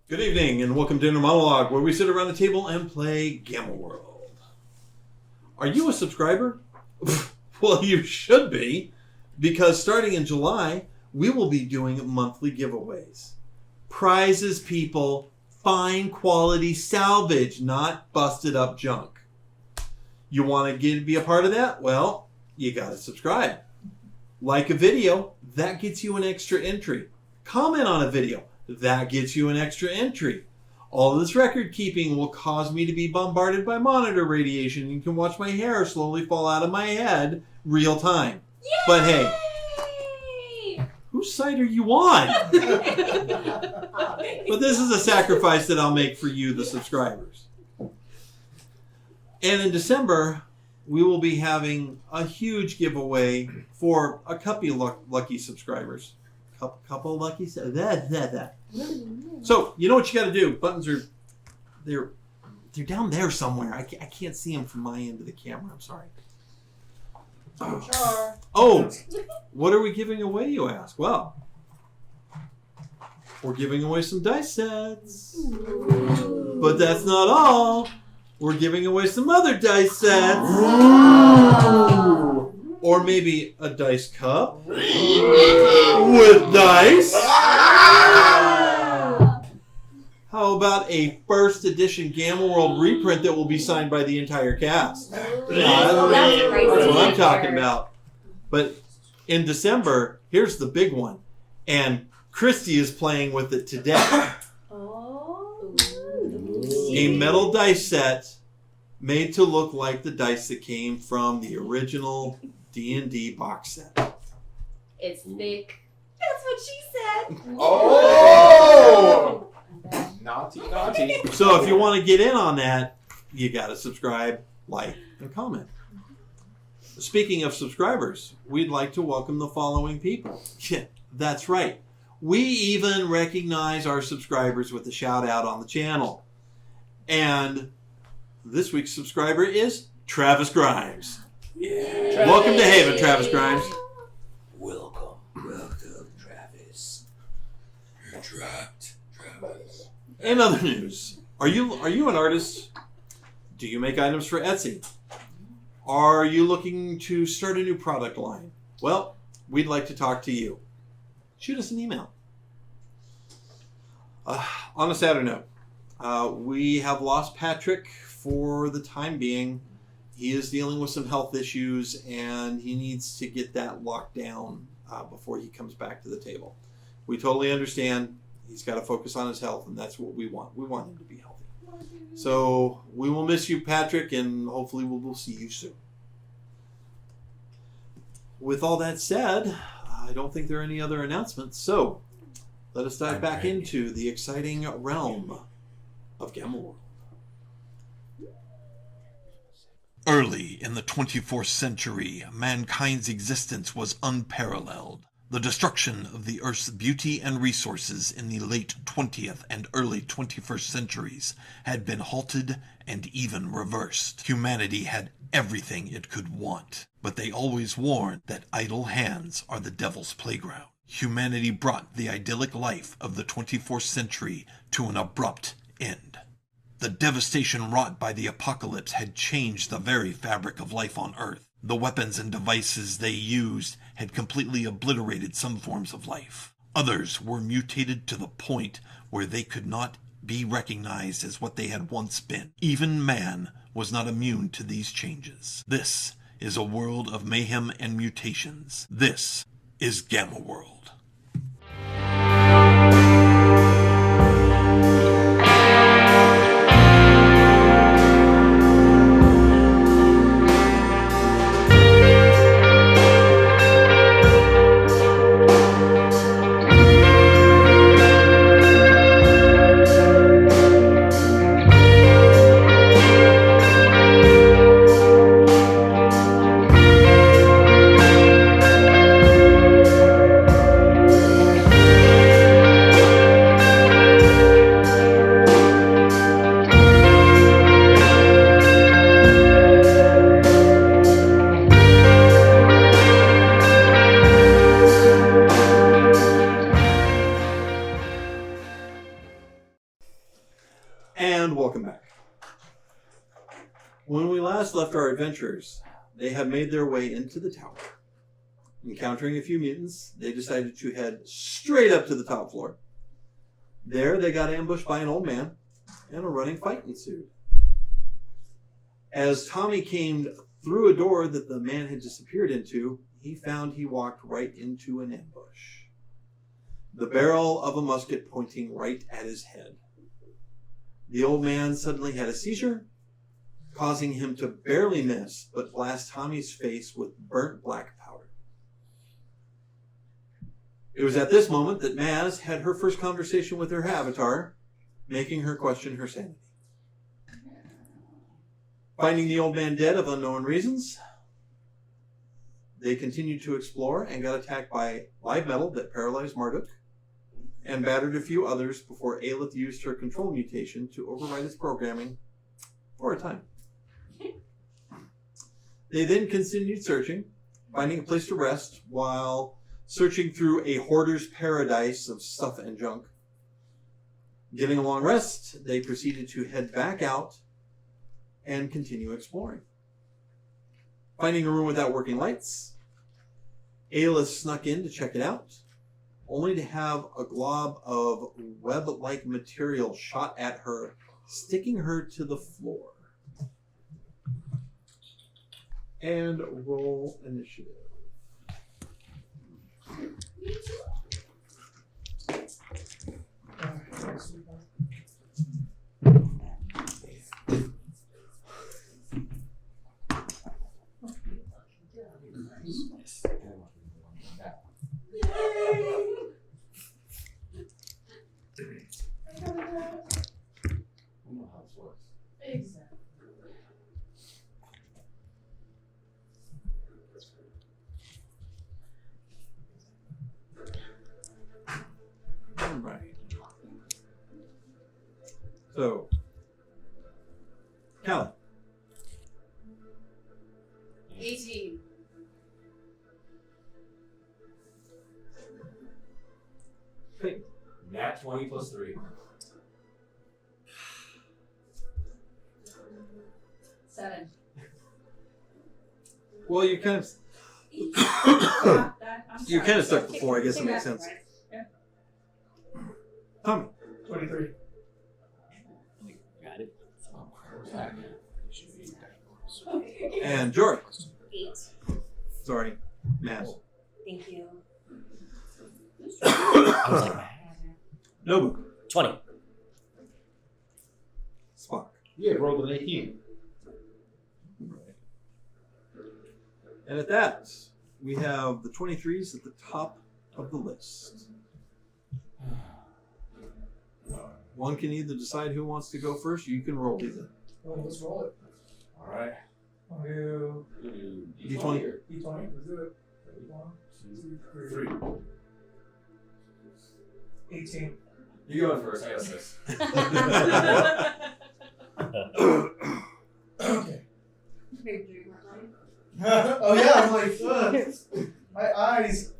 Good evening and welcome to Monologue, where we sit around the table and play Gamma World. Are you a subscriber? Well, you should be, because starting in July, we will be doing monthly giveaways. Prizes, people, fine quality salvage, not busted up junk. You want to be a part of that? Well, you got to subscribe. Like a video, that gets you an extra entry. Comment on a video. That gets you an extra entry. All this record keeping will cause me to be bombarded by monitor radiation. You can watch my hair slowly fall out of my head real time. Yay! But hey, whose side are you on? But this is a sacrifice that I'll make for you, the subscribers. And in December, we will be having a huge giveaway for a couple lucky subscribers. Couple lucky. So you know what you got to do. Buttons are they're down there somewhere. I can't see them from my end of the camera. I'm sorry. Oh, what are we giving away, you ask? Well, we're giving away some dice sets. But that's not all. We're giving away some other dice sets. Or maybe a dice cup with dice. How about a first edition Gamma World reprint that will be signed by the entire cast? That's what I'm talking about. But in December, here's the big one. And Christie is playing with it today. A metal dice set made to look like the dice that came from the original D&D box set. It's thick. That's what she said. Oh! Naughty. So if you want to get in on that, you got to subscribe, like, and comment. Speaking of subscribers, we'd like to welcome the following people. Yeah, that's right. We even recognize our subscribers with a shout out on the channel. And this week's subscriber is Travis Grimes. Yeah. Welcome to Haven, Travis Grimes. Welcome, Travis. You're trapped, Travis. In other news, are you an artist? Do you make items for Etsy? Are you looking to start a new product line? Well, we'd like to talk to you. Shoot us an email. On a sadder note, we have lost Patrick for the time being. He is dealing with some health issues, and he needs to get that locked down before he comes back to the table. We totally understand. He's got to focus on his health, and that's what we want. We want him to be healthy. So we will miss you, Patrick, and hopefully we'll see you soon. With all that said, I don't think there are any other announcements. So let us dive back into the exciting realm of Gamma World. Early in the 24th century, mankind's existence was unparalleled. The destruction of the Earth's beauty and resources in the late 20th and early 21st centuries had been halted and even reversed. Humanity had everything it could want, but they always warned that idle hands are the devil's playground. Humanity brought the idyllic life of the 24th century to an abrupt end. The devastation wrought by the apocalypse had changed the very fabric of life on Earth. The weapons and devices they used had completely obliterated some forms of life. Others were mutated to the point where they could not be recognized as what they had once been. Even man was not immune to these changes. This is a world of mayhem and mutations. This is Gamma World. When we last left our adventurers, they had made their way into the tower. Encountering a few mutants, they decided to head straight up to the top floor. There, they got ambushed by an old man, and a running fight ensued. As Tommy came through a door that the man had disappeared into, he found he walked right into an ambush. The barrel of a musket pointing right at his head. The old man suddenly had a seizure, causing him to barely miss, but blast Tommy's face with burnt black powder. It was at this moment that Maz had her first conversation with her avatar, making her question her sanity. Finding the old man dead of unknown reasons, they continued to explore and got attacked by live metal that paralyzed Marduk and battered a few others before Aelith used her control mutation to override its programming for a time. They then continued searching, finding a place to rest while searching through a hoarder's paradise of stuff and junk. Getting a long rest, they proceeded to head back out and continue exploring. Finding a room without working lights, Aelith snuck in to check it out, only to have a glob of web-like material shot at her, sticking her to the floor. And roll initiative. Exactly. All right. So, Callie. 18. Peyton. Nat 20 plus 3. 7. Well, you kind of you kind of stuck before. I guess it makes sense. Tommy. 23. Got it. And Jori. 8. Sorry, Maz. Thank you. I was like, Nobu. 20. Spock. Yeah, rolled an 18. And at that, we have the 23s at the top of the list. One can either decide who wants to go first, or you can roll either. Well, let's roll it. Alright. I'll do D20. D20. Let's do it. 1, 2, 3. 18. You go first, I got 6. Okay. Maybe you weren't lying. Oh yeah, I'm like, ugh. My eyes.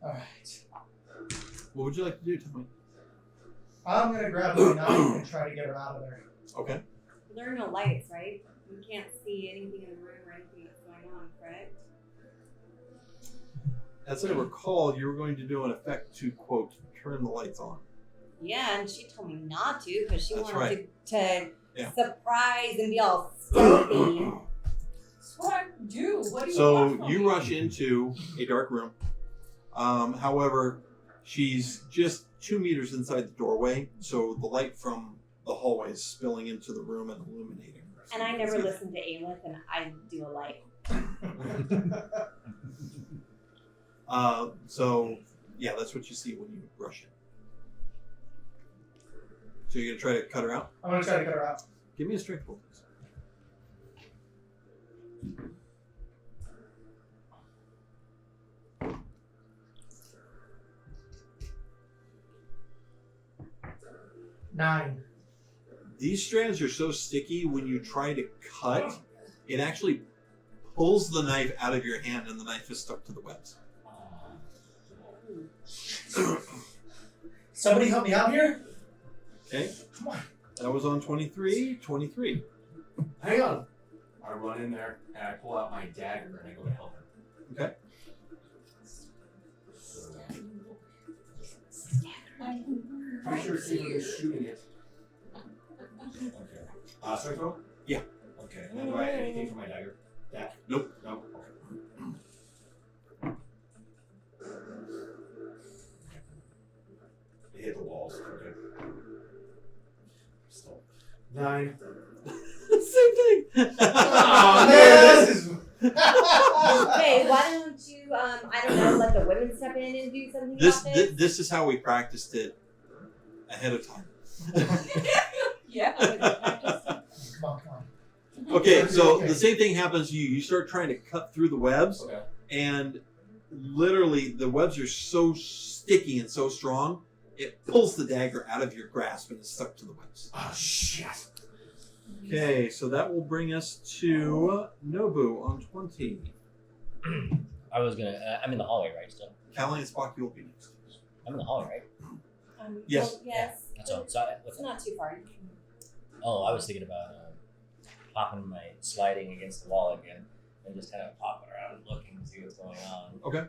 Alright. What would you like to do, Tommy? I'm gonna grab my knife and try to get her out of there. Okay. There are no lights, right? You can't see anything in the room or anything that's going on, correct? As I recall, you were going to do an effect to, quote, turn the lights on. Yeah, and she told me not to because she That's wanted right. to Yeah. surprise and be all stealthy. That's what I do. What do you want So from you me? rush into a dark room. However, she's just 2 meters inside the doorway, so the light from the hallway is spilling into the room and illuminating her. And I never listened to Aelith, and I do a light. So, yeah, that's what you see when you rush in. So you're going to try to cut her out? I'm gonna try to get her out. Give me a strength roll, please. Nine. These strands are so sticky when you try to cut, it actually pulls the knife out of your hand and the knife is stuck to the webs. Somebody help me out here? Okay? Come on. That was on 23. 23. Hang on. I run in there and I pull out my dagger and I go to help him. Okay. Pretty sure Saber is shooting it. Okay. Strength roll? Yeah. Okay. And do I have anything for my dagger? That? Nope. Nope. Okay. It hit the walls. Okay. Still. 9. Same thing. Oh, This is. Okay, why don't you, I don't know, let the women step in and do something This about this? this is how we practiced it ahead of time. Yeah. Come on. Okay, so the same thing happens to you. You start trying to cut through the webs, Okay. and literally the webs are so sticky and so strong, it pulls the dagger out of your grasp and is stuck to the webs. Oh, shit. Okay, so that will bring us to Nobu on 20. I was gonna. I'm in the hallway, right? Still. Callie and Spock, you will be next. I'm in the hallway, right? Yes. Well, yes. That's all. So It's not too far. oh, I was thinking about sliding against the wall again and just kind of popping around and looking to see what's going on. Okay.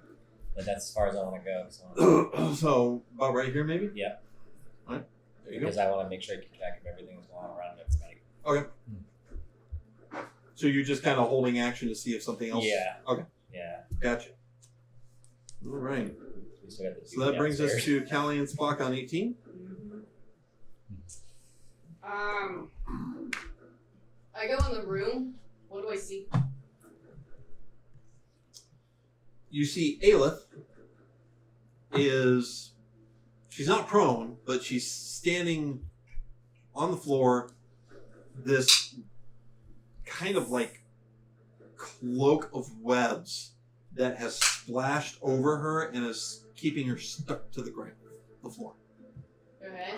But that's as far as I want to go. So. So, about right here, maybe? Yeah. All right. There you go. Because I want to make sure I keep track of everything that's going on around everybody. Okay. So you're just kind of holding action to see if something else. Yeah. Okay. Yeah. Gotcha. All right. We still got the So that brings us to Callie and Spock on 18. I go in the room. What do I see? You see Aelith she's not prone, but she's standing on the floor, this kind of like cloak of webs that has splashed over her and is keeping her stuck to the ground, the floor. Okay.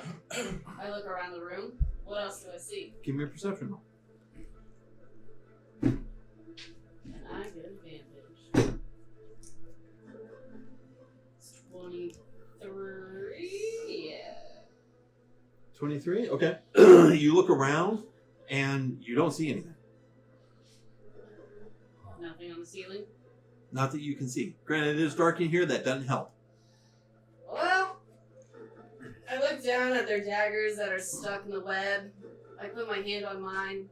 I look around the room. What else do I see? Give me a perception roll. And I get advantage. 23. Yeah. 23? Okay. You look around and you don't see anything. Nothing on the ceiling. Not that you can see. Granted, it is dark in here. That doesn't help. Well, I look down at their daggers that are stuck in the web. I put my hand on mine.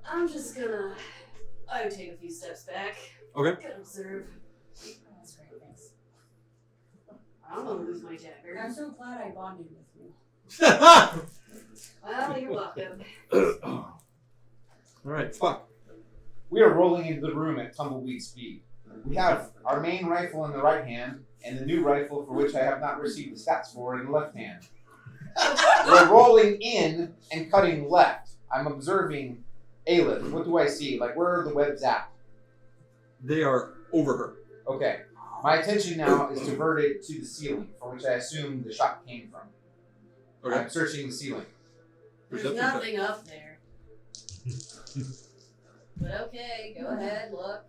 I'm just gonna. I would take a few steps back. Okay. Gonna observe. That's great, thanks. I don't want to lose my dagger. I'm so glad I bonded with you. Well, you're welcome. All right, fuck. We are rolling into the room at tumbleweed speed. We have our main rifle in the right hand and the new rifle for which I have not received the stats for in the left hand. We're rolling in and cutting left. I'm observing Aelith. What do I see? Like, where are the webs at? They are over her. Okay. My attention now is diverted to the ceiling, from which I assume the shot came from. Okay. I'm searching the ceiling. There's Perception check. nothing up there. But okay, go ahead, look.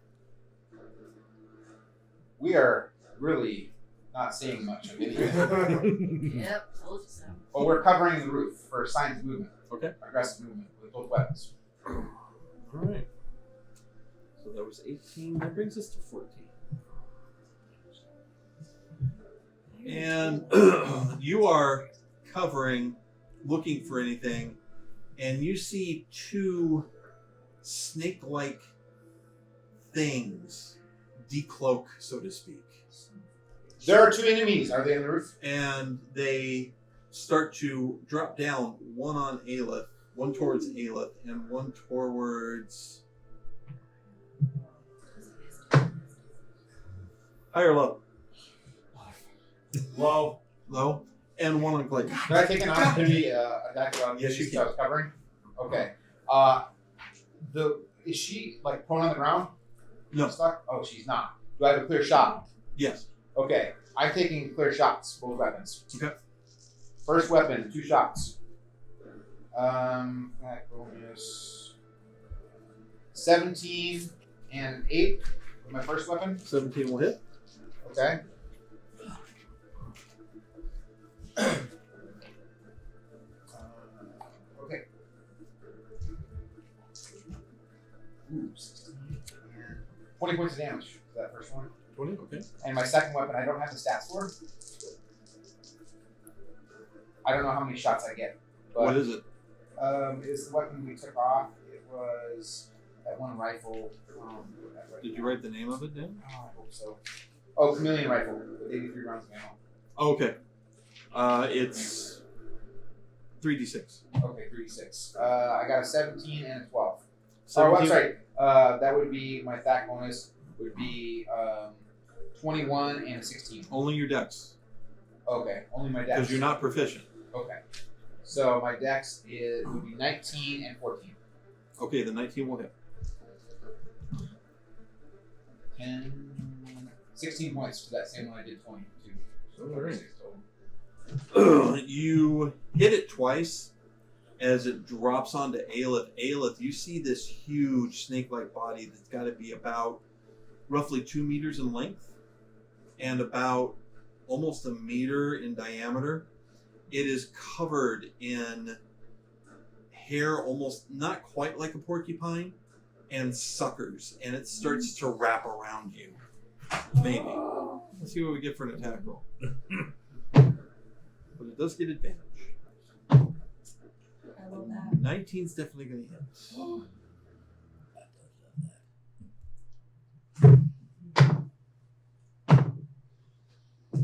We are really not seeing much of anything. Yep, told you so. But we're covering the roof for signs of movement. Okay. Aggressive movement with both weapons. All right. So that was 18. That brings us to 14. And you are covering, looking for anything, and you see two snake-like things decloak, so to speak. There are two enemies. Are they on the roof? And they start to drop down, one on Aelith, one towards Aelith, and one towards... High or low? Low. Low. And one on Clayton. Can I take an opportunity attack on Yes, you these can. I was covering? Okay. Is she like prone on the ground? No. Stuck? Oh, she's not. Do I have a clear shot? Yes. Okay. I'm taking clear shots, both weapons. Okay. First weapon, 2 shots. That bonus 17 and 8 with my first weapon. 17 will hit. Okay. 20 points of damage for that first one. 20, okay. And my second weapon, I don't have the stats for. I don't know how many shots I get. But, What is it? It's the weapon we took off. It was that one rifle. Did you write the name of it down? Oh, I hope so. Oh, chameleon rifle with 83 rounds of ammo. Oh, okay. It's 3d6. Okay, 3d6. I got a 17 and a 12. 17. Oh, I'm sorry. That would be my attack bonus. Would be 21 and a 16. Only your dex, Okay, only my dex. because you're not proficient. Okay. So my dex would be 19 and 14. Okay, the 19 will hit. 16 points to that same one I did 22. So All right. 46 total. You hit it twice as it drops onto Aelith. Aelith, you see this huge snake-like body that's got to be about roughly 2 meters in length and about almost a meter in diameter. It is covered in hair, almost not quite like a porcupine, and suckers, and it starts to wrap around you. Maybe. Let's see what we get for an attack roll. But it does get advantage. I love that. 19's definitely going to hit.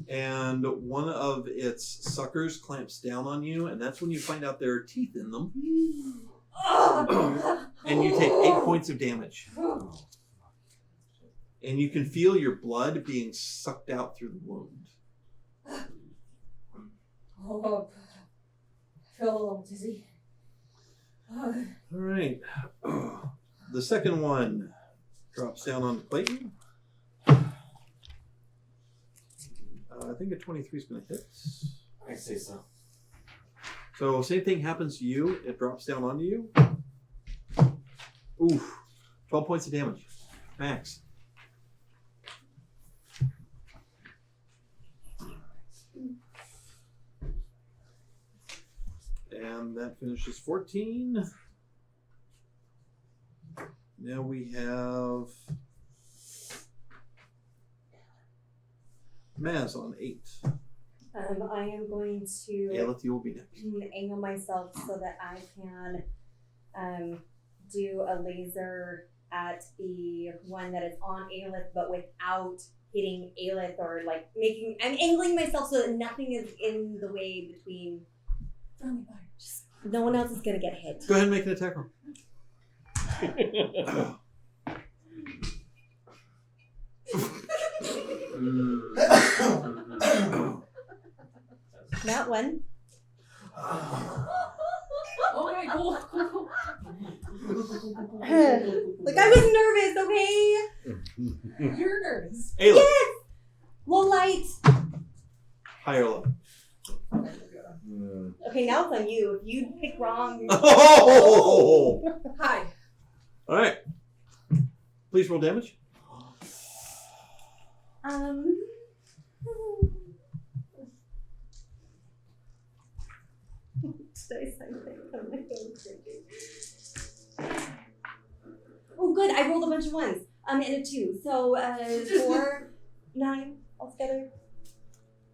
And one of its suckers clamps down on you, and that's when you find out there are teeth in them. And you take 8 points of damage. And you can feel your blood being sucked out through the wound. Oh, I feel a little dizzy. All right. The second one drops down on Clayton. I think a 23 is going to hit. I say so. So same thing happens to you. It drops down onto you. Oof. 12 points of damage. Max. And that finishes 14. Now we have Maz on 8. I am going to Aelith, you will be next. angle myself so that I can do a laser at the one that is on Aelith, but without hitting Aelith or like making. I'm angling myself so that nothing is in the way between. Friendly fire. Just no one else is gonna get hit. Go ahead and make an attack roll. That one. Okay, cool. Like I was nervous, okay? You're nervous. Aelith, Yes. Low light. high or low? Okay, now it's on you. If you pick wrong. Oh! Hi. All right. Please roll damage. Oh, good. I rolled a bunch of ones. And a 2. So 4, 9 altogether.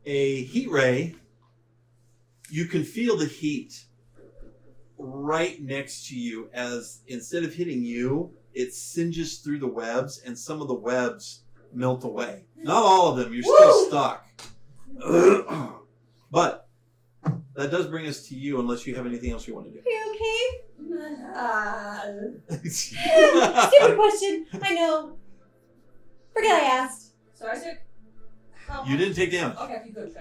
A heat ray. You can feel the heat right next to you as instead of hitting you, it singes through the webs and some of the webs melt away. Not all of them. You're still stuck. But that does bring us to you unless you have anything else you want to do. Are you okay? You Stupid question. I know. Forget I asked. So I took. didn't take damage. Okay, if you could.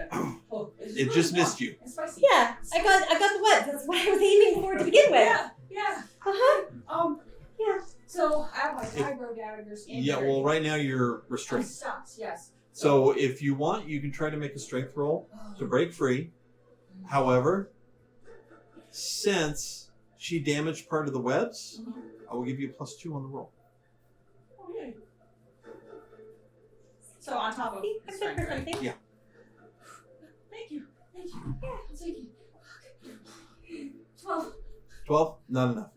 Oh, It just missed you. It's spicy. Yeah, I got the webs. That's what I was aiming for to begin with. Yeah. Uh-huh. Yeah. So I have my fibro daggers. Yeah, well, right now you're I'm restrained. stuck. Yes. So if you want, you can try to make a strength roll to break free. However, since she damaged part of the webs, I will give you a +2 on the roll. Okay. So on top of See, the I strength, fit for right? something. Yeah. Thank you. Yeah. Thank you. 12. 12? Not enough.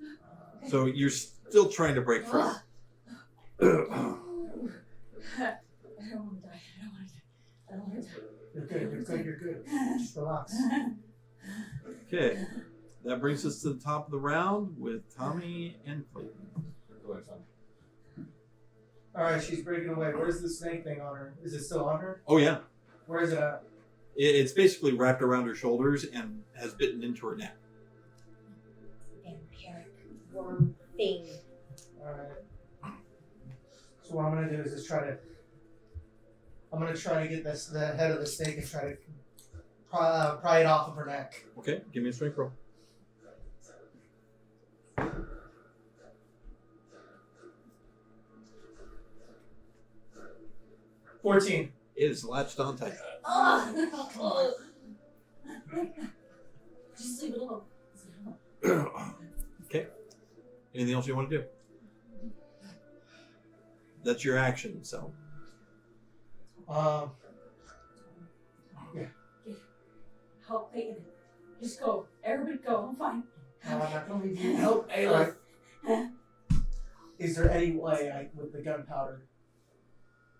So you're still trying to break free. I don't want to die. I don't want to die. I don't want to die. You're good. You're good. Just relax. Okay. That brings us to the top of the round with Tommy and Clayton. Go ahead, son. All right, she's breaking away. Where's the snake thing on her? Is it still on her? Oh, yeah. Where is it at? It's basically wrapped around her shoulders and has bitten into her neck. Vampiric worm thing. All right. So what I'm gonna do is just I'm gonna try to get the head of the snake and try to pry it off of her neck. Okay, give me a strength roll. $14. It is latched on tight. Oh. Just leave it alone. Okay. Anything else you want to do? That's your action, so. Help Peyton. Just go. Everybody go. I'm fine. I'm not gonna leave you. Help Alright. Is there any way with the gunpowder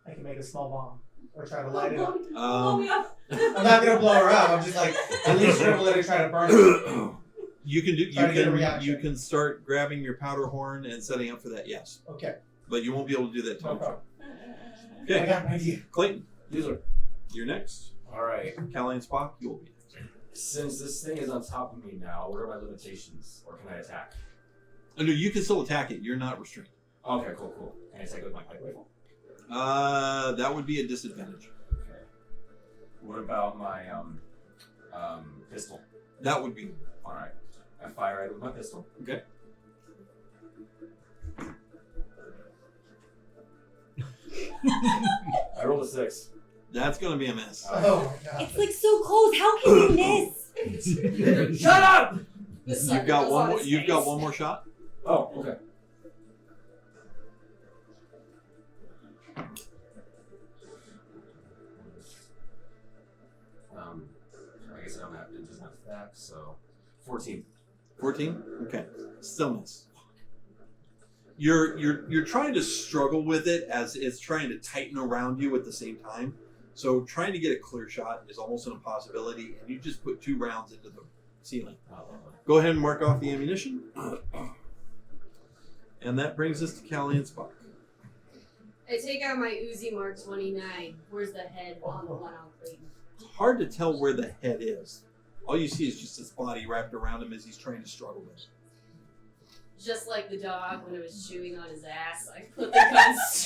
I can make a small bomb or try to light it up? Blow me up. I'm not gonna blow her up. I'm just like at least dribble it and try to burn it. You can start grabbing your powder horn and setting up for that. Yes, Okay. but you won't be able to do that No time. problem. I Okay, got an idea. Clayton, User. you're next. Alright. Callie and Spock, you will be next. Since this thing is on top of me now, what are my limitations? Or can I attack? Oh, no, you can still attack it. You're not restrained. Okay, cool. Can I attack with my pipe rifle? That would be a disadvantage. Okay. What about my pistol? That would be. Alright. I fire it with my pistol. Okay. I rolled a 6. That's going to be a miss. Oh my god. It's like so close. How can you miss? Shut up! You've got one more. You've got one more shot. Oh, okay. I guess I don't have to just have that, so 14. 14. Okay. Still miss. You're trying to struggle with it as it's trying to tighten around you at the same time. So trying to get a clear shot is almost an impossibility, and you just put 2 rounds into the ceiling. Go ahead and mark off the ammunition. And that brings us to Callie and Spock. I take out my Uzi Mark 29. Where's the head on the one on Clayton? It's hard to tell where the head is. All you see is just his body wrapped around him as he's trying to struggle with it. Just like the dog when it was chewing on his ass, I put the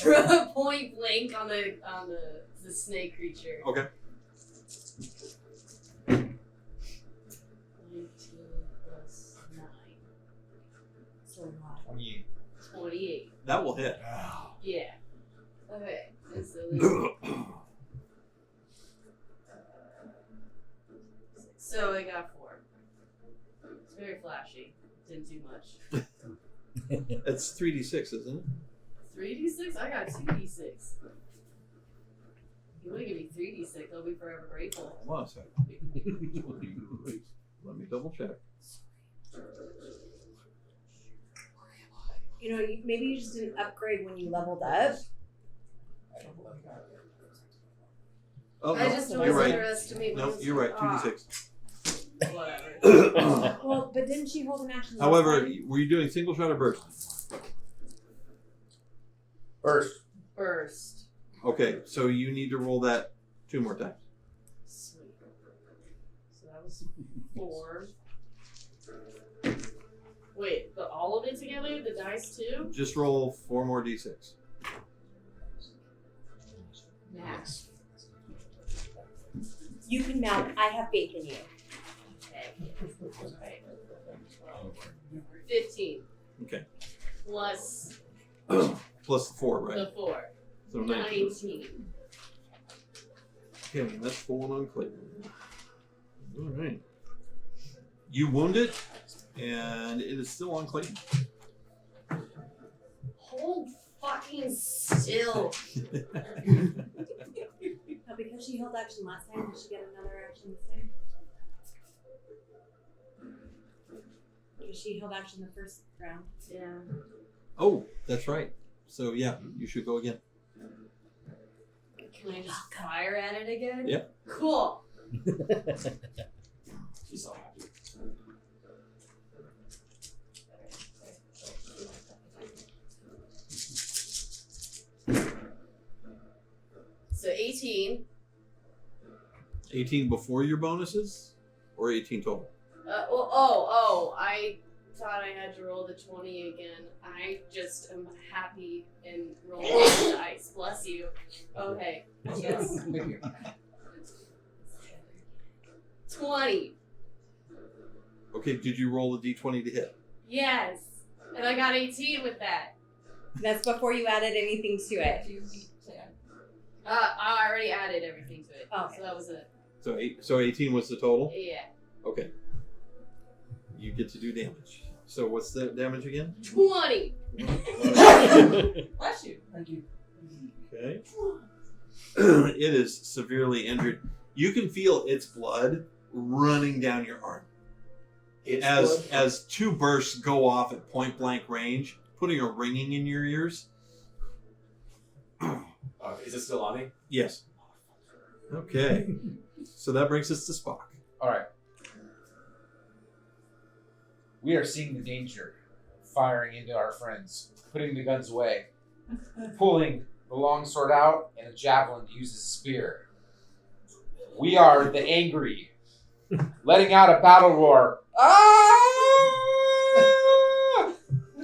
gun point blank on the snake creature. Okay. 19 plus 9. So what? 28. 28. That will hit. Yeah. Okay. And so then, so I got 4. It's very flashy. Didn't do much. That's 3d6, isn't it? 3d6? I got 2d6. If you want to give me 3d6, I'll be forever grateful. Hold on a second. Let me double check. You know, maybe you just didn't upgrade when you leveled up. Oh, I no, just you're always right. underestimate No, myself. you're right. Ah, 2d6. whatever. Well, but didn't she hold an action? However, last time? were you doing single shot or burst? Burst. Okay, so you need to roll that 2 more times. Sweet. So that was 4. Wait, all of it together? The dice too? Just roll 4 more d6. Max. You can mount. I have faith in you. Okay. 15. Okay. Plus Plus 4, right? the 4. So 19. 19. Okay, and that's falling on Clayton. All right. You wound it, and it is still on Clayton. Hold fucking still. Now, because she held action last time, did she get another action this time? Because she held action the first round. Yeah. Oh, that's right. So yeah, you should go again. Can I just fire at it again? Yep. Cool. She's so happy. So 18. 18 before your bonuses, or 18 total? I thought I had to roll the 20 again. I just am happy and rolling the dice. Bless you. Okay. Yes. 20. Okay, did you roll a d20 to hit? Yes. And I got 18 with that. That's before you added anything to it. I already added everything to it. Okay. So that was it. So 18 was the total? Yeah. Okay. You get to do damage. So what's the damage again? 20. Bless you. Thank you. Okay. It is severely injured. You can feel its blood running down your arm. As two bursts go off at point blank range, putting a ringing in your ears. Is it still on me? Yes. Okay. So that brings us to Spock. All right. We are seeing the danger, firing into our friends, putting the guns away, pulling the longsword out and a javelin to use as a spear. We are the angry, letting out a battle roar. Ah!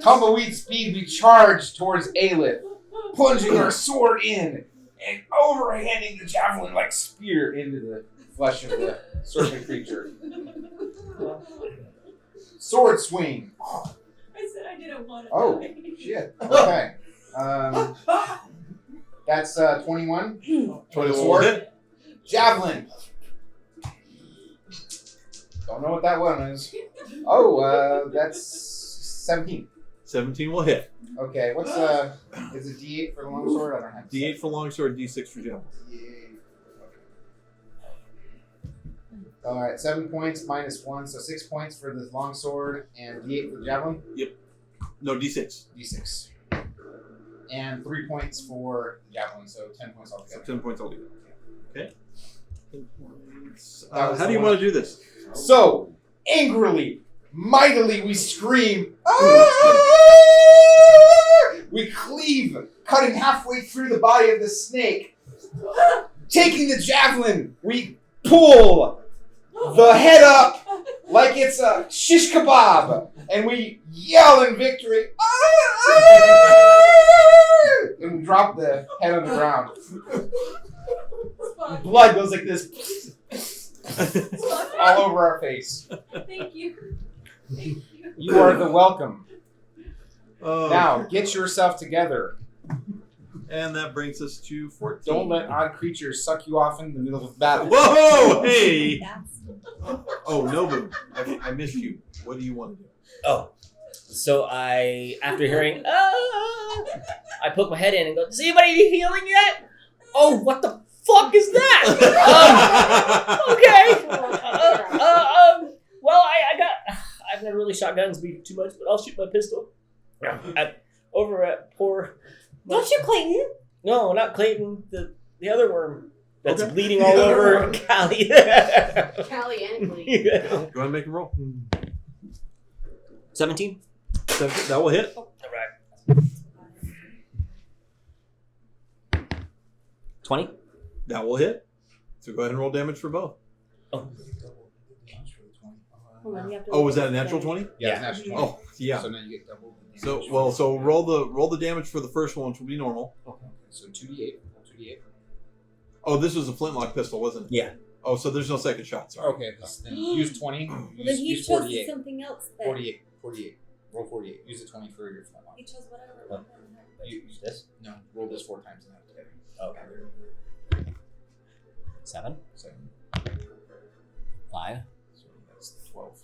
Tumbleweed speed, we charge towards Aelith, plunging our sword in and overhanding the javelin like spear into the flesh of the serpent creature. Sword swing. I said I didn't want to. Oh, die. shit. Okay. That's 21. 21 sword. hit. Javelin. Don't know what that one is. Oh, that's 17. 17 will hit. Okay, what's is it D8 for the longsword? I don't have D8 for longsword, D6 for javelin. All right, 7 points minus 1, so 6 points for the longsword and D8 for the javelin. No, D6. D6. And 3 points for the javelin, so 10 points So altogether. 10 points altogether. Okay. 10 points. That was How do the you one. want to do this? So, angrily, mightily, we scream. "Ah!" We cleave, cutting halfway through the body of the snake. Taking the javelin, we pull the head up like it's a shish kebab, and we yell in victory. And we drop the head on the ground. Blood goes like this all over our face. Thank you. Thank you. You are the welcome. Oh, Now, get yourself together. and that brings us to 14. Don't let odd creatures suck you off in the middle of battle. Whoa! Hey! That's Oh, Nobu. I missed you. What do you want to do? Oh, so after hearing, I poke my head in and go, "Is anybody healing yet?" Oh, what the fuck is that? Okay. Well, I've never really shot guns too much, but I'll shoot my pistol. Over at poor. don't you, Clayton? No, not Clayton. The other worm that's Okay. bleeding all over Callie. Callie and Clee. Go ahead and make a roll. 17. That will hit. All right. 20. That will hit. So go ahead and roll damage for both. Hold on, you have to Oh, was that a natural 20? Yeah, it's natural 20. Oh, yeah. So now you get double. the So damage. roll the damage for the first one, which will be normal. Okay. So 2d8. 2d8. Oh, this was a flintlock pistol, wasn't it? Yeah. Oh, so there's no second shot. Sorry. Okay, then use 20. Well, then Use, he use chose 48. something else. That 48. 48. Roll 48. Use the 20 for your flintlock. He chose whatever. What? Use This? No, roll this 4 times and have it together. Okay. 7. 7. 5. So that's 12.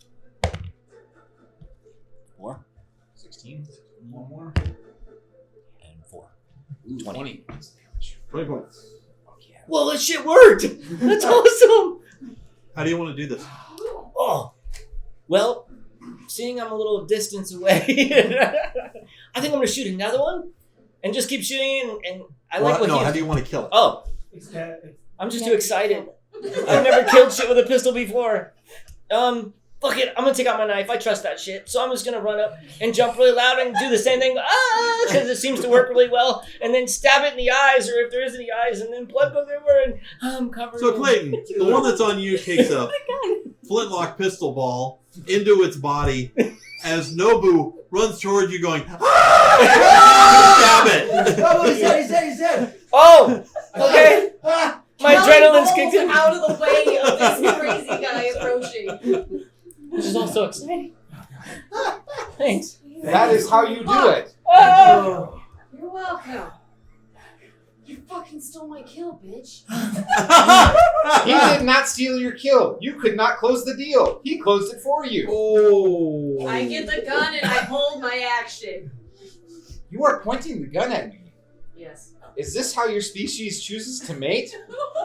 4. 16. One more. And 4. Ooh, 20. That's damage. 20 points. Fuck yeah. Well, this shit worked. That's awesome. How do you want to do this? Oh, well, seeing I'm a little distance away, I think I'm gonna shoot another one. and just keep shooting. And I like what no, he's... how do you want to kill it? Oh, I'm just too excited. I've never killed shit with a pistol before. Fuck it, I'm gonna take out my knife. I trust that shit. So I'm just gonna run up and jump really loud and do the same thing, because it seems to work really well. And then stab it in the eyes, or if there is any eyes, and then blood goes everywhere, and I'm covered. So Clayton, the one that's on you takes a flintlock pistol ball into its body as Nobu runs towards you going, stab it! Oh, he's dead. Oh, okay. My adrenaline's kicked in. Out of the way of this crazy guy approaching. Which is also exciting. Thanks. That is how you do it. Oh. You're welcome. You fucking stole my kill, bitch. He did not steal your kill. You could not close the deal. He closed it for you. Oh. I get the gun and I hold my action. You are pointing the gun at me. Yes. Is this how your species chooses to mate?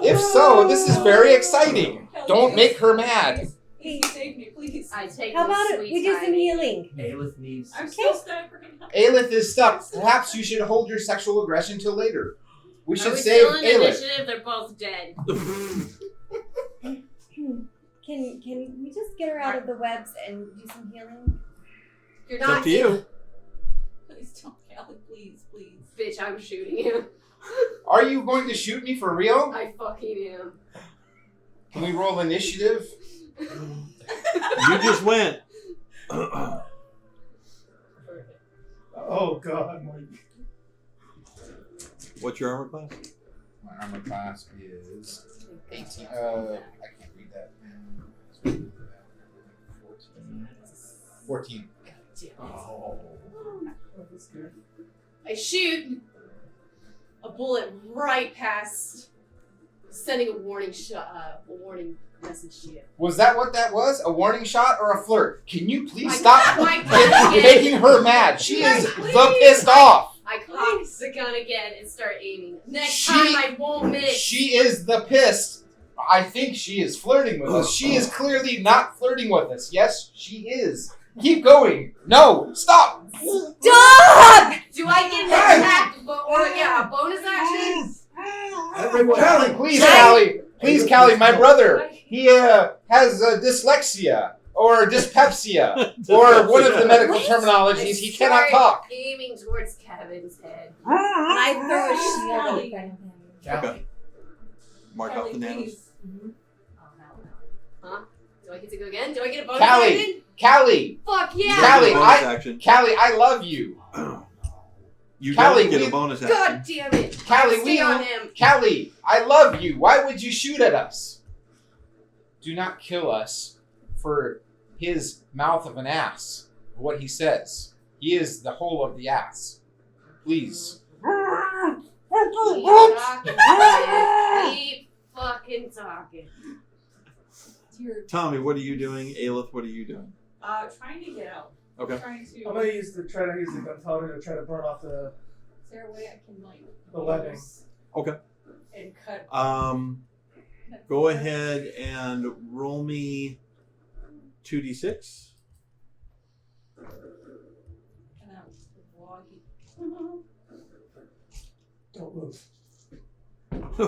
If so, this is very exciting. Don't make her mad. Please save me, please. I take How this about sweet we do some timing. healing? Aelith needs. I'm still stuck right now. Aelith is stuck. Perhaps you should hold your sexual aggression till later. We Are should we save still in Aelith. initiative? They're both dead. Can we just get her out of the webs and do some healing? You're It's not up to you. Please don't, Callie. Please, please. Bitch, I'm shooting you. Are you going to shoot me for real? I fucking am. Can we roll initiative? You just went. Oh God, Mike. What's your armor class? My armor class is 18. I can't read that. 14. Oh. I shoot a bullet right past, sending a warning message to you. Was that what that was? A warning shot or a flirt? Can you please I stop cocked my gun again. making her mad? She is Please. the pissed off. I cock the gun again and start aiming. Next She- time I won't miss. She is the pissed. I think she is flirting with us. She is clearly not flirting with us. Yes, she is. Keep going. No, stop. Stop! Do I get an attack a bonus action? Everyone, Callie, please, Callie. Please, Callie, my brother. He has dyslexia or dyspepsia or one of the medical terminologies. He cannot talk. Aiming towards Kevin's head. And I throw a shield in front of him. Okay. Mark off the names. Please. Oh, hell no. Huh? Do I get to go again? Do I get a bonus Callie. action? Callie, Fuck yeah! Callie, Bonus action. Callie, I love you. You Callie, don't get we- a bonus action. God damn it! Callie, Stay we on him. Callie, I love you. Why would you shoot at us? Do not kill us for his mouth of an ass. What he says. He is the whole of the ass. Please. Keep talking, man. Keep fucking talking. Dear, Tommy, what are you doing? Aelith, what are you doing? trying to get out. Okay. Trying to. I'm gonna try to use the gunpowder to try to burn off the. Is there a way I can like The webbing. use Okay. and cut? Go ahead and roll me 2d6. And I'm Don't move.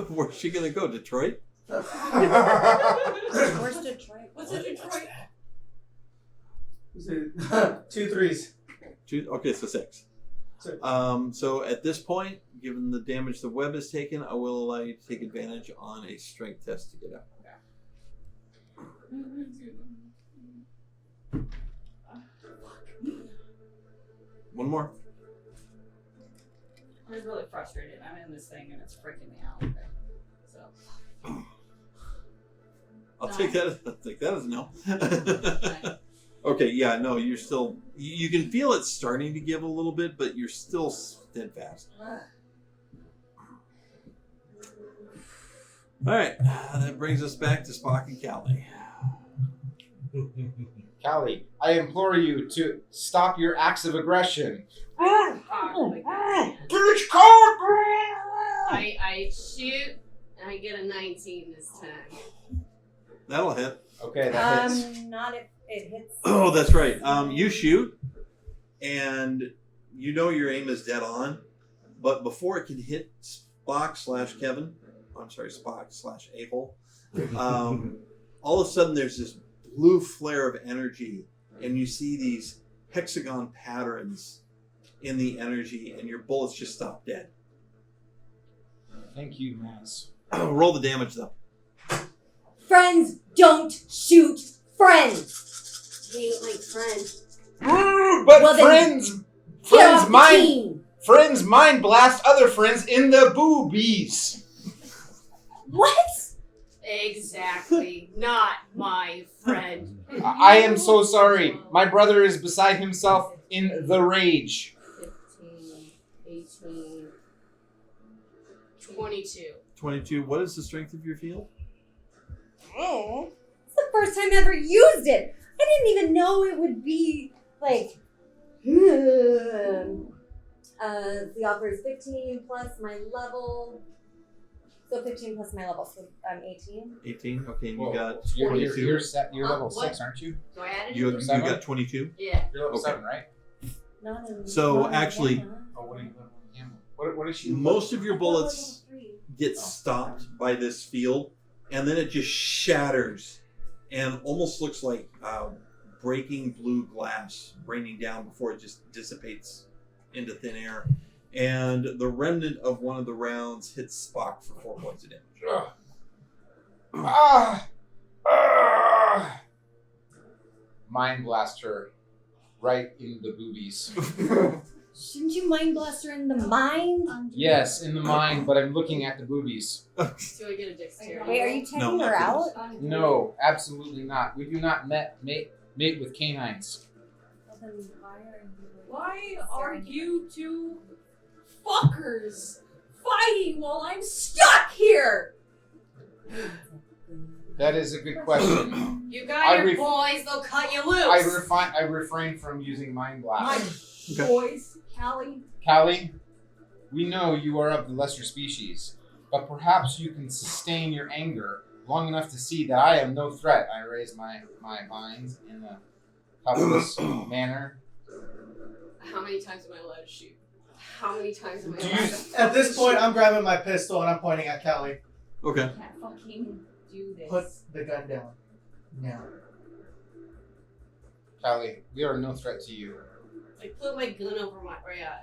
Where's she gonna go? Detroit? Where's Detroit? What's a Detroit? Is it 2 3s? Okay, so 6. Six. So at this point, given the damage the web has taken, I will allow you to take advantage on a strength test to get out. One more. I was really frustrated. I'm in this thing and it's freaking me out. Okay. So. I'll take that as a no. Okay, yeah, no, you're still. You can feel it starting to give a little bit, but you're still steadfast. All right, that brings us back to Spock and Callie. Callie, I implore you to stop your acts of aggression. Oh my God. Bitch, cock! I shoot and I get a 19 this time. That'll hit. Okay, that hits. Not if it hits. Oh, that's right. You shoot, and you know your aim is dead on, but before it can hit Spock/Kevin, I'm sorry, Spock/a-hole, all of a sudden there's this blue flare of energy, and you see these hexagon patterns in the energy, and your bullets just stop dead. Thank you, Maz. Roll the damage, though. Friends don't shoot friends. He ain't my friend. But Well, then, Get off the team. friends mind blast other friends in the boobies. What? Exactly. Not my friend. I am so sorry. My brother is beside himself in the rage. 15, 18, 22. 22. What is the strength of your field? Oh, it's the first time I ever used it. I didn't even know it would be like. The offer is 15 plus my level. So 15 plus my level, so I'm 18. 18. Okay, and you Whoa. got You're 22. you're level What? 6, aren't you? Do I add it? You Seven? got 22. Yeah. You're level Okay. 7, right? Not in, So, not in actually- Gamma. Oh, what are you level in Gamma? What is she? Most of your I thought bullets level 3. get stopped by this field, and then it just shatters and almost looks like breaking blue glass raining down before it just dissipates into thin air. And the remnant of one of the rounds hits Spock for 4 points of damage. Mind blast her right in the boobies. Shouldn't you mind blast her in the mind? Yes, in the mind, but I'm looking at the boobies. Do I get a dexterity? Wait, are you checking No, her not out? No, absolutely not. We do not mate with canines. Well, then why are you? Why are you two fuckers fighting while I'm stuck here? That is a good question. You got your boys, they'll cut you loose. I refrain from using mind My blast. boys, Callie. Callie, we know you are of the lesser species, but perhaps you can sustain your anger long enough to see that I am no threat. I raise my vines in a helpless manner. How many times am I allowed to shoot? How many times am I Do allowed you- to At this point, I'm grabbing my pistol and I'm pointing at Callie. Okay. I can't fucking do this. Put the gun down. Now. Callie, we are no threat to you. I put my gun over my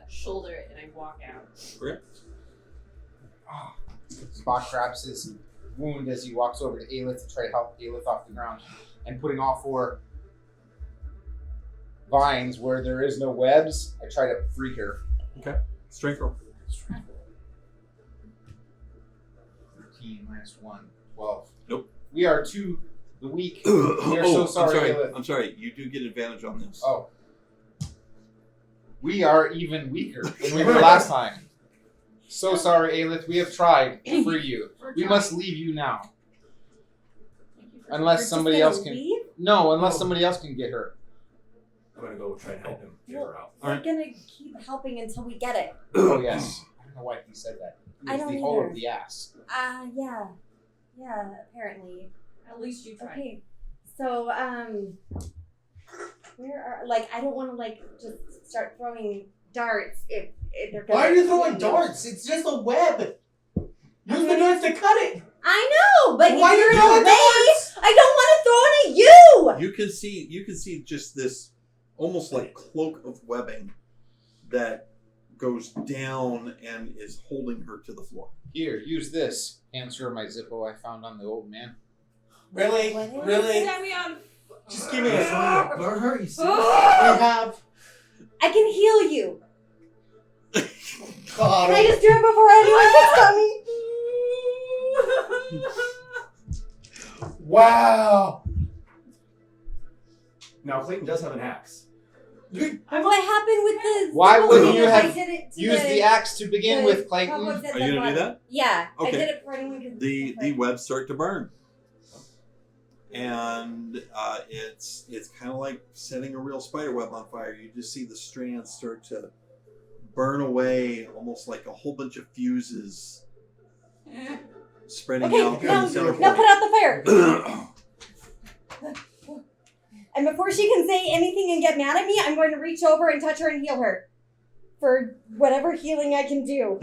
shoulder and I walk out. Spock grabs his wound as he walks over to Aelith to try to help Aelith off the ground, and putting all 4 vines where there is no webs, I try to free her. Strength roll. 13 minus 1, 12. Nope. We are to the weak. We are so sorry, Aelith. I'm sorry. You do get advantage on this. Oh. We are even weaker than we were last time. So sorry, Aelith. We have tried to free you. We must leave you now. Unless You're somebody just else gonna can. leave? No, unless somebody else can get her. I'm gonna go try and help him get her out. We're gonna keep helping until we get it. Oh, yes. I don't know why he said that. It I was don't the whole either. of the ass. Yeah. Yeah, apparently. At least you tried. Okay. So, where are, I don't want to, just start throwing darts if they're gonna. Why are you throwing darts? It's just a web. Use the darts to cut it. I know, but Why if you're are you in the throwing way, darts? I don't want to throw it at you. You can see just this almost like cloak of webbing that goes down and is holding her to the floor. Here, use this. Hands her my Zippo I found on the old man. Really? What? Really? Set me on. Just give me a second. Burn her, you see? We have. I can heal you. God. Can I just do it before anyone gets on me? Wow. Now, Clayton does have an axe. What happened with the? Why the wouldn't thing you if I have did it to Use the axe to begin with, Clayton. cobwebs at Are the you gonna do bottom? that? Yeah, Okay. I did it for anyone. The webs start to burn, and it's kind of like setting a real spider web on fire. You just see the strands start to burn away, almost like a whole bunch of fuses spreading Okay, out from now the center put out the fire. point. And before she can say anything and get mad at me, I'm going to reach over and touch her and heal her. for whatever healing I can do.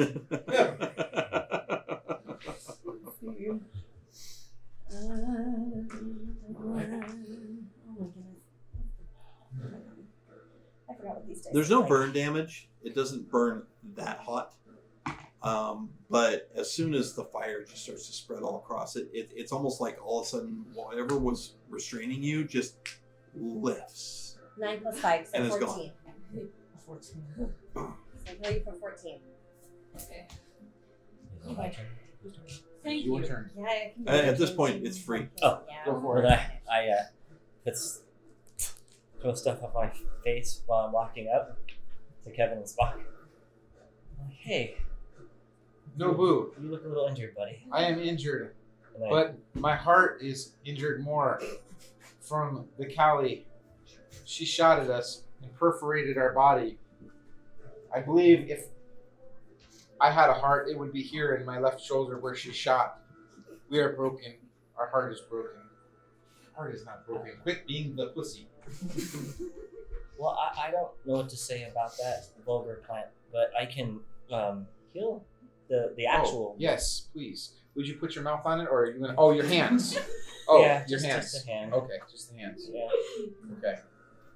Oh my goodness. I forgot what these days There's look no like. burn damage. It doesn't burn that hot. But as soon as the fire just starts to spread all across it, it's almost like all of a sudden whatever was restraining you just lifts. 9 plus 5, so And it's 14. 14. So ready for 14. Okay. My turn. Thank Your you. turn. Yeah, I can At this point, it's free. Oh, yeah. go for Well, it. then I throw stuff up my face while I'm walking up to Kevin and Spock. I'm like, hey, Nobu, you look a little injured, buddy. I am injured, And I, but my heart is injured more from the Kali. She shot at us and perforated our body. I believe if I had a heart, it would be here in my left shoulder where she shot. We are broken. Our heart is broken. Heart is not broken. Quit being the pussy. well, I don't know what to say about that vulgar plant, but I can heal the actual. Oh, yes, please. Would you put your mouth on it, or are you gonna? Oh, your hands. Oh, Yeah, your just hands. the hand. Okay, just the hands. Yeah. Okay.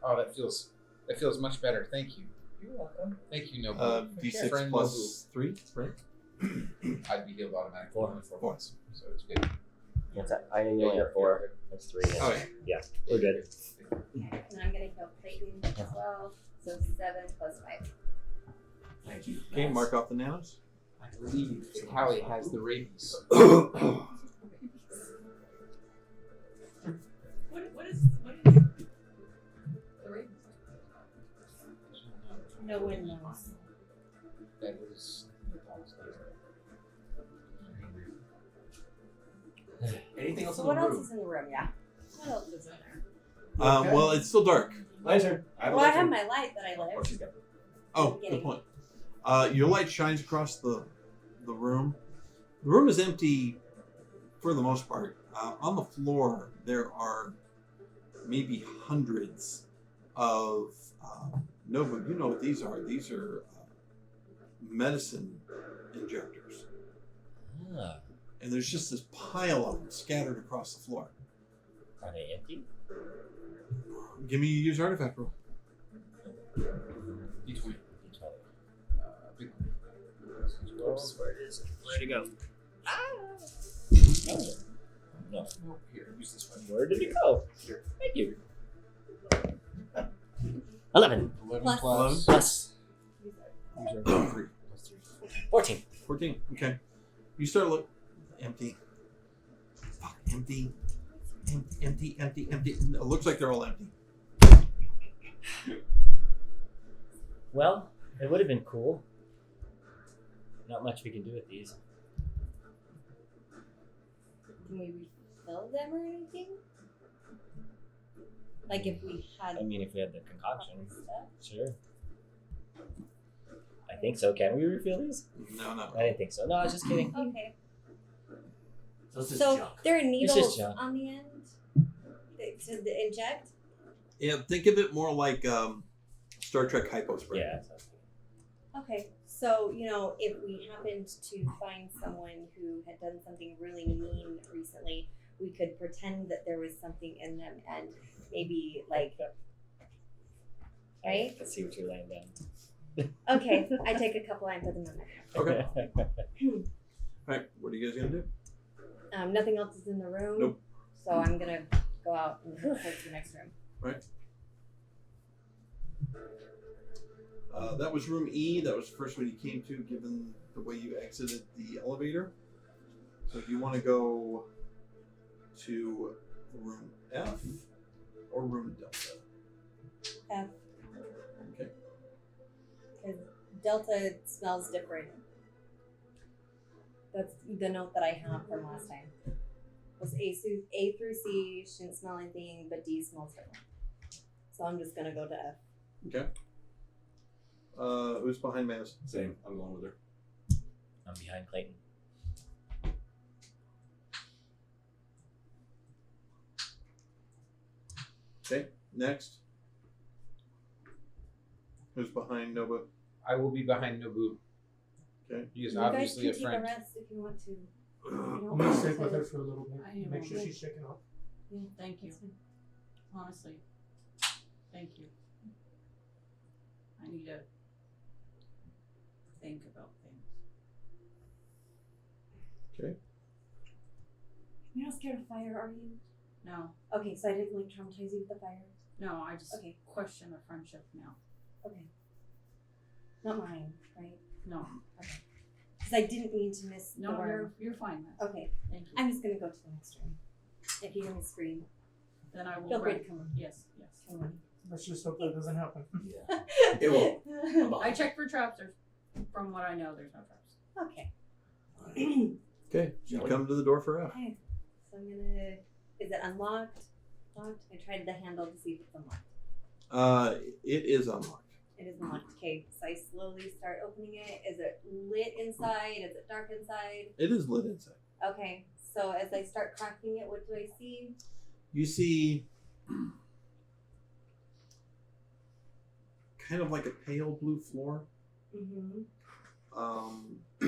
Oh, that feels much better. Thank you. You're welcome. Thank you, Nobu. D6 Friend plus 3, right? I'd be healed automatically. Four. Only 4 points, so it's good. What's that? I Yeah, only you're have 4. That's 3. Oh, yeah. We're good. And I'm going to heal Clayton as well. So 7 plus 5. Thank you. Okay, mark off the nanos. I believe Callie has the rabies. What is the rate? No one knows. That was. Anything else So in what the else room? is in the room? Yeah. What else is in there? Okay. Well, it's still dark. My turn. Well, I lantern. have my light that I lit. Oh, she's got Oh, good point. Your light shines across the room. The room is empty for the most part. On the floor, there are maybe hundreds of no, but you know what these are. These are medicine injectors, Ah, and there's just this pile of them scattered across the floor. are they empty? Give me a use artifact roll. D20. Big Whoops, where it is? Where'd it go? Ah! No. No, here, use this one. Where did it go? Thank you. 11 11 Plus. plus These are 3 plus 3. 14. 14. Okay. You start look empty. Fuck, empty. Empty. It looks like they're all empty. Well, it would have been cool. Not much we can do with these. Can we refill them or anything? Like if we had I mean, if we had the concoction, stuff? sure. I think so. Can we refill these? No. I didn't think so. No, I was just kidding. Okay. So this is So junk. there are needles junk. on the end to inject? Yeah, think of it more like Star Trek hypo spray. Yeah. Okay. So, you know, if we happened to find someone who had done something really mean recently, we could pretend that there was something in them and maybe like, right? Let's see what you're laying down. Okay, I take a couple and put them in there. Okay. All right. What are you guys gonna do? Nothing else is in the room. Nope. So I'm gonna go out and head to the next room. That was room E. That was the first one you came to, given the way you exited the elevator. So do you want to go to room F or room Delta? F. Okay. Because Delta smells different. That's the note that I have from last time. Was A through C shouldn't smell anything, but D smells different. So I'm just gonna go to F. Okay. Who's behind Maz? Same. I'm going with her. I'm behind Clayton. Okay. Next. Who's behind Nova? I will be behind Nobu. Okay. He is You guys obviously can a take a friend. rest if you want to. I'm gonna stick with her for a little bit. Make sure will. she's shaking off. Thank you. Honestly. Thank you. I need to think about things. Okay. You're not scared of fire, are you? No. Okay, so I didn't like traumatize you with the fire. No, I just Okay. question our friendship now. Okay. Not mine, right? No. Because I didn't mean to miss the No, worm. you're fine then. Okay. Thank you. I'm just gonna go to the next room. If you hear me scream, Then I will feel free run. to come on. Yes. Come on. Let's just hope that doesn't happen. Yeah. It will. I checked for traps. From what I know, there's no traps. Okay. Okay. You come to the door for F. Okay. So I'm gonna. Is it unlocked? Locked? I tried the handle to see if it's unlocked. It is unlocked. It is unlocked. Okay. So I slowly start opening it. Is it lit inside? Is it dark inside? It is lit inside. Okay. So as I start cracking it, what do I see? You see kind of like a pale blue floor, Mm-hmm.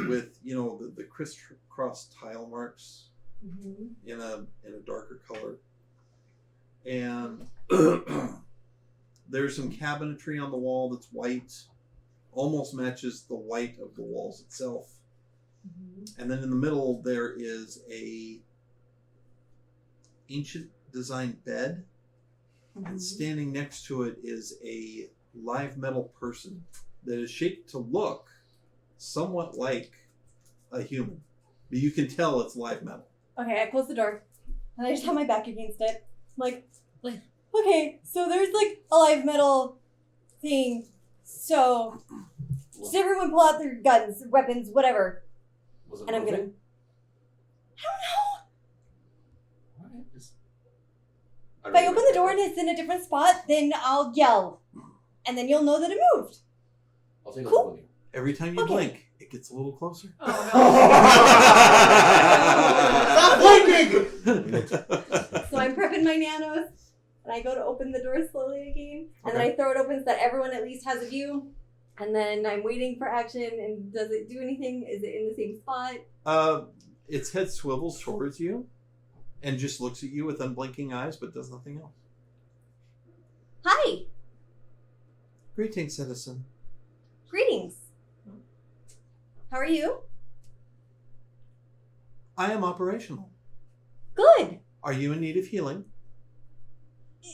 with the crisscross tile marks Mm-hmm. in a darker color, and there's some cabinetry on the wall that's white, almost matches the white of the walls itself. Mm-hmm. And then in the middle there is a ancient design bed, and standing next to it is a live metal person that is shaped to look somewhat like a human, but you can tell it's live metal. Okay, I close the door and I just have my back against it. Like, okay, so there's like a live metal thing. So, just everyone pull out their guns, weapons, whatever. Was it And I'm gonna. I moving? don't know. What? If I open the door and it's in a different spot, then I'll yell. And then you'll know that it moved. I'll take a Cool. look with you. Every time you Okay. blink, it gets a little closer. Stop blinking! So I'm prepping my nanos, and I go to open the door slowly again, and then I throw it open so that everyone at least has a view. And then I'm waiting for action, and does it do anything? Is it in the same spot? Its head swivels towards you and just looks at you with unblinking eyes, but does nothing else. Hi! Greetings, citizen. Greetings. How are you? I am operational. Good. Are you in need of healing?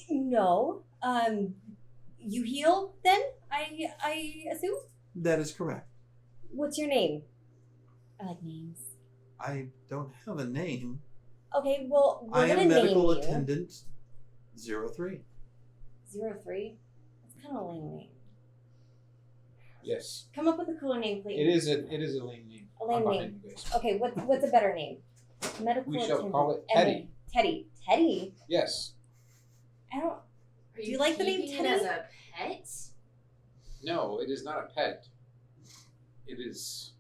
No. You heal then? I assume? That is correct. What's your name? I like names. I don't have a name. Okay, well, we're I gonna am medical name you. attendant 03. 03? That's kind of a lame name. Yes. Come up with a cooler name, please. It is a lame name. A lame I'm name. behind you guys. Okay, what's a better name? Medical We shall attendant. call it And Teddy. Teddy. Teddy? Yes. I don't... Are Do you like the name keeping Teddy? it as a pet? No, it is not a pet. It is.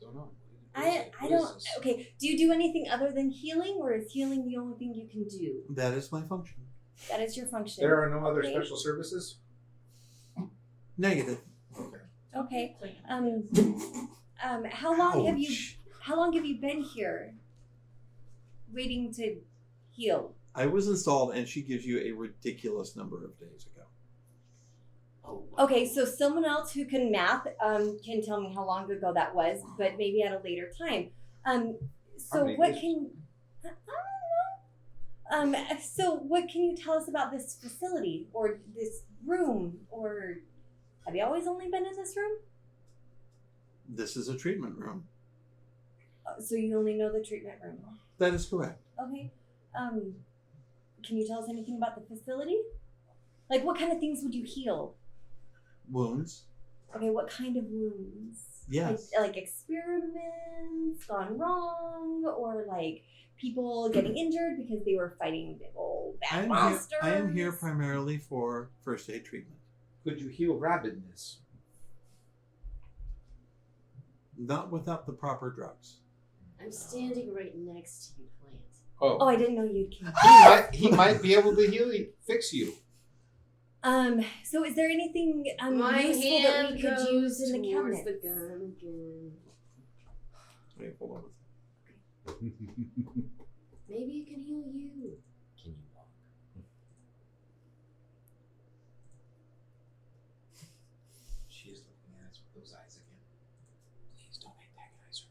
Don't know. I What is don't... this? Okay, do you do anything other than healing, or is healing the only thing you can do? That is my function. That is your function. There are no other Okay. special services? Negative. Okay. How long have you been here waiting to heal? I was installed, and she gives you a ridiculous number of days ago. Oh. Okay, so someone else who can math can tell me how long ago that was, but maybe at a later time. So many what days? can so what can you tell us about this facility or this room, or have you always only been in this room? This is a treatment room. So you only know the treatment room. That is correct. Okay. Can you tell us anything about the facility? Like, what kind of things would you heal? Wounds. Okay, what kind of wounds? Yes. Like experiments gone wrong, or like people getting injured because they were fighting big old bad monsters? I am here primarily for first aid treatment. Could you heal rabidness? Not without the proper drugs. I'm standing right next to you, Plant. Oh, I didn't know you'd come. He might be able to fix you. So is there anything My useful that hand we could goes use in the towards cabinet? the gun again. Wait, hold on. Maybe it can heal you. Can you walk? She is looking at us with those eyes again. Please don't antagonize her.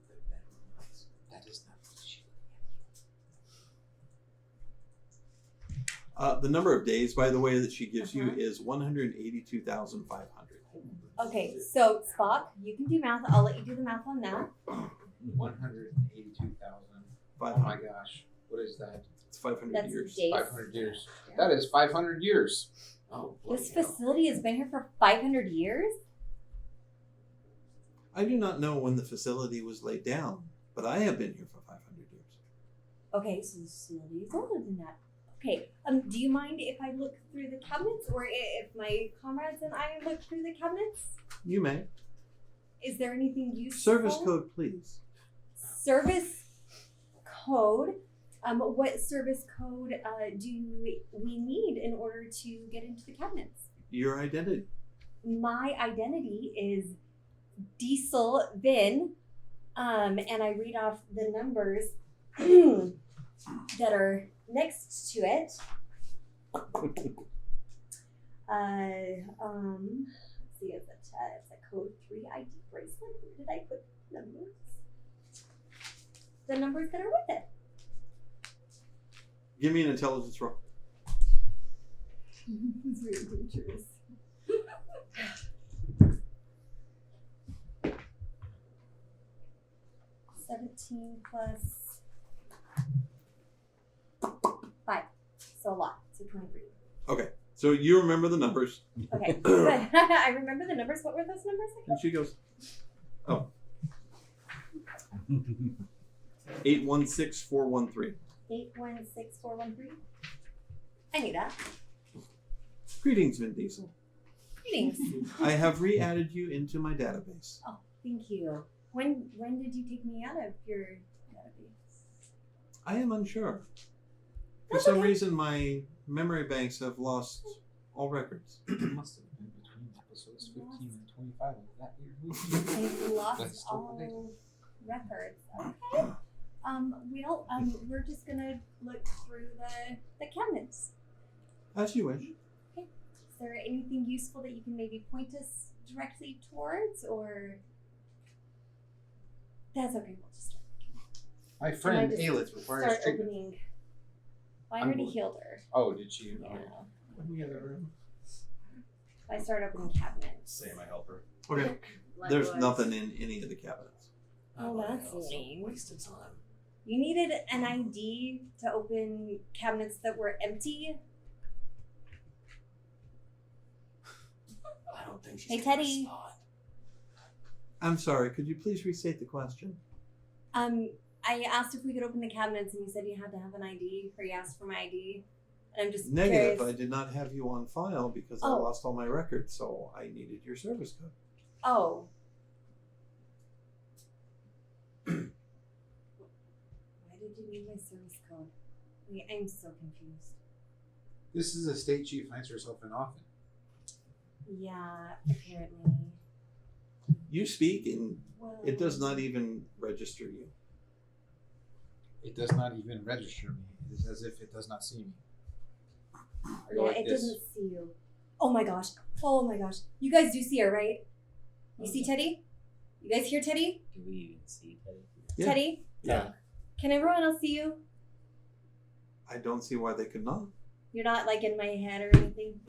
The bedroom eyes. That is not what she's looking at. The number of days, by the way, that she gives you is 182,500. Okay, so Spock, you can do math. I'll let you do the math on that. 182,000. Oh my gosh. What is that? It's 500 That's years. days. 500 years. That is 500 years. Oh, This bloody hell. facility has been here for 500 years? I do not know when the facility was laid down, but I have been here for 500 years. Okay, so the facility is older than that. Okay, do you mind if I look through the cabinets, or if my comrades and I look through the cabinets? You may. Is there anything useful? Service code, please. Service code? What service code do we need in order to get into the cabinets? Your identity. My identity is Diesel Vin, and I read off the numbers that are next to it. Let's see, it's a code 3 ID bracelet. Where did I put the numbers? The numbers that are with it. Give me an intelligence roll. It's really dangerous. $17 plus 5, so a lot. So 23. Okay, so you remember the numbers. Okay, good. I remember the numbers. What were those numbers again? And she goes, oh. 816413. 816413. I knew that. Greetings, Vin Diesel. Greetings. I have re-added you into my database. Oh, thank you. When did you take me out of your database? I am unsure. For That's some okay. reason, my memory banks have lost all records. It must have been between episodes 15 and 25 of that year. They've lost That's all totally records. Okay. We're just gonna look through the cabinets. As you wish. Is there anything useful that you can maybe point us directly towards, or that's okay? We'll just start. My friend just Aelith requires start treatment. opening. Well, I already healed her. Oh, did she? Yeah. In the other room. I start opening cabinets. Say my helper. Okay. There's Likewise. nothing in any of the cabinets. Oh, that's lame. Wasted time. You needed an ID to open cabinets that were empty. I don't think she's Hey, gonna Teddy. respond. I'm sorry, could you please restate the question? I asked if we could open the cabinets, and you said you had to have an ID, or you asked for my ID. And I'm just Negative, curious. I did not have you on file because I Oh. lost all my records, so I needed your service code. Oh. Why did you need my service code? Wait, I'm so confused. This is a state chief finds herself in often. Yeah, apparently. You speak and Well, it does not even register you. It does not even register me. It is as if it does not see me. I go Yeah, like it this. doesn't see you. Oh my gosh. Oh my gosh. You guys do see her, right? You see Teddy? You guys hear Teddy? Do we even see Teddy? Yeah. Teddy? Yeah. Can everyone else see you? I don't see why they could not. You're not like in my head or anything?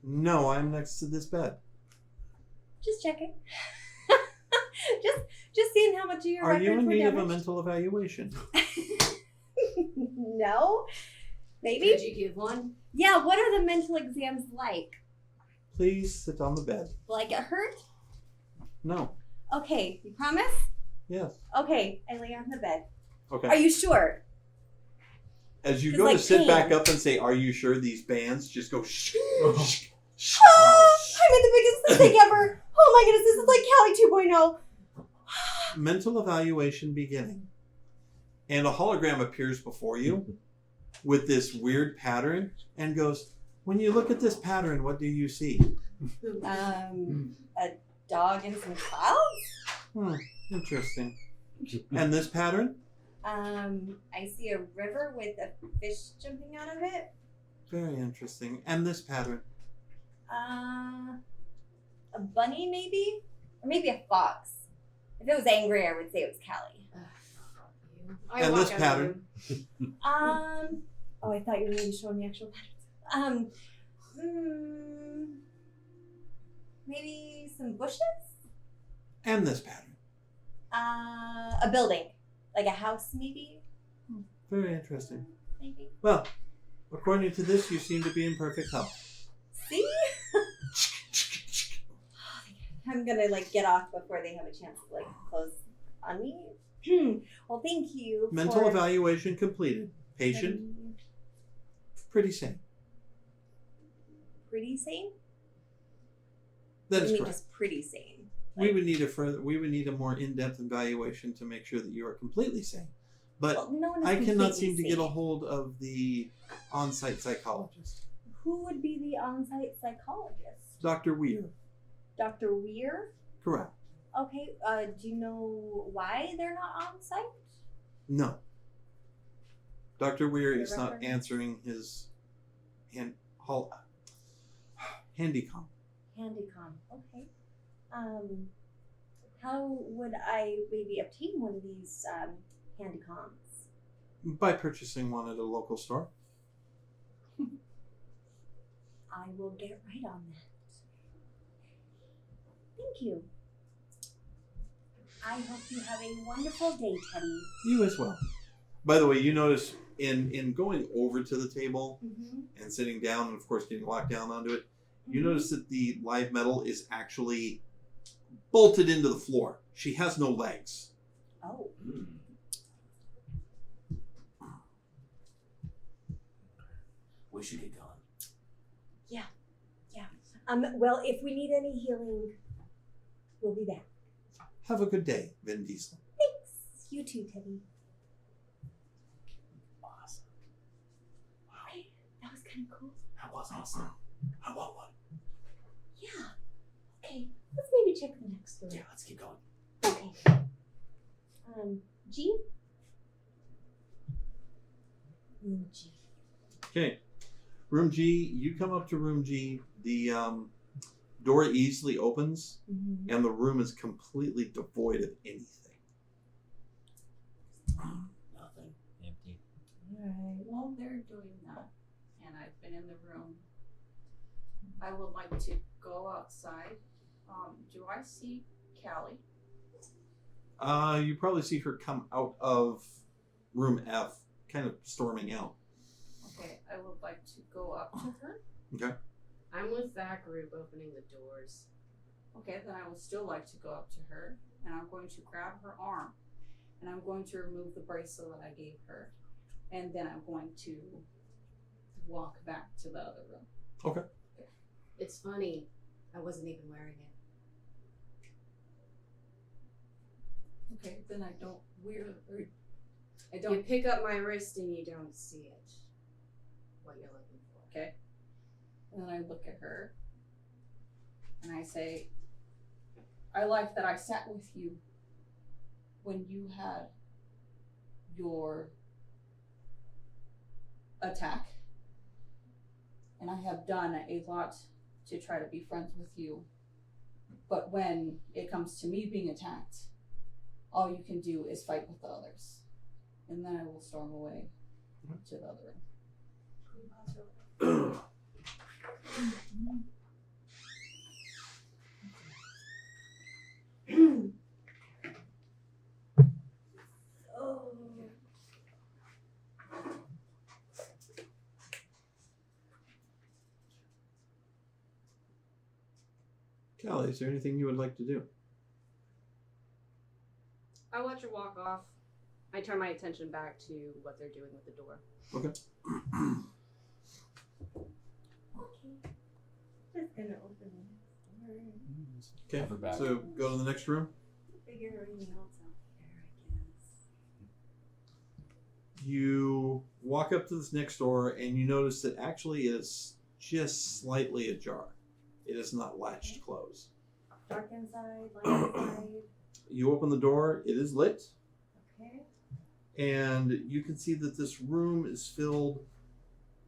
No, I'm next to this bed. Just checking. just seeing how much of your Are you records in were need of a damaged. mental evaluation? No? Maybe? Could you give one? Yeah, what are the mental exams like? Please sit on the bed. Will I get hurt? No. Okay, you promise? Yes. Okay, I lay on the bed. Okay. Are you sure? As you 'Cause, go like, to sit pain. back up and say, "Are you sure?" These bands just go shh. Shh. Oh, I made the biggest mistake ever. Oh my goodness, this is like Callie 2.0. Mental evaluation beginning. And a hologram appears before you. with this weird pattern and goes, "When you look at this pattern, what do you see?" A dog and some clouds? Interesting. And this pattern? I see a river with a fish jumping out of it. Very interesting. And this pattern? A bunny maybe? Or maybe a fox. If it was angry, I would say it was Callie. And this pattern? Oh, I thought you were maybe showing me actual patterns. Maybe some bushes? And this pattern? A building. Like a house, maybe? Very interesting. Maybe. Well, according to this, you seem to be in perfect health. See? I'm gonna get off before they have a chance to close on me. Well, thank you. Mental evaluation completed. Patient, pretty sane. Pretty sane? That is I mean, correct. just pretty sane. We would need a more in-depth evaluation to make sure that you are completely sane. But Well, no one is I cannot completely seem to get a sane. hold of the on-site psychologist, Who would be the on-site psychologist? Dr. Weir. Dr. Weir? Correct. Okay. Do you know why they're not on site? No. Dr. Weir The is not reference? answering his handicom. Handycom. Okay. How would I maybe obtain one of these handycoms? By purchasing one at a local store. I will get right on that. Thank you. I hope you have a wonderful day, Teddy. You as well. By the way, you notice in going over to the table Mm-hmm. and sitting down and of course getting locked down onto it, you notice that the live metal is actually bolted into the floor. She has no legs. Oh. We should get going. Yeah. Well, if we need any healing, we'll be back. Have a good day, Vin Diesel. Thanks. You too, Teddy. Awesome. Right? That was kind of cool. That was awesome. I want one. Yeah. Okay. Let's maybe check the next room. Yeah, let's keep going. Okay. G? Room G. Okay. Room G, you come up to room G. The door easily opens, Mm-hmm. and the room is completely devoid of anything. Nothing. Empty. Alright. While they're doing that, and I've been in the room, I would like to go outside. Do I see Callie? You probably see her come out of room F, kind of storming out. Okay, I would like to go up to her. Okay. I'm with that group opening the doors. Okay, then I would still like to go up to her, and I'm going to grab her arm, and I'm going to remove the bracelet that I gave her, and then I'm going to walk back to the other room. Okay. It's funny, I wasn't even wearing it. Okay, then I don't wear. I You don't. pick up my wrist and you don't see it. What you're looking for. Okay. And then I look at her, and I say, I like that I sat with you when you had your attack, and I have done a lot to try to be friends with you. But when it comes to me being attacked, all you can do is fight with the others. And then I will storm away to the other room. Oh. Callie, is there anything you would like to do? I watch her walk off. I turn my attention back to what they're doing with the door. Okay. Okay. Just gonna open the door. Okay. Have her back. So go to the next room. Figure everything else out there, I guess. You walk up to this next door, and you notice that actually it is just slightly ajar. It is not latched closed. Dark inside, light inside. You open the door. It is lit. Okay. And you can see that this room is filled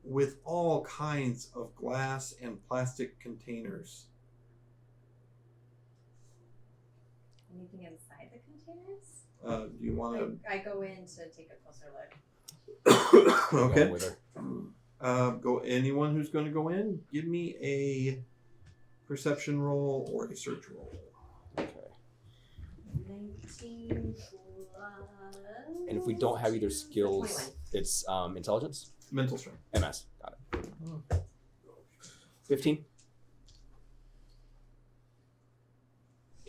with all kinds of glass and plastic containers. Anything inside the containers? Do you want to? I go in to take a closer look. Okay. With her. Go. Anyone who's going to go in, give me a perception roll or a search roll. Okay. 19 plus. And if we don't have either skills, 21. it's intelligence? Mental strength. MS. Got it. 15.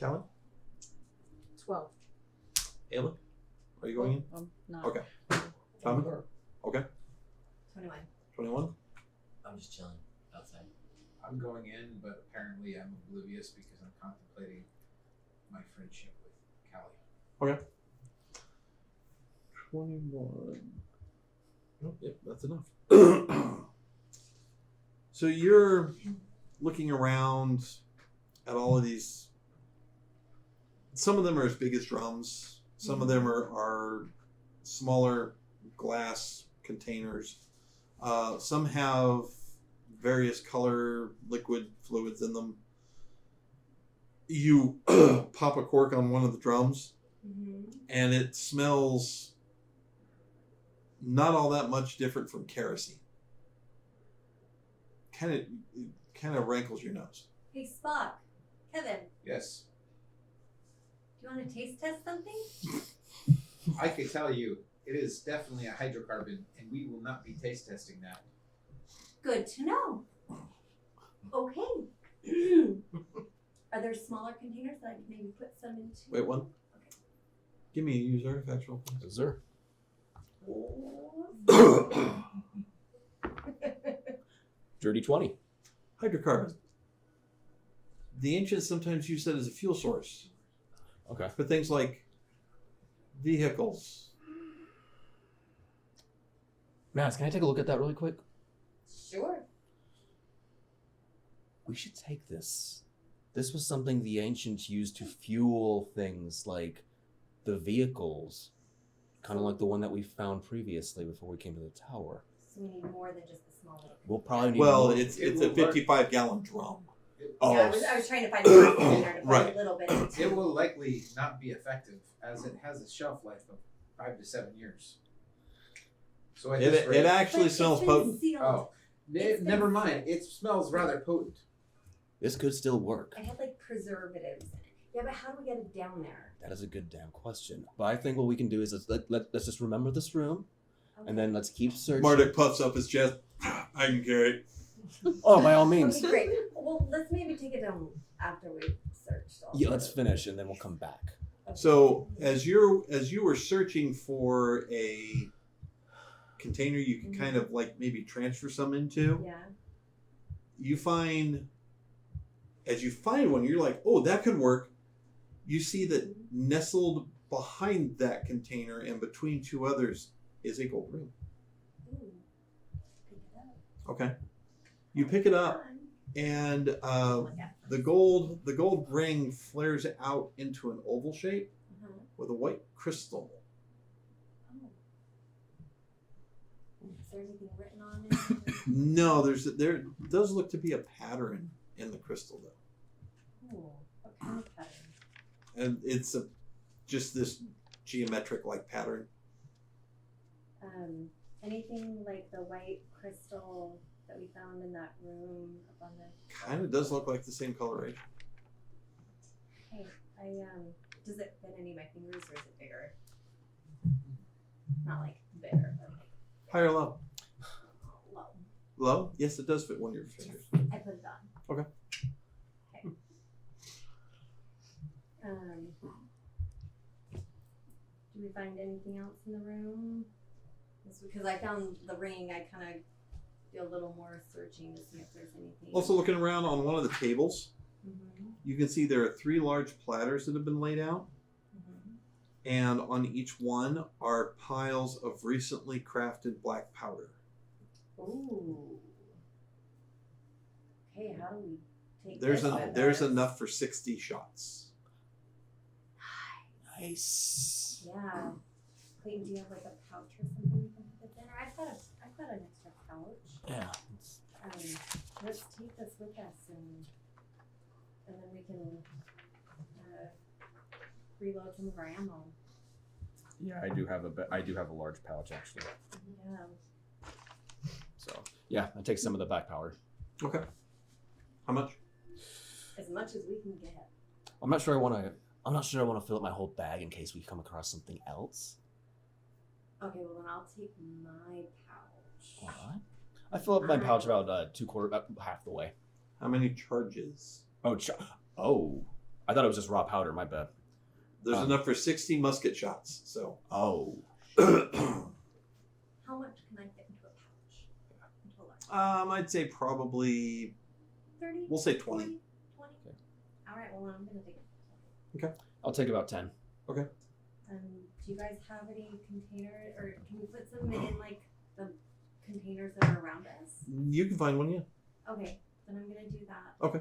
Callie? 12. Ayla? Are you going in? Not. Okay. Tommy? Okay. 21. 21? I'm just chilling outside. I'm going in, but apparently I'm oblivious because I'm contemplating my friendship with Callie. Okay. 21. Oh, yep, that's enough. So you're looking around at all of these. Some of them are as big as drums. Some of them are smaller glass containers. Some have various color liquid fluids in them. You pop a cork on one of the drums, and it smells not all that much different from kerosene. Kind of rankles your nose. Hey, Spock. Kevin, Yes, do you want to taste test something? I can tell you, it is definitely a hydrocarbon, and we will not be taste testing that. Good to know. Okay. Are there smaller containers that I can maybe put some into? Wait, one. Give me a use artifact roll, please. Yes, sir. Dirty 20. Hydrocarbon. The ancients sometimes use that as a fuel source Okay. for things like vehicles. Max, can I take a look at that really quick? Sure. We should take this. This was something the ancients used to fuel things like the vehicles. Kind of like the one that we found previously before we came to the tower. So we need more than just the small little. We'll probably need Well, more. it's a 55-gallon drum. Oh, Yeah, I was trying to find a container to put Right. a little bit into. It will likely not be effective, as it has a shelf life of 5 to 7 years. So at this rate, It actually But smells it's been potent. sealed. oh, It's been never mind. It smells rather potent. this could still work. I had like preservatives in it. Yeah, but how do we get it down there? That is a good damn question. But I think what we can do is let's just remember this room, and then let's keep searching. Marduk puffs up his chest. I can carry it. Oh, by all means. Okay, great. Well, let's maybe take it down after we searched. All Yeah, of let's it. finish, and then we'll come back. Okay. So as you were searching for a container you can kind of like maybe transfer some into, Yeah. you find, as you find one, you're like, oh, that could work. You see that nestled behind that container and between two others is a gold ring. Ooh. Pick it up. Okay. You pick it up, and the gold ring flares out into an oval shape with a white crystal. Oh. Is there anything written on it? No, there does look to be a pattern in the crystal though, Ooh, what kind of pattern? and it's just this geometric like pattern. Anything like the white crystal that we found in that room up on the. Kind of does look like the same coloration. Hey, does it fit any of my fingers or is it bigger? Not like bigger, but like High or low? low. Low? Yes, it does fit one of your fingers. I put it on. Okay. Okay. Do we find anything else in the room? Just because I found the ring, I kind of do a little more searching to see if there's anything. Also looking around on one of the tables, Mm-hmm. you can see there are 3 large platters that have been laid out. Mm-hmm. And on each one are piles of recently crafted black powder. Ooh. Okay, how do we take There's this with there's us? enough for 60 shots. Nice. Yeah. Clayton, do you have like a pouch or something you can put this in? Or I've got an extra pouch. Yeah. Let's take this with us and then we can reload some of our ammo. Yeah, I do have a large pouch actually. Yeah. So yeah, I take some of the black powder. Okay. How much? As much as we can get. I'm not sure I want to fill up my whole bag in case we come across something else. Okay, well then I'll take my pouch. What? I fill up my pouch about about half the way. How many charges? Oh, I thought it was just raw powder. My bad. There's enough for 60 musket shots. So. Oh. How much can I fit into a pouch? Into a large? I'd say probably 30? We'll say 20. 20? Okay. All right, well, I'm going to take it. Okay. I'll take about 10. Okay. Do you guys have any containers, or can we put some in, like, the containers that are around us? You can find one, yeah. Okay, then I'm going to do that. Okay.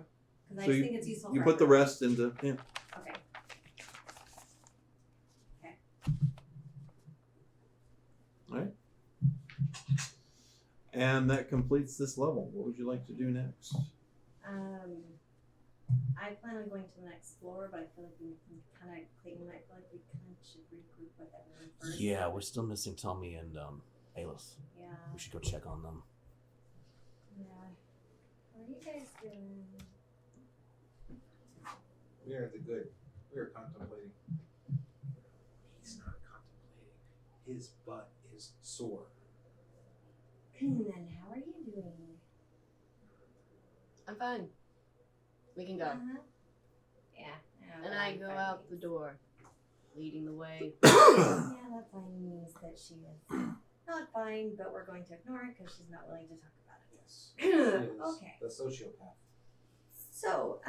Because I just think it's useful You for put the everyone. rest into, yeah. Okay. Okay. All right. And that completes this level. What would you like to do next? I plan on going to the next floor, but I feel like we kind of, Clayton and I feel like we kind of should regroup with everyone first. Yeah, we're still missing Tommy and Alis. Yeah. We should go check on them. Yeah. What are you guys doing? We are the good. We are contemplating. He's not contemplating. His butt is sore. And how are you doing? I'm fine. We can go. Yeah. And I go out the door, leading the way. Yeah, that fine means that she is not fine, but we're going to ignore it because she's not willing to talk about it. Yes. Okay. The sociopath. So,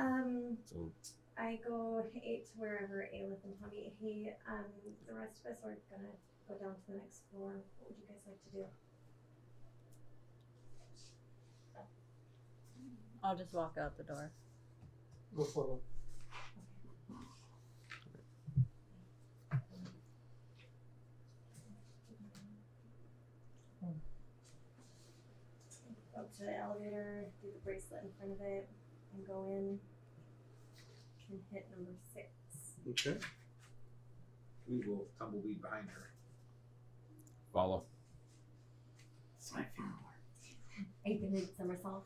I go to wherever Aelith and Tommy. Hey, the rest of us are gonna go down to the next floor. What would you guys like to do? I'll just walk out the door. Go for Go up to the elevator, do the bracelet in front of it, and go in and hit number 6. Okay. We will tumbleweed behind her. Follow. It's my favorite part. Are you gonna somersault?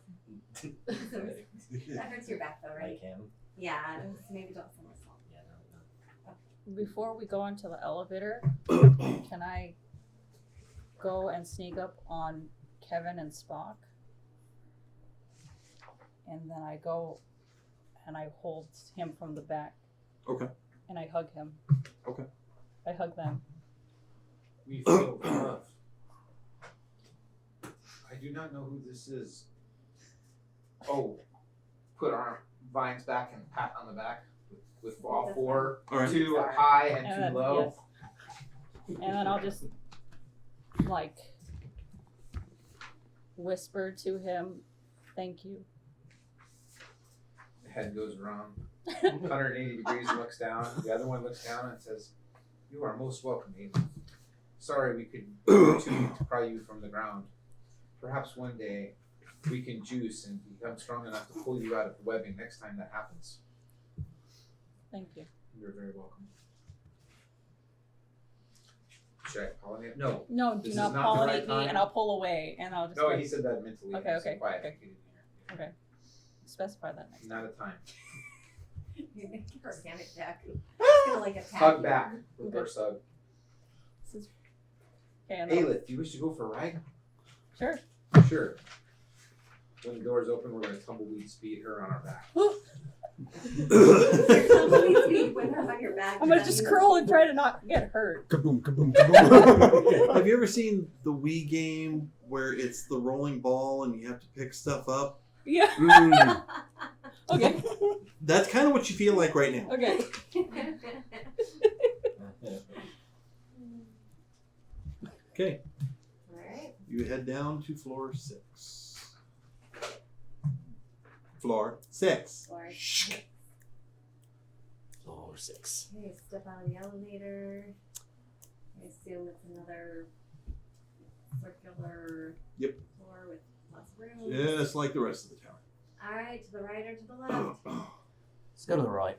That hurts your back though, right? I can. Yeah, maybe don't somersault. Yeah, no. Before we go into the elevator, can I go and sneak up on Kevin and Spock? And then I go and I hold him from the back. Okay. And I hug him. Okay. I hug them. We feel love. I do not know who this is. Oh, put our vines back and pat on the back with all four. All right. 2 high and 2 then, low. yes. And then I'll just like whisper to him, "Thank you." The head goes around 180 degrees, looks down. The other one looks down and says, "You are most welcome, Aiden. Sorry we could do too weak to pry you from the ground. Perhaps one day we can juice and become strong enough to pull you out of the webbing next time that happens. Thank you. You're very welcome." Should I pollinate? No. No, This do is not not the pollinate right me, time. and I'll pull away, and I'll just. No, go- he said that mentally. Okay, So okay, quiet, okay. get in here. Okay. Specify that next. Not a time. You're making her panic attack. It's gonna like attack Hug you. back. Reverse hug. This is. Okay, and I'll- Aelith, do you wish to go for a ride? Sure. Sure. When the doors open, we're going to tumbleweed speed her on our back. Tumbleweed speed with her on your back. I'm gonna just curl and try to not get hurt. Kaboom, kaboom, kaboom. Have you ever seen the Wii game where it's the rolling ball and you have to pick stuff up? Yeah. Mm. Okay. That's kind of what you feel like right now. Okay. Okay. Alright. You head down to floor 6. Floor 6. Floor Floor 6. Okay, step out of the elevator. I assume it's another circular floor with lots of room. Just like the rest of the tower. Alright, to the right or to the left? Let's go to the right.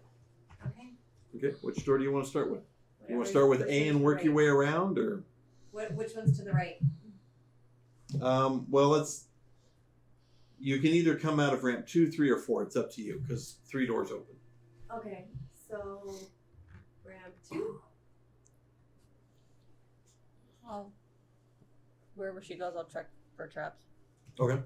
Okay. Okay, which door do you want to start with? You want to Whatever start with is A and to the work your right. way around, or? Which one's to the right? Well, you can either come out of ramp 2, 3, or 4. It's up to you, because 3 doors open. Okay, so ramp 2. Well, wherever she goes, I'll check for traps. Okay.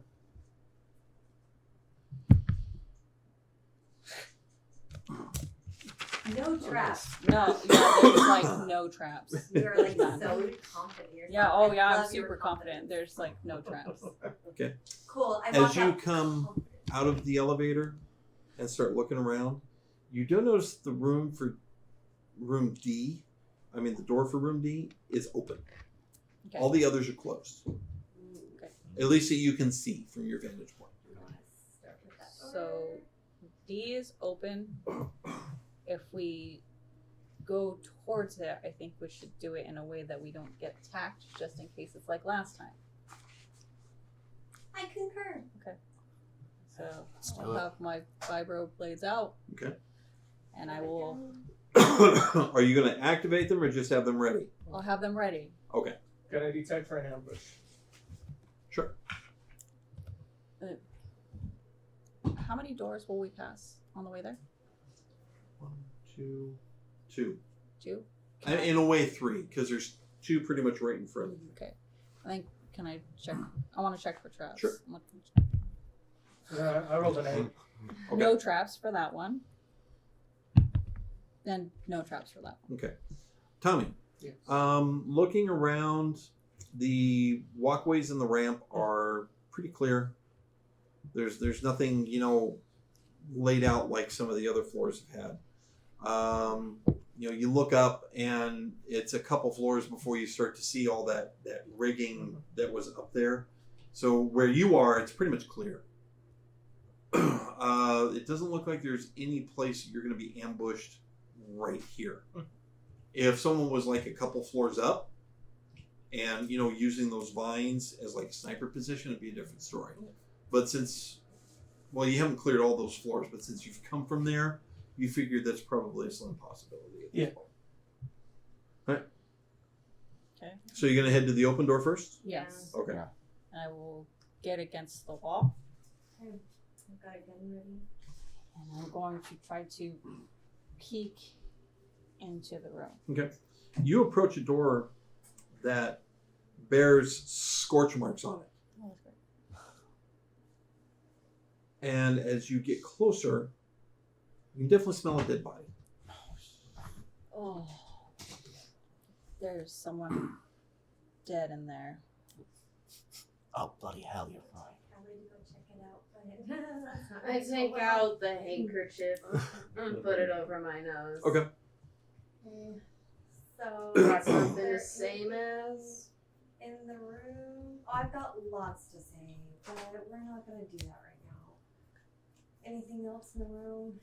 No traps. No, yeah, there's like no traps. You're like None. so confident in yourself. Yeah, oh yeah, I'm Love your super confident. There's like no traps. Okay. Cool. I As walk you out. come out of the elevator and start looking around, you do notice the room for room D, the door for room D is open. Okay. All the others are closed. Okay. At least that you can see from your vantage point. Start with that door. So D is open. If we go towards it, I think we should do it in a way that we don't get attacked, just in case it's like last time. I concur. So do I'll it. have my vibro blades out, Okay. and I will. Are you going to activate them or just have them ready? I'll have them ready. Okay. Can I detect for an ambush? Sure. How many doors will we pass on the way there? 1, 2, 2. 2. In a way, 3, because there's 2 pretty much right in front of you. Okay. I think. Can I check? I want to check for traps. Sure. I'm looking- I rolled an 8. Okay. No traps for that one. And no traps for that one. Okay. Tommy, Yes. looking around, the walkways and the ramp are pretty clear. There's nothing, laid out like some of the other floors have had. You look up and it's a couple floors before you start to see all that rigging that was up there. So where you are, it's pretty much clear. It doesn't look like there's any place you're going to be ambushed right here. If someone was like a couple floors up and, using those vines as like a sniper position, it'd be a different story. But since, you haven't cleared all those floors, but since you've come from there, you figured that's probably a slim possibility at this point. All right. Okay. So you're going to head to the open door first? Yes. Okay. Yeah. And I will get against the wall. Okay. I've got a gun ready. And I'm going to try to peek into the room. Okay. You approach a door that bears scorch marks on it. Oh, that's great. And as you get closer, you can definitely smell a dead body. Oh. There's someone dead in there. Oh, bloody hell, you're fine. Probably to go check it out, but that's not I take out the handkerchief and put it over my nose. Okay. So Got something the same as? in the room, I've got lots to say, but we're not gonna do that right now. Anything else in the room?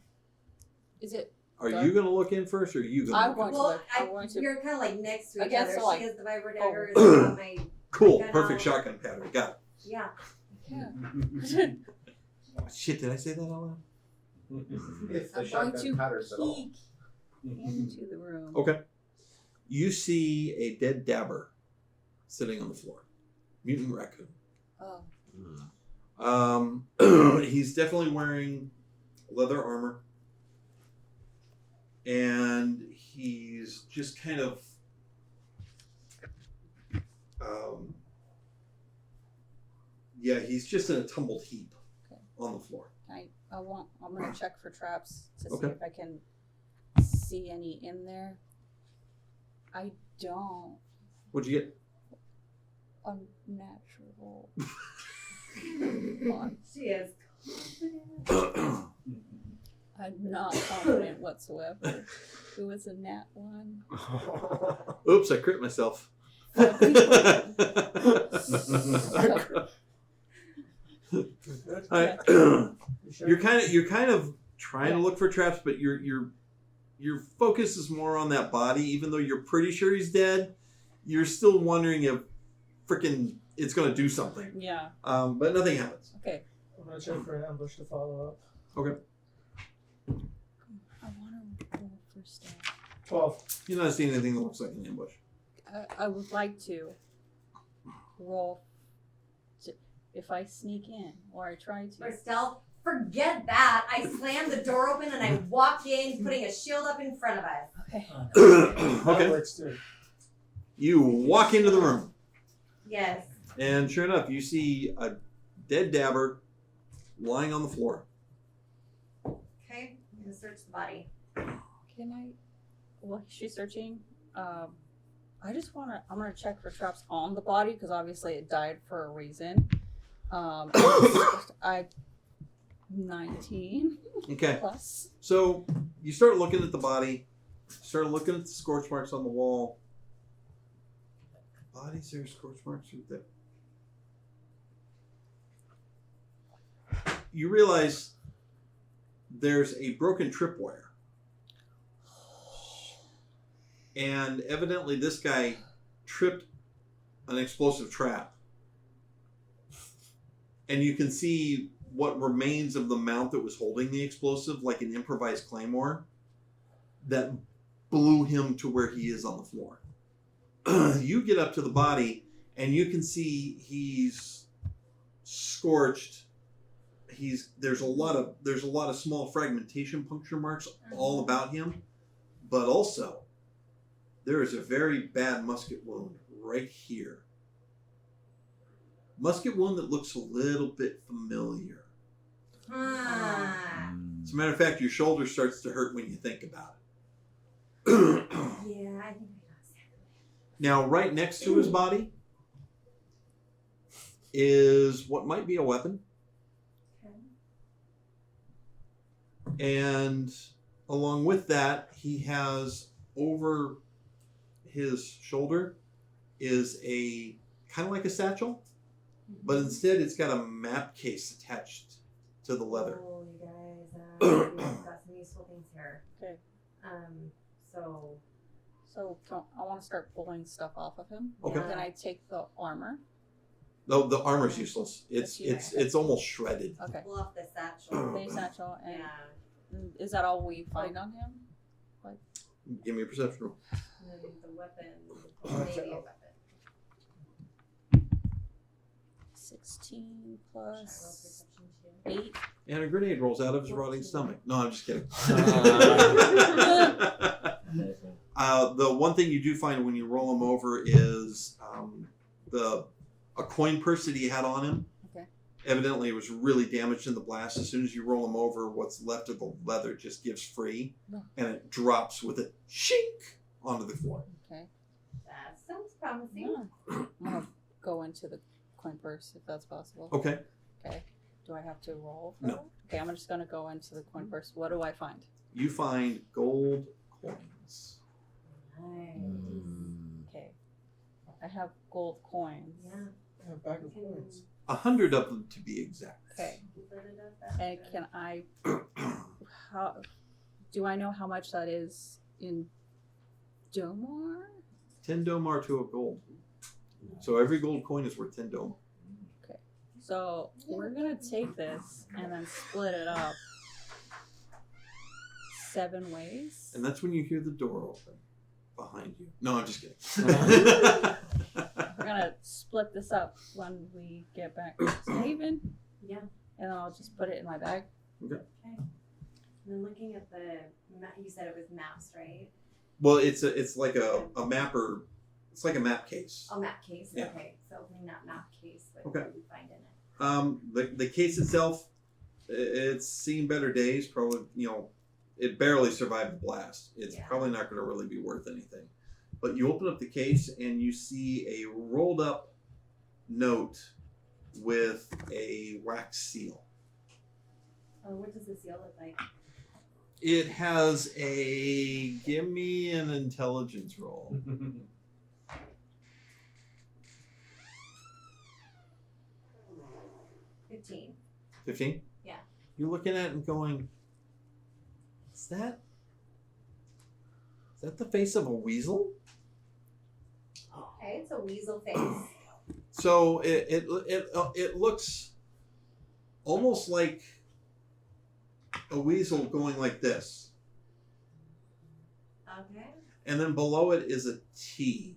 Is it? Are you going to look in first, or are you going I'm to going look to in? look. I'm going to. You're kind of like next to I each guess other. so, like- She has the vibro Oh. dagger, and I got my Cool. gun Perfect out. shotgun pattern. Got Yeah. Yeah. it. Oh, shit, did I say that out loud? If the I'm going shotgun to matters at all. peek into the room. Okay. You see a dead dabber sitting on the floor. Mutant raccoon. Oh. He's definitely wearing leather armor. And he's just kind of he's just in a tumbled heap on the floor. I'm gonna check for traps to Okay. see if I can see any in there. I don't. What'd you get? Unnatural. She is. I'm not confident whatsoever. It was a nat 1. Oops, I crit myself. Alright. You're kind of trying to look for traps, but your focus is more on that body. Even though you're pretty sure he's dead, you're still wondering if freaking it's going to do something. Yeah. But nothing happens. Okay. I'm gonna check for an ambush to follow up. Okay. I want to roll for stealth. 12. You're not seeing anything that looks like an ambush. I would like to roll if I sneak in or I try to. For stealth, forget that. I slammed the door open and I walked in, putting a shield up in front of us. Okay. That Okay. works too. You walk into the room, Yes. and sure enough, you see a dead dabber lying on the floor. Okay. I'm gonna search the body. Can I? While she's searching, I just want to. I'm gonna check for traps on the body because obviously it died for a reason. I 19 Okay. plus. So you start looking at the body, start looking at the scorch marks on the wall. Bodies, there are scorch marks right there. You realize there's a broken tripwire. And evidently this guy tripped an explosive trap. And you can see what remains of the mount that was holding the explosive, like an improvised claymore, that blew him to where he is on the floor. You get up to the body, and you can see he's scorched. There's a lot of small fragmentation puncture marks all about him, but also there is a very bad musket wound right here. Musket wound that looks a little bit familiar. As a matter of fact, your shoulder starts to hurt when you think about it. Yeah, I think I got sick. Now, right next to his body is what might be a weapon. And along with that, he has over his shoulder is a kind of like a satchel, but instead it's got a map case attached to the leather. Oh, you guys, we've got some useful things here. Okay. So I want to start pulling stuff off of him. Okay. Then I take the armor. No, the armor's useless. It's almost shredded. Okay. pull off the satchel. The satchel and Yeah. is that all we find on him? Give me a perception roll. And then the weapon, maybe a weapon. 16 plus Should I roll 8. And a grenade rolls out of his rotting stomach. No, I'm just kidding. The one thing you do find when you roll him over is a coin purse that he had on him. Okay. Evidently, it was really damaged in the blast. As soon as you roll him over, what's left of the leather just gives free, and it drops with a shink onto the floor. Okay. That sounds promising. Yeah. I'm gonna go into the coin purse if that's possible. Okay. Okay. Do I have to roll? For No. that? Okay, I'm just gonna go into the coin purse. What do I find? You find gold coins. Nice. Okay. I have gold coins. Yeah. A bag of coins. 100 of them to be exact. Okay. Split it up, that's And good. can I? Do I know how much that is in Domar? 10 domar to a gold. So every gold coin is worth 10 domar. So we're gonna take this and then split it up 7 ways. And that's when you hear the door open behind you. No, I'm just kidding. We're gonna split this up when we get back to Haven. Yeah. And then I'll just put it in my bag. And then looking at the map, you said it was maps, right? Well, it's like a mapper. It's like a map case. Oh, map case. Yeah. Okay. So opening that map case, what Okay. do we find in it? The case itself, it's seen better days. Probably, it barely survived the blast. It's probably not going to really be worth anything. But you open up the case and you see a rolled up note with a wax seal. Oh, what does the seal look like? It has give me an intelligence roll. 15? Yeah. You're looking at it and going, is that the face of a weasel? Okay, it's a weasel face. So it looks almost like a weasel going like this. Okay. And then below it is a T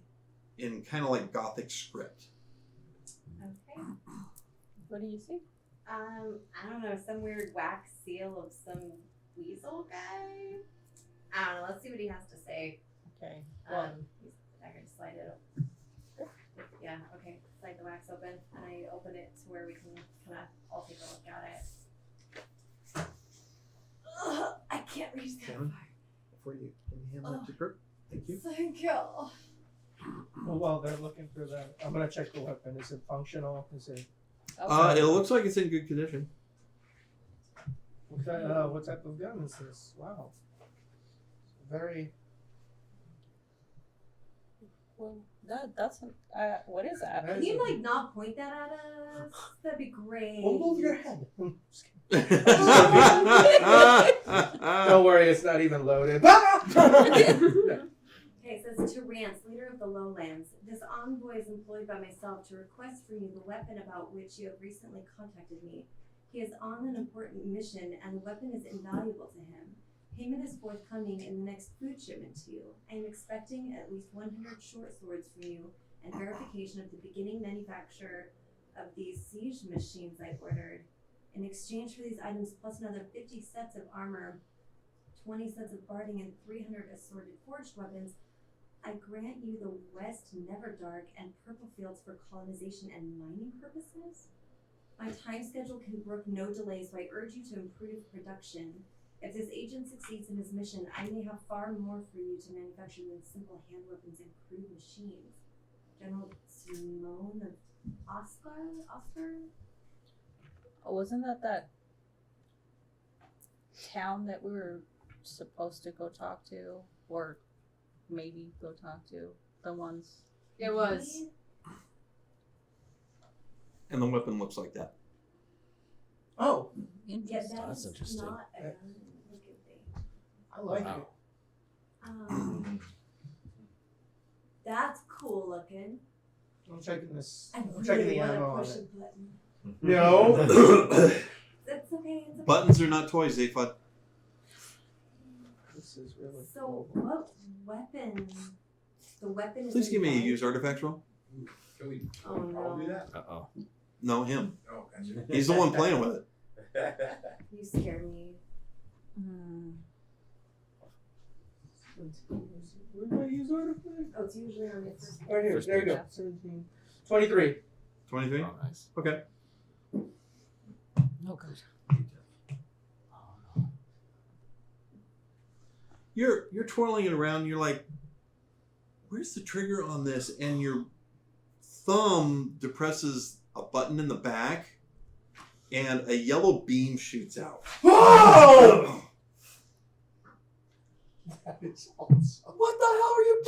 in kind of like Gothic script. Okay. What do you see? I don't know, some weird wax seal of some weasel guy. I don't know. Let's see what he has to say. Okay. I can slide it. Yeah. Okay. Slide the wax open, and I open it to where we can kind of all take a look at it. Ugh, I can't reach that Kevin? far. Before you can you hand that to Kirk? Thank you. Thank you. Well, while they're looking for that, I'm gonna check the weapon. Is it functional? Is it It looks like it's in good condition. what type of gun is this? Wow. Very. Well, that's what is that? That Can is you a- like not point that at us? That'd be great. Well, move your head. Don't Don't worry, it's not even loaded. Okay, it says to Rance, leader of the lowlands. This envoy is employed by myself to request for you the weapon about which you have recently contacted me. He is on an important mission, and the weapon is invaluable to him. Payment is forthcoming in the next food shipment to you. I am expecting at least 100 short swords from you, and verification of the beginning manufacture of these siege machines I ordered. In exchange for these items, plus another 50 sets of armor, 20 sets of barding, and 300 assorted forged weapons, I grant you the West Neverdark and purple fields for colonization and mining purposes. My time schedule can brook no delay, so I urge you to improve production. If this agent succeeds in his mission, I may have far more for you to manufacture than simple hand weapons and crude machines. General Simone of Oscar? Oh, wasn't that town that we were supposed to go talk to, or maybe go talk to? The ones. It was. And the weapon looks like that. Oh, Yeah, Interesting. That's interesting. Not a gun. Look at me. I like Wow. That's cool looking. it. I'm checking this. I I'm checking the really ammo want on to push it. a button. No. That's okay. It's okay. Buttons are not toys, Zaphod. This is really So, cool. what weapon? The weapon is. Please give me a involved? use artifacts roll. Can we Oh all do no. that? Uh-oh. No, him. Oh, gotcha. He's the one playing with it. You scare me. Where do I use artifact? Oh, it's usually on your first. Right here. First There you go. page. 17. 23. 23? Oh, nice. Okay. Oh, God. You're twirling it around, you're like, where's the trigger on this? And your thumb depresses a button in the back, and a yellow beam shoots out. Whoa! That is awesome. What the hell are you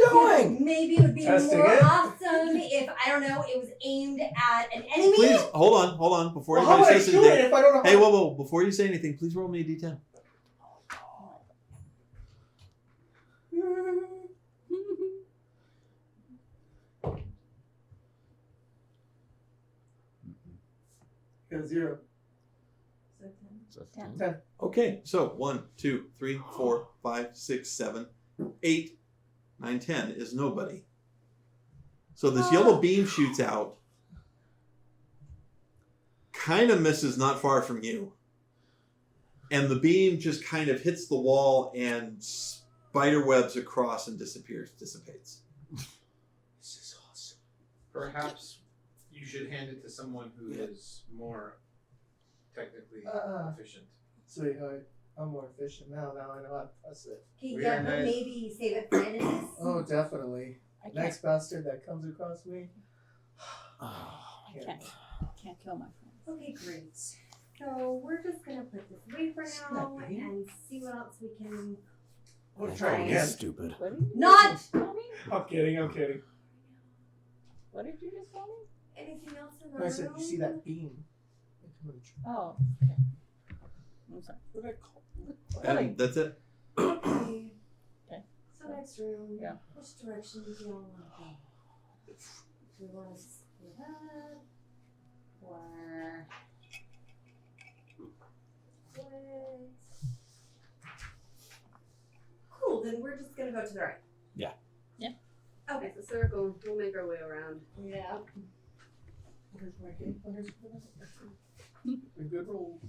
doing? Maybe it would be Testing more it. awesome if, I don't know, it was aimed at an enemy. Please, hold on. Before Well, how would anybody I says shoot it anything. if I don't know how Hey, whoa. Before you say anything, please roll me a d10. Got 0. So that's 10. 10. Okay, so 1, 2, 3, 4, 5, 6, 7, 8, 9, 10 is nobody. So this yellow beam shoots out, kind of misses not far from you. And the beam just kind of hits the wall and spider webs across and dissipates. This is awesome. Perhaps you should hand it to someone who is more technically efficient. Sweetheart, I'm more efficient now. Now I know how to press it. Okay, We yeah, are but nice. maybe save it for enemies. Oh, definitely. I can't. Next bastard that comes across me. I can't kill my friends. Okay, great. So we're just gonna put this away for now Snappy. and see what else we can. We'll try Fine. again. Stupid. What did you Not just tell me? I'm kidding. What did you just tell me? anything else in the I said, room. you see that beam? Oh, okay. I'm sorry. What did I call? And that's it. Okay. Okay. So next room. Yeah. Which direction do you all want to go? Do we want to split up? Or split? Cool, then we're just gonna go to the right. Yeah. Yeah. Okay, so circle. We'll make our way around. Yeah. A good roll.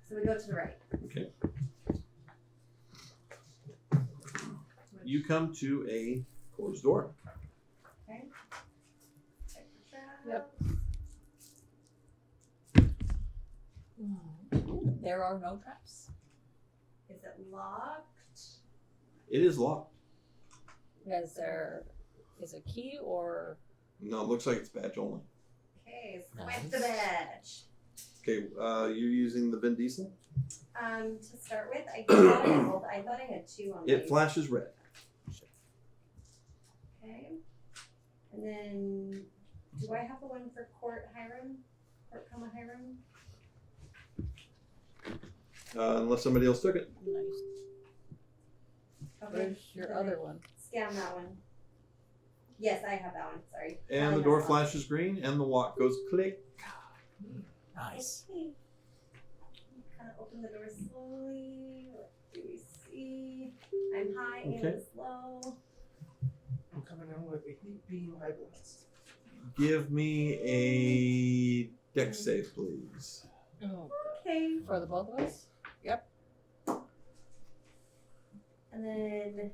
So we go to the right. Okay. You come to a closed door. Okay. Check the trap. Yep. There are no traps. Is it locked? It is locked. Is there a key or? No, it looks like it's badge only. Okay, swipe the badge. Okay, you're using the Vin Diesel. To start with, I thought I had 2 on It my- flashes red. Okay. And then, do I have the one for Court Hiram? Court, Hiram? Unless somebody else took it. Nice. Okay. Where's your then other I one? Scan that one. Yes, I have that one. Sorry. And the door flashes green, and the lock goes click. Nice. Okay. Kind of open the door slowly. What do we see? I'm high Okay. and low. I'm coming in with a heat beam eye blast. Give me a dex save, please. Oh. Okay. For the both of us? Yep. And then,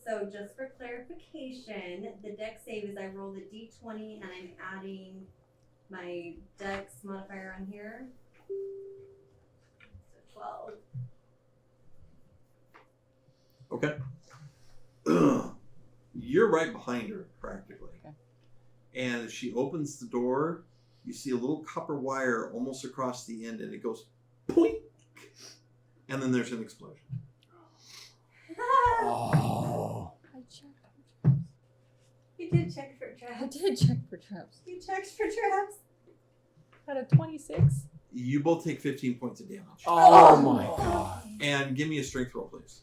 so just for clarification, the dex save is I rolled a d20 and I'm adding my dex modifier on here. So 12. Okay. You're right behind her, practically. Okay. And as she opens the door, you see a little copper wire almost across the end, and it goes poink! And then there's an explosion. Oh. I checked. You did check for I traps. did check for traps. You checked for traps. Out of 26. You both take 15 points of damage. Oh my god. And give me a strength roll, please.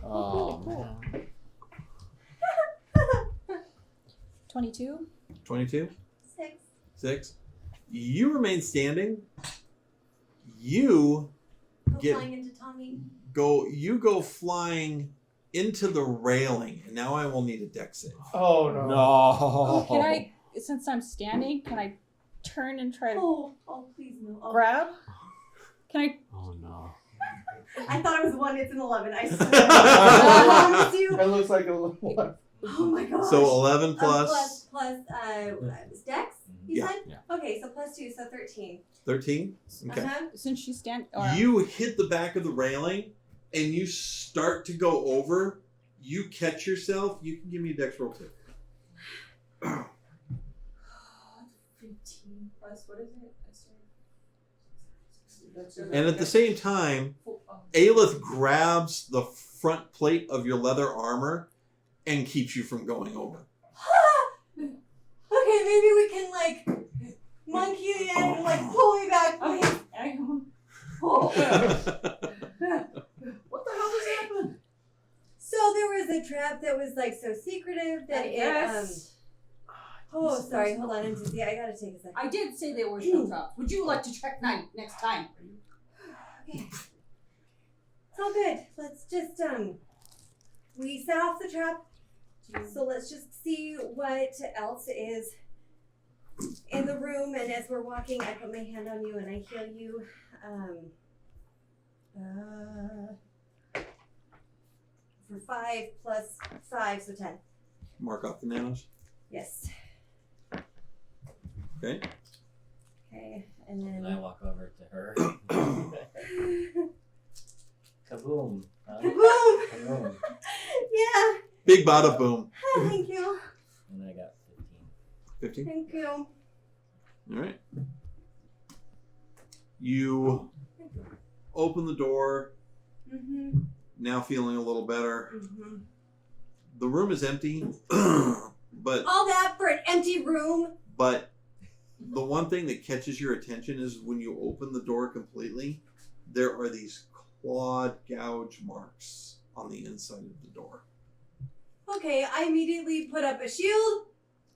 Oh man. 22. 22? 6. 6. You remain standing. You Go Get- flying into Tommy. go flying into the railing, and now I will need a dex save. Oh no. No. Can I, since I'm standing, can I turn and try to Oh, please no. Oh. grab? Can I? Oh no. I thought it was 1, it's an 11. I swear. I promise you. That looks like a little one. Oh my gosh. So 11 plus plus dex, you Yeah. said? Yeah. Okay, so plus 2, so 13. 13. Okay. Uh-huh. Since she's standing. You hit the back of the railing, and you start to go over. You catch yourself. You can give me a dex roll too. 15 plus what is it? And at the same time, Aelith grabs the front plate of your leather armor and keeps you from going over. Okay, maybe we can like monkey it and like pull me back. Okay. Oh. What the hell just happened? So there was a trap that was like so secretive that Oh, sorry. Hold on. Yeah, I gotta take a second. I did say there were no traps. Would you like to check next time? Okay. It's all good. Let's just we set off the trap. So let's just see what else is in the room. And as we're walking, I put my hand on you and I heal you. For 5 plus 5, so 10. Mark off the nanos. Yes. Okay. Okay, and And I then. walk over to her. Kaboom. Huh? Boom! Kaboom. Yeah. Big bada boom. Thank you. And I got 15. 15. Thank you. All right. You open the door, Mm-hmm. now feeling a little better. Mm-hmm. The room is empty, but All that for an empty room? The one thing that catches your attention is when you open the door completely, there are these clawed gouge marks on the inside of the door. Okay, I immediately put up a shield,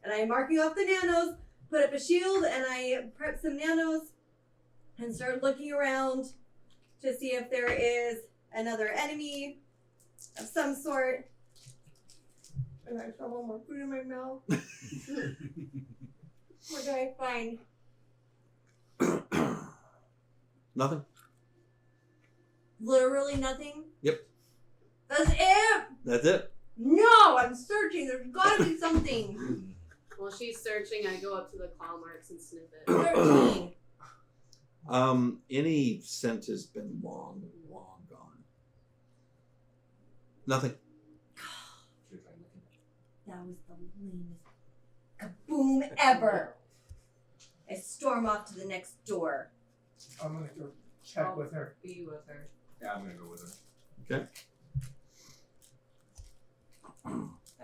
and I'm marking off the nanos, put up a shield, and I prep some nanos, and start looking around to see if there is another enemy of some sort. And I shovel more food in my mouth. What do I find? Nothing? Literally nothing? Yep. That's it? That's it. No, I'm searching. There's gotta be something. While she's searching, I go up to the claw marks and sniff it. 13. Any scent has been long gone. Nothing. That was the lamest kaboom ever. I storm off to the next door. I'm gonna go check with her. Be with her. Yeah, I'm gonna go with her. Okay.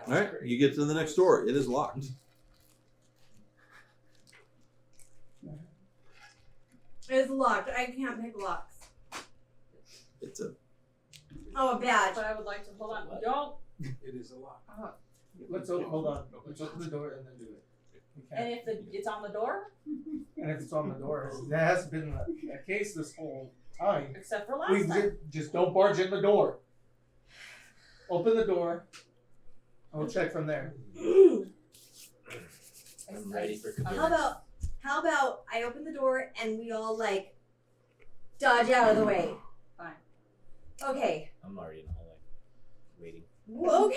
Alright, you get to the next door. It is locked. It's locked. I can't pick locks. It's a... Oh, a badge. But I would like to hold on. Don't. It is a lock. Let's hold on. Let's open the door and then do it. And if it's on the door, And if it's on the door, that has been a case this whole time. except for We last time. just don't barge in the door. Open the door. And we'll check from there. I'm ready for How about I open the door and we all like dodge out of the way? Fine. Okay. I'm already in the hallway, waiting. Okay.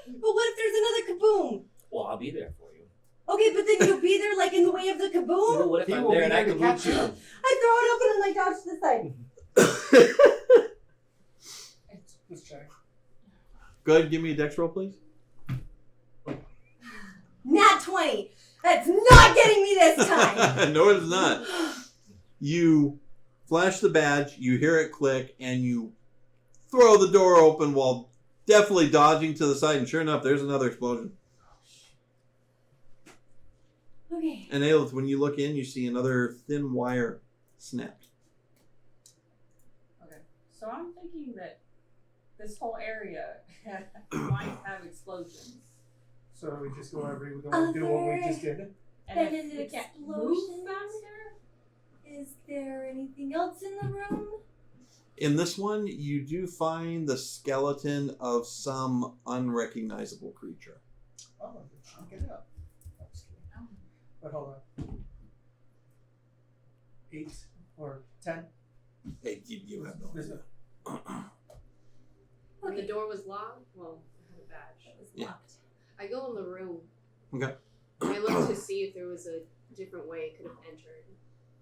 But what if there's another kaboom? Well, I'll be there for you. Okay, but then you'll be there like in the way of the kaboom? Well, what if He I'm will there be and I there to can catch you? you. I throw it open and like dodge to the side. Let's check. Go ahead and give me a dex roll, please. Nat 20. That's not getting me this time. No, it's not. You flash the badge, you hear it click, and you throw the door open while definitely dodging to the side, and sure enough, there's another explosion. Okay. And Aelith, when you look in, you see another thin wire snapped. Okay. So I'm thinking that this whole area might have explosions. So we just go over, we don't do what we just did. And That if is we can't move explosion. faster, Is there anything else in the room? In this one, you do find the skeleton of some unrecognizable creature. Oh, check it out. I'm just kidding. But hold on. 8 or 10? Hey, you have no This idea. When the door was locked, well, I had a badge. It was Yeah. locked. I go in the room. Okay. And I look to see if there was a different way it could have entered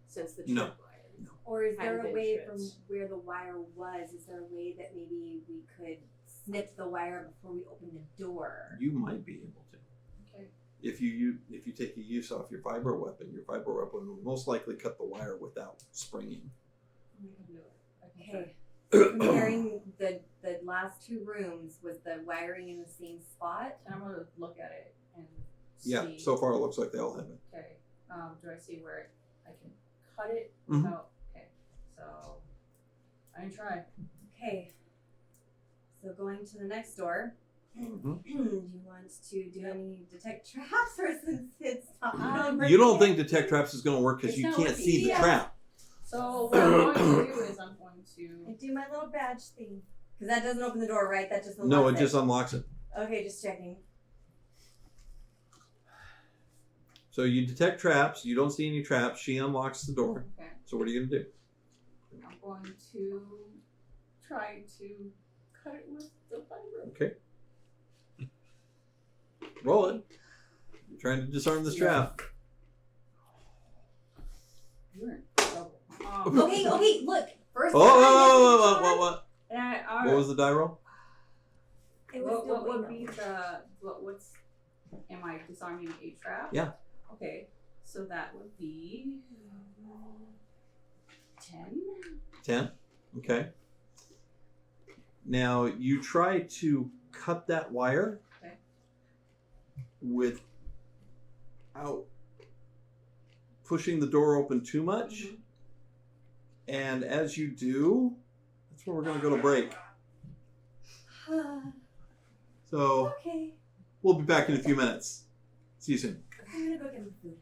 since the No. tripwire. Or is there Hadn't a been way tripped. from where the wire was? Is there a way that maybe we could snip the wire before we open the door? You might be able to. okay. If you take a use off your vibro weapon will most likely cut the wire without springing. We can do it. I can try. Okay. So comparing the last 2 rooms, was the wiring in the same spot? And I'm gonna look at it and Yeah, see. so far it looks like they all have it. Okay. Do I see where I can cut it? Mhm. without- Okay. So I can try. Okay. So going to the next door. Mhm. Do you want to do any detect traps or since it's not really You don't working think detect traps is going to work because It's you not can't working. see the Yeah. trap. So what I'm going to do is I'm going yet? to. I do my little badge thing. Because that doesn't open the door, right? That just unlocks No, it just unlocks it. Okay, just checking. So you detect traps. You don't see any traps. She unlocks the door. Okay. So what are you going to do? I'm going to try to cut it with the fiber. Okay. Roll it. You're trying to disarm this trap. You're in trouble. Okay, look. First What And was the die roll? It was what still would waiting. be the what's am I disarming a trap? Yeah. Okay, so that would be 10. 10. Okay. Now you try to cut that wire without pushing the door open too much. And as you do, that's where we're going to go to break. So Okay. we'll be back in a few minutes. See you soon. I'm gonna go get my food.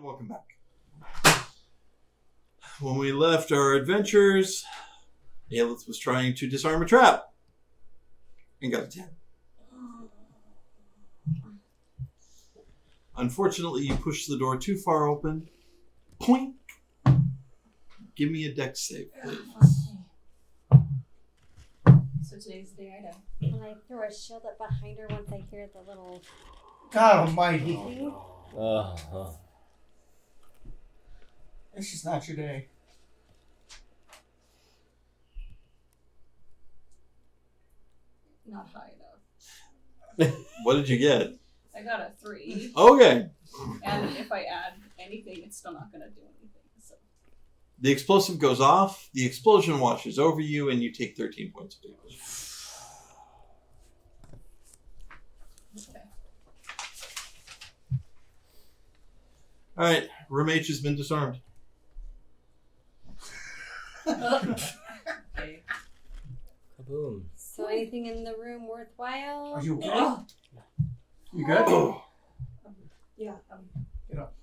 welcome back. When we left our adventures, Aelith was trying to disarm a trap and got a 10. Unfortunately, you push the door too far open. Poink! Give me a dex save, please. So today's the day I die. Can I throw a shield up behind her once I hear the little God almighty. thing? This is not your day. Not high enough. What did you get? I got a 3. Okay. And if I add anything, it's still not going to do anything. So. The explosive goes off, the explosion washes over you, and you take 13 points of damage. Okay. Alright, room H has been disarmed. Okay. Kaboom. So anything in the room worthwhile? Are you okay? You good? Yeah. Get up.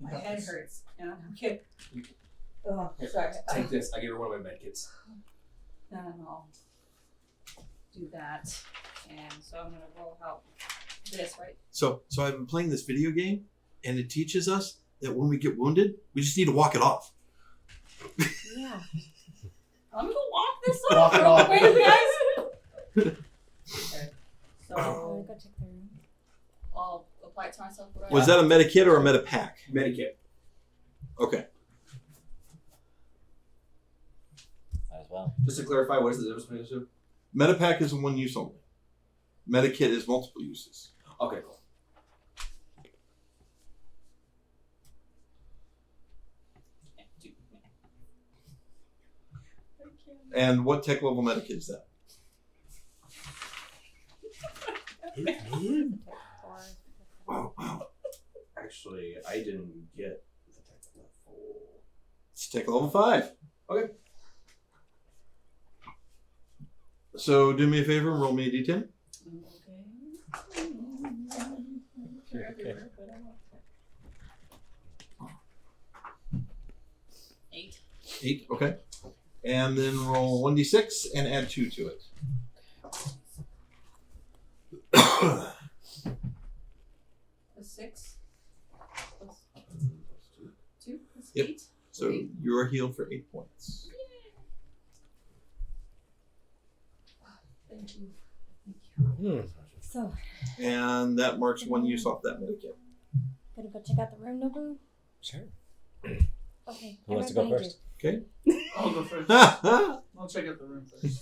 My head hurts. And I'm okay. Oh, sorry. Take this. I gave her one of my medkits. No. I'll do that. And so I'm going to roll out this, right? So I've been playing this video game, and it teaches us that when we get wounded, we just need to walk it off. Yeah. I'm going to walk this Walk off it real off. quick, guys. Okay. I'm gonna So go check the room. I'll apply it to myself. Was that a meta kit or a meta pack? Medikit. Okay. As well. Just to clarify, what is the difference between the two? Meta pack is one use only. Meta kit is multiple uses. Okay, cool. And what tech level meta kit is that? Actually, I didn't get the tech level. It's tech level 5. Okay. So do me a favor and roll me a d10. Okay. 8. 8, okay. And then roll 1d6 and add 2 to it. A 6. Plus 2. Plus Yep. 8. So you are healed for 8 points. Thank you. So, And that marks one use off that medikit. gonna go check out the room, Nobu? Sure. Okay. Who wants to right go behind first? Okay. I'll go first. You I'll check out the room first.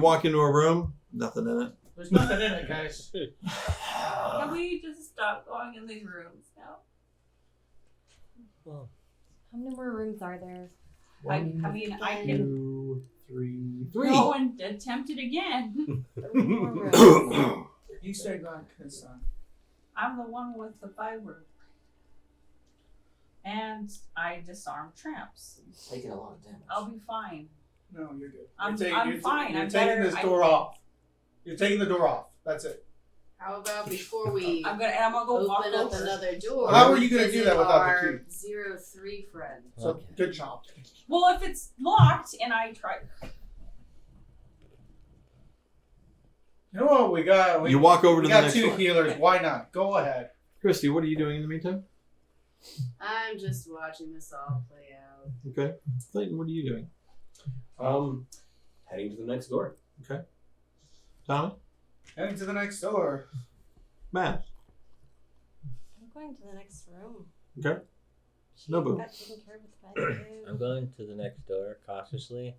walk into a room, nothing in it. There's nothing in it, guys. Can we just stop going in these rooms now? Well, How many more rooms are there? I mean, I can 2, 3. go and attempt it again. 3 more rooms. You stay gone, cause I'm the one with the fiber. And I disarm tramps. Taking a lot of damage. I'll be fine. no, you're good. I'm you're fine. You're I'm taking better. this door off. You're taking the door off. That's it. How about before we I'm gonna go walk open up over. another door? How are you gonna do visit that without the our key? 03 friend? So Okay. good job. Well, if it's locked and I try, You know what we got? You walk over we to the got next 2 door. healers. Why not? Go ahead. Christy, what are you doing in the meantime? I'm just watching this all play out. Okay. Clayton, what are you doing? Heading to the next door. Tommy? Heading to the next door. Matt? I'm going to the next room. Okay. Nobu? Got taken care of with bed. I'm going to the next door cautiously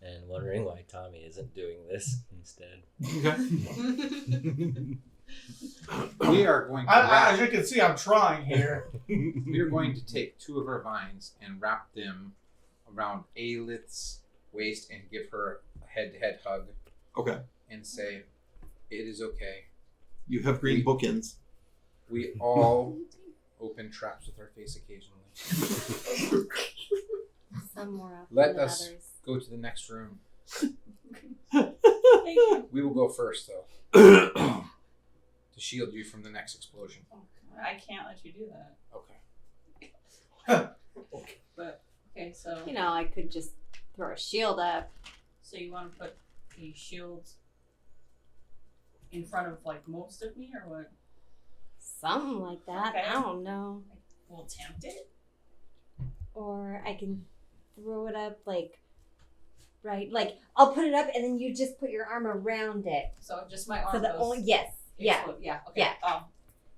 and wondering why Tommy isn't doing this instead. Okay. We are going to As you can see, I'm trying here. we are going to take 2 of our vines and wrap them around Aelith's waist and give her a head-to-head hug Okay. and say, "It is okay. You have green bookends. We all open traps with our face occasionally. Some more often Let than us others. go to the next room. thank you. We will go first, though, to shield you from the next explosion." I can't let you do that. Okay. But okay, so You know, I could just throw a shield up. so you want to put the shields in front of like most of me, or what? Something like that. Okay. I don't know. We'll tempt it. Or I can throw it up I'll put it up and then you just put your arm around it. So just my arm. So the goes only yeah. explode. Yeah. Okay. Yeah.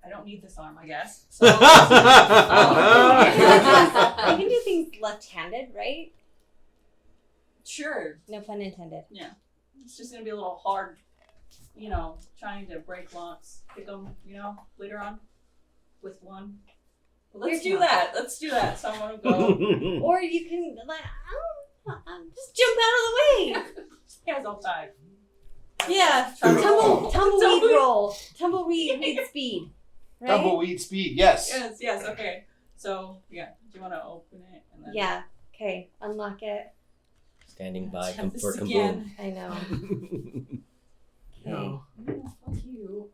I don't need this arm, I guess. So, You can do things left-handed, right? sure. No pun intended. Yeah. It's just gonna be a little hard, trying to break locks, pick them, later on with one. But let's do that. Someone will go. Or you can just jump out of the way. Hands all tied. Yeah. Try to roll. Tumbleweed roll. Tumbleweed speed. Right? Tumbleweed speed, yes. Yes, okay. So, yeah. Do you want to open it? And then Yeah. Okay. Unlock it. Standing by attempt this for kaboom. again. I know. Okay. No. Oh, fuck you.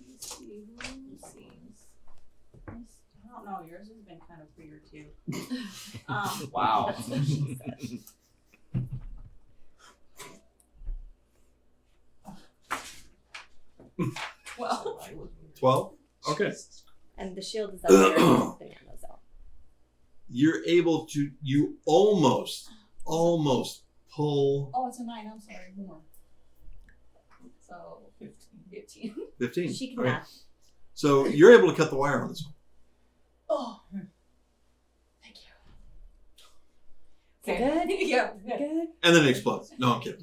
Let's see. I don't know. Yours has been kind of weird too. Wow. That's what she said. Well, 12? Okay. And the shield is up there. Bananas out. You're able to, you almost pull oh, it's a 9. I'm sorry. More. So 15. 15. She can Okay. math. So you're able to cut the wire on this one. Oh. Thank you. Is it good? Yeah. Good. And then it explodes. No, I'm kidding.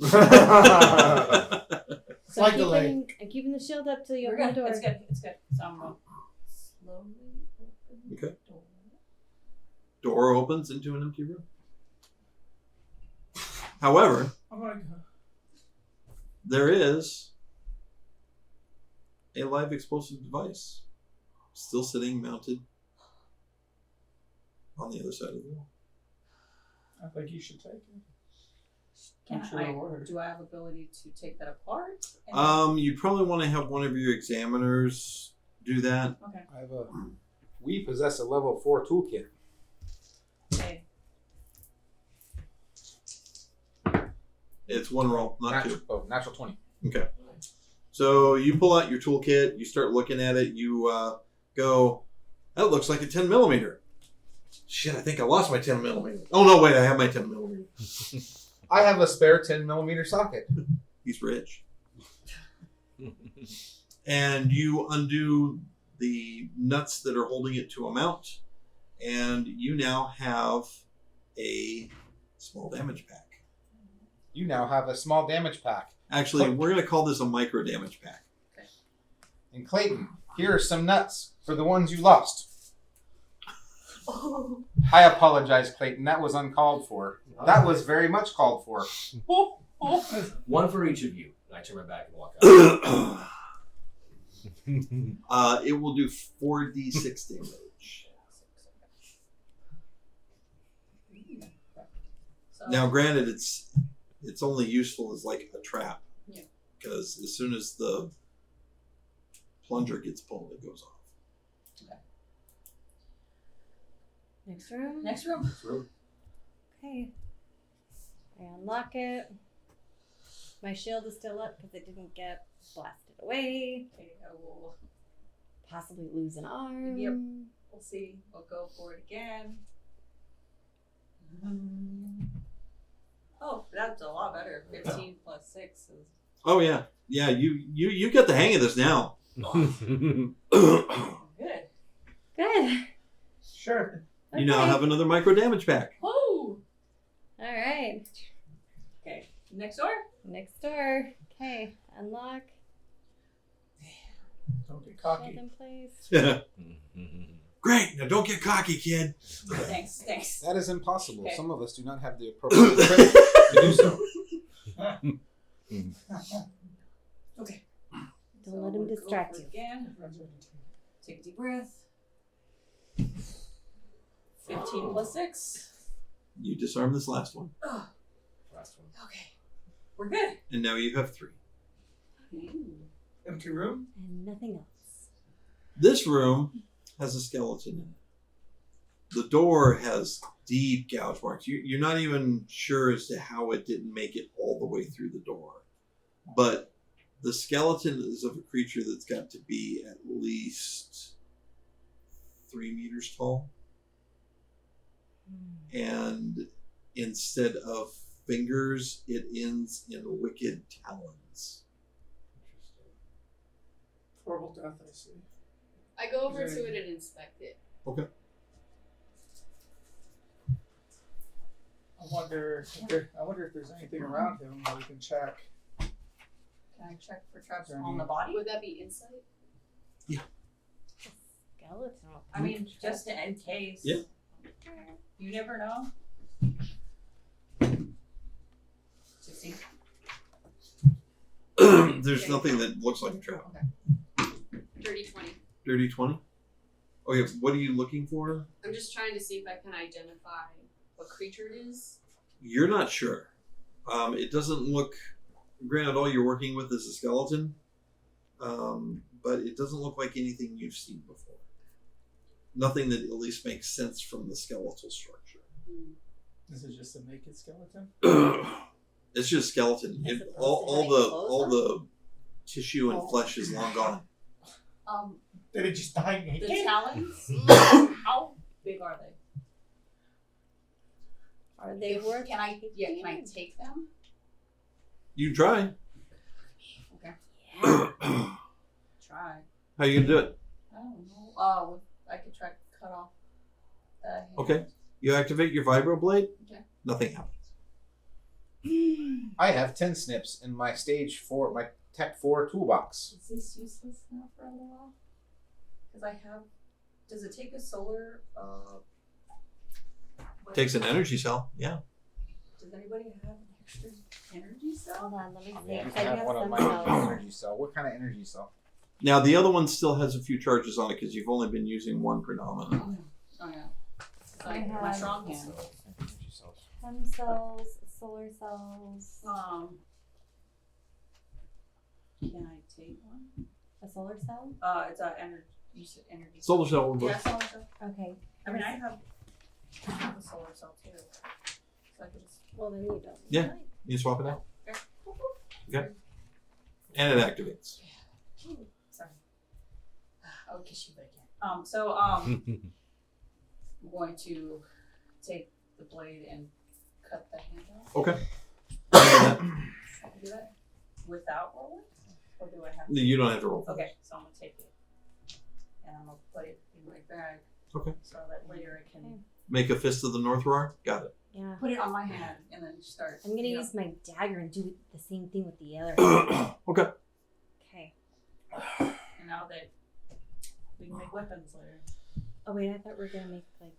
So Slight I'm delay. keeping the shield up till you We're open the good. door. It's good. So I'm going to slowly open Okay. the door. Door opens into an empty room. However, Oh my god. there is a live explosive device still sitting mounted on the other side of the wall. I think you should take it. Can Sure it'll work. do I have ability to take that apart? And You probably want to have one of your examiners do that. okay. We possess a level 4 toolkit. Okay. It's one roll, not two. Natural 20. Okay. So you pull out your toolkit, you start looking at it, you go, that looks like a 10 millimeter. Shit, I think I lost my 10 millimeter. Oh no, wait, I have my 10 millimeter. I have a spare 10 millimeter socket. He's rich. And you undo the nuts that are holding it to a mount, and you now have a small damage pack. You now have a small damage pack. Actually, we're going to call this a micro damage pack. And Clayton, here are some nuts for the ones you lost. Oh. I apologize, Clayton. That was uncalled for. That was very much called for. One for each of you. And I turn my back and walk out. It will do 4d6 damage. So, Now, granted, it's only useful as like a trap. Yeah. Because as soon as the plunger gets pulled, it goes off. Next room. next room. Okay. I unlock it. My shield is still up because it didn't get blasted away. Okay, I will. Possibly lose an arm. Yep. We'll see. We'll go for it again. Oh, that's a lot better. 15 plus 6 is. Oh yeah, yeah. You get the hang of this now. Good. Good. Sure. You now have another micro damage pack. Oh. All right. Okay. Next door. Next door. Okay. Unlock. Don't get Shield cocky. in place. Great. Now don't get cocky, kid. Thanks. That is impossible. Okay. Some of us do not have the appropriate equipment to do so. Okay. Don't let him we'll distract go for you. it again. Take a deep breath. 15 plus 6. You disarm this last one, Last one. Okay. We're good. and now you have 3. Empty room? And nothing else. This room has a skeleton in it. The door has deep gouge marks. You're not even sure as to how it didn't make it all the way through the door. But The skeleton is of a creature that's got to be at least 3 meters tall. And instead of fingers, it ends in wicked talons. Horrible death, I see. I go over to it and inspect it. Okay. I wonder if there's anything around him that we can check. Can I check for traps Is there on any- the body? Would that be insight? Skeleton. I mean, just in case. Yeah. You never know. 16. There's nothing that looks like a trap. Dirty 20. Dirty 20? Okay, what are you looking for? I'm just trying to see if I can identify what creature it is. You're not sure. It doesn't look... Granted, all you're working with is a skeleton. But it doesn't look like anything you've seen before. Nothing that at least makes sense from the skeletal structure. Is it just a naked skeleton? It's just skeleton. As It, opposed all to, the like, clothes all on? the tissue and flesh is long gone. Did it just die naked? The talons? How big are they? Are they worth? Can I take them? You try. Okay. Yeah. Try. How you gonna do it? I don't know. I could try to cut off the hand. Okay. You activate your vibro blade. Okay. Nothing happens. I have 10 snips in my stage 4, my tech 4 toolbox. Is this useless now for a little while? Because I have. Does it take a solar? Takes an energy cell. Yeah. Does anybody have an extra energy cell? Hold on, let me I see. mean, I 'cause have have one of some my cells. energy cell. What kind of energy cell? Now the other one still has a few charges on it because you've only been using one predominant. Oh yeah. I Like my have- strong hand. Energy cells. Stem cells, solar cells. Can I take one? A solar cell? It's a energy. You said energy. Solar cell will work. Yeah, solar cell. Okay. I mean, I have a solar cell too, so I could just. Well, then you don't. Yeah. You swap it out. Okay. Okay. And it activates. Sorry. I would kiss you, but I can't. I'm going to take the blade and cut the hand off. Okay. I can do that without rolling, or do I have to? You don't have to roll. Okay, so I'm gonna take it and I'm gonna put it in my bag. Okay. So that later I can Make a fist of the North Roar. Got it. Yeah. put it on my hand and then start. I'm gonna you know. use my dagger and do the same thing with the other hand. Okay. Okay. And now that we can make weapons later. Oh wait, I thought we were gonna make like.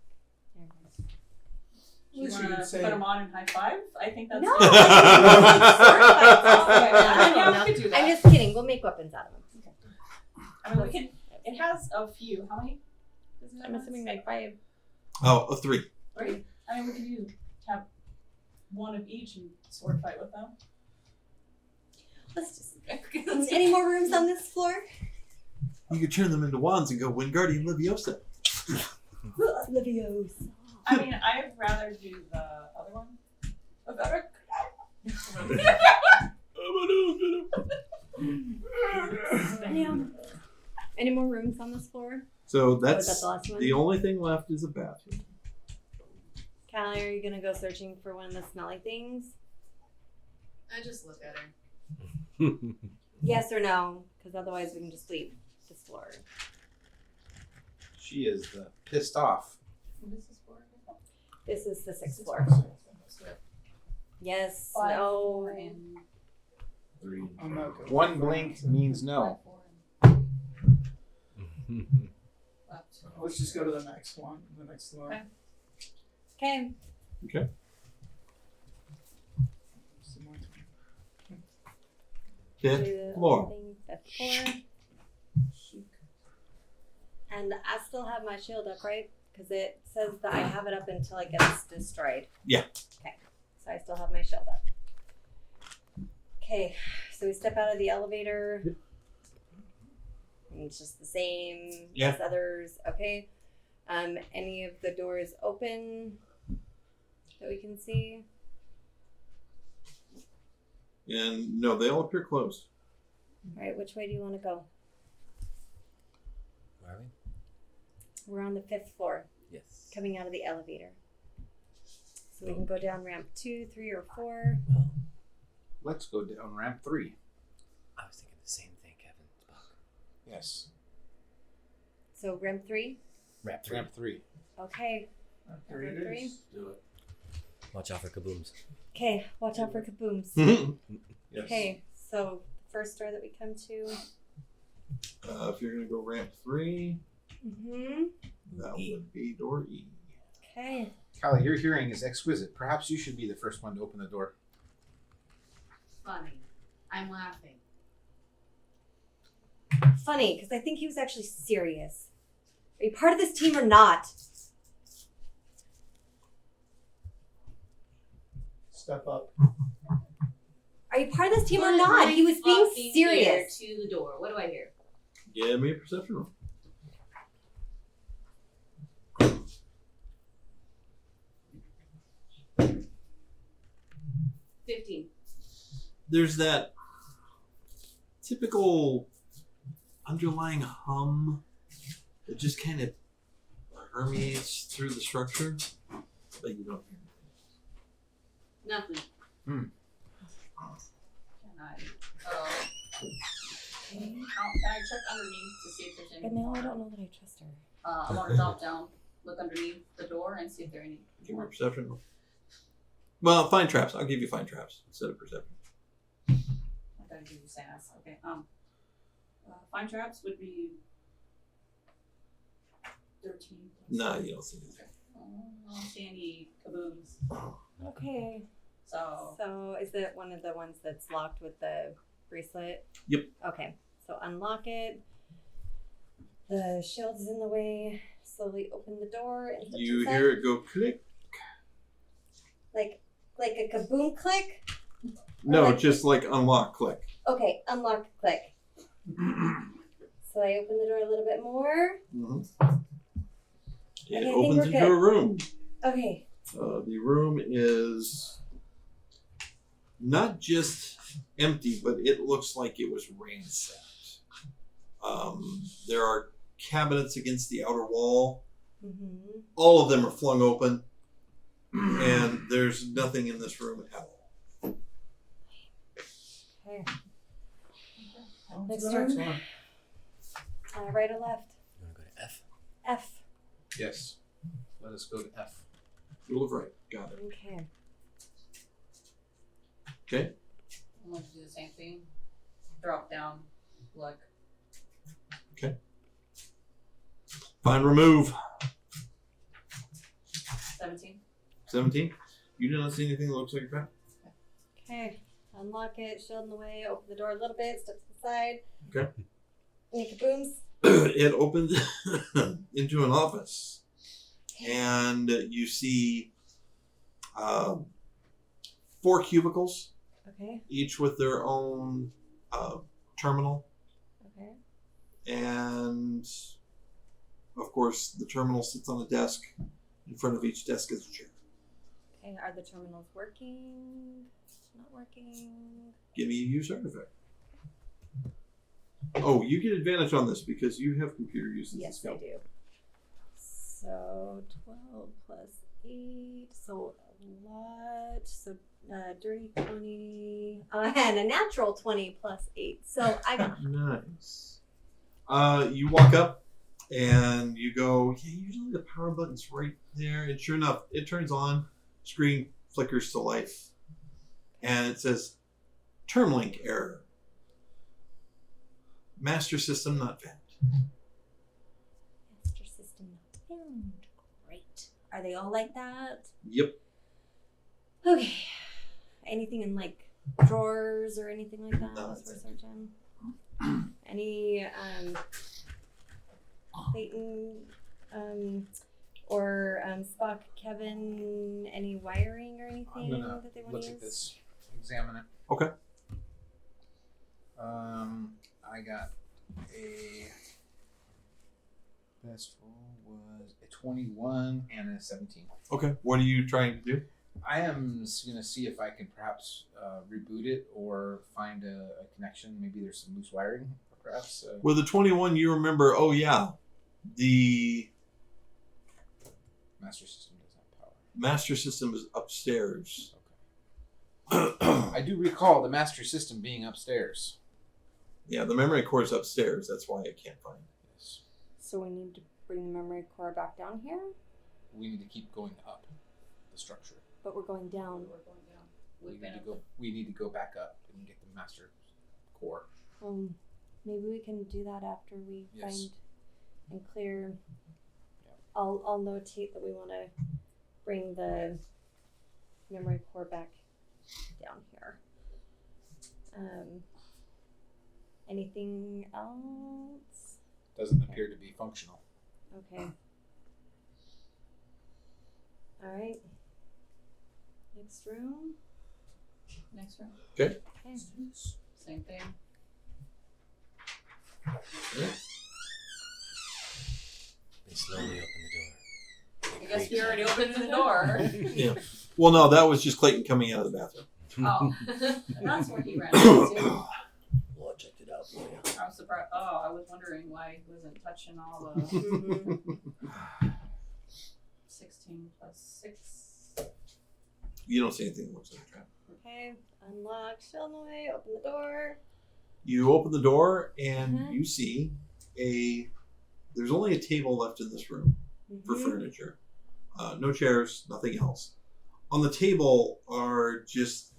Never mind. Do you Wish you want to could put say- them on and high five? I think that's. No. Yeah, we could do that. I'm just kidding. We'll make weapons out of them. I mean, we can. It has a few. How many? Does it I'm have? assuming like 5. Oh, a 3. Three. I mean, we could have one of each and sword fight with them. Let's just. Any more rooms on this floor? You could turn them into wands and go Wingardium Leviosa. Leviosa. I mean, I'd rather do the other one. A better. Any more rooms on this floor? So Was that that's the last one? the only thing left is a bathroom. Callie, are you gonna go searching for one of the smelly things? I just look at her. Yes or no? Because otherwise we can just leave this floor. She is the pissed off. What is this for? This is the 6th floor. Yes. 5, No. 4, and 3. I'm not good. One blink means no. 5, 4, and left. Let's just go to the next one. The next floor. Okay. Okay. Okay. Some more time. Fifth floor. 5th floor. And I still have my shield up, right? Because it says that I have it up until it gets destroyed. Yeah. Okay. So I still have my shield up. Okay. So we step out of the elevator. Yep. And it's just the same Yeah. as others. Okay. Any of the doors open that we can see? And no, they all appear closed. Alright, which way do you want to go? Where are we? We're on the 5th floor, Yes. coming out of the elevator. So we can go down ramp 2, 3, or 4. Well, Let's go down ramp 3. I was thinking the same thing, Kevin. Spock. Yes. So ramp 3? Ramp 3. Ramp 3. Okay. Three it Three. is. Do it. Watch out for kabooms. Okay, watch out for kabooms. Yes. Okay, so the first door that we come to. If you're going to go ramp 3, Mm-hmm. that would be door E. Okay. Callie, your hearing is exquisite. Perhaps you should be the first one to open the door. Funny. I'm laughing. Funny, because I think he was actually serious. Are you part of this team or not? Step up. Are you part of this team or Put not? my He was being fucking serious. ear to the door. What do I hear? Give me a perception roll. 15. There's that typical underlying hum that just kind of permeates through the structure, but you don't hear it. Nothing. Hmm. Can I check underneath to see if there's any But now more? I don't know that I trust her. I want to drop down, look underneath the door, and see if there are any Give me a more. perception roll. Well, find traps. I'll give you find traps instead of perception. I gotta give you sass. Okay. Find traps would be 13. No, you don't see anything. I don't see any kabooms. Okay. So So is it one of the ones that's locked with the bracelet? Yep. Okay. So unlock it. The shield is in the way. Slowly open the door. And flip You to the hear side. it go click. Like a kaboom click? No, like- just like unlock click. Okay, unlock click. So I open the door a little bit more. Mm-hmm. Okay, I It think opens we're into good. a room. Okay. The room is not just empty, but it looks like it was ransacked. There are cabinets against the outer wall. Mm-hmm. All of them are flung open, and there's nothing in this room at all. Okay. On to Next the next room. one. Right or left? You want to go to F? F. Yes. Let us go to F. Rule of right. Got it. Okay. Okay. I'm going to do the same thing. Drop down, look. Find remove. 17. 17. You do not see anything that looks like a trap. Okay. Unlock it, shield in the way, open the door a little bit, step to the side. Okay. Any kabooms? It opens into an office, and you see 4 cubicles, Okay. each with their own terminal, Okay. and of course the terminal sits on a desk. In front of each desk is a chair. Okay. Are the terminals working? Not working? Give me a use artifact. Oh, you get advantage on this because you have computer use as a Yes, skill. I do. So 12 plus 8, so a lot. So dirty 20, and a natural 20 plus 8. So I got Nice. You walk up and you go, yeah, usually the power button's right there. And sure enough, it turns on, screen flickers to life. And it says, Termlink error. Master system not found. master system not found. Great. Are they all like that? Yep. Okay. Anything in like drawers or anything like that? No, As that's we're searching? Any Clayton or Spock, Kevin, any wiring or anything I'm gonna that they want look to at use? this, examine it. Okay. I got a best roll was a 21 and a 17. Okay. What are you trying to do? I am going to see if I can perhaps reboot it or find a connection. Maybe there's some loose wiring, perhaps. With the 21, you remember, oh yeah, the Master system doesn't have power. master system is upstairs. I do recall the master system being upstairs. Yeah, the memory core is upstairs. That's why I can't find it. Yes. So we need to bring the memory core back down here, We need to keep going up the structure. but we're going down. We're going down. We need to go back up and get the master core. Maybe we can do that after we Yes. find and clear. Yeah. I'll notate that we want to bring the memory core back down here. Anything else? Doesn't appear to be functional. Okay. All right. Next room. Next room. Okay. Okay. Same thing. They slowly open the door. I guess we already opened the door. Yeah. Well, no, that was just Clayton coming out of the bathroom. Oh, and that's where he ran into. Well, I checked it out for you. I was surprised. Oh, I was wondering why he wasn't touching all the 16 plus 6. You don't see anything that looks like a trap. Okay. Unlock Shelnoy. Open the door. You open the door and you see there's only a table left in this room for furniture. No chairs, nothing else. On the table are just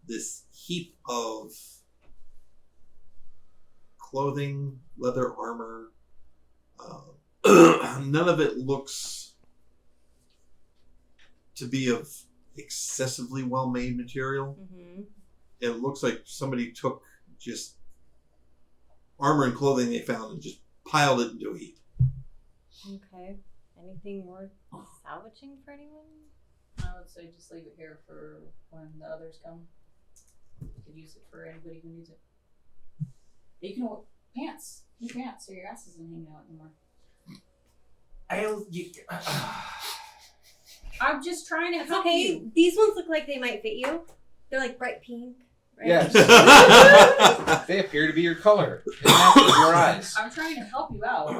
this heap of clothing, leather armor. None of it looks to be of excessively well-made material. It looks like somebody took just armor and clothing they found and just piled it into a heap. Okay. Anything worth salvaging for anyone? I would say just leave it here for when the others come. You could use it for anybody who needs it. You can pants. New pants so your ass isn't hanging out anymore. I'm just trying to It's help okay. you. These ones look like they might fit you. They're like bright pink, right? Yes. They appear to be your color. It matches your eyes. I'm trying to help you out.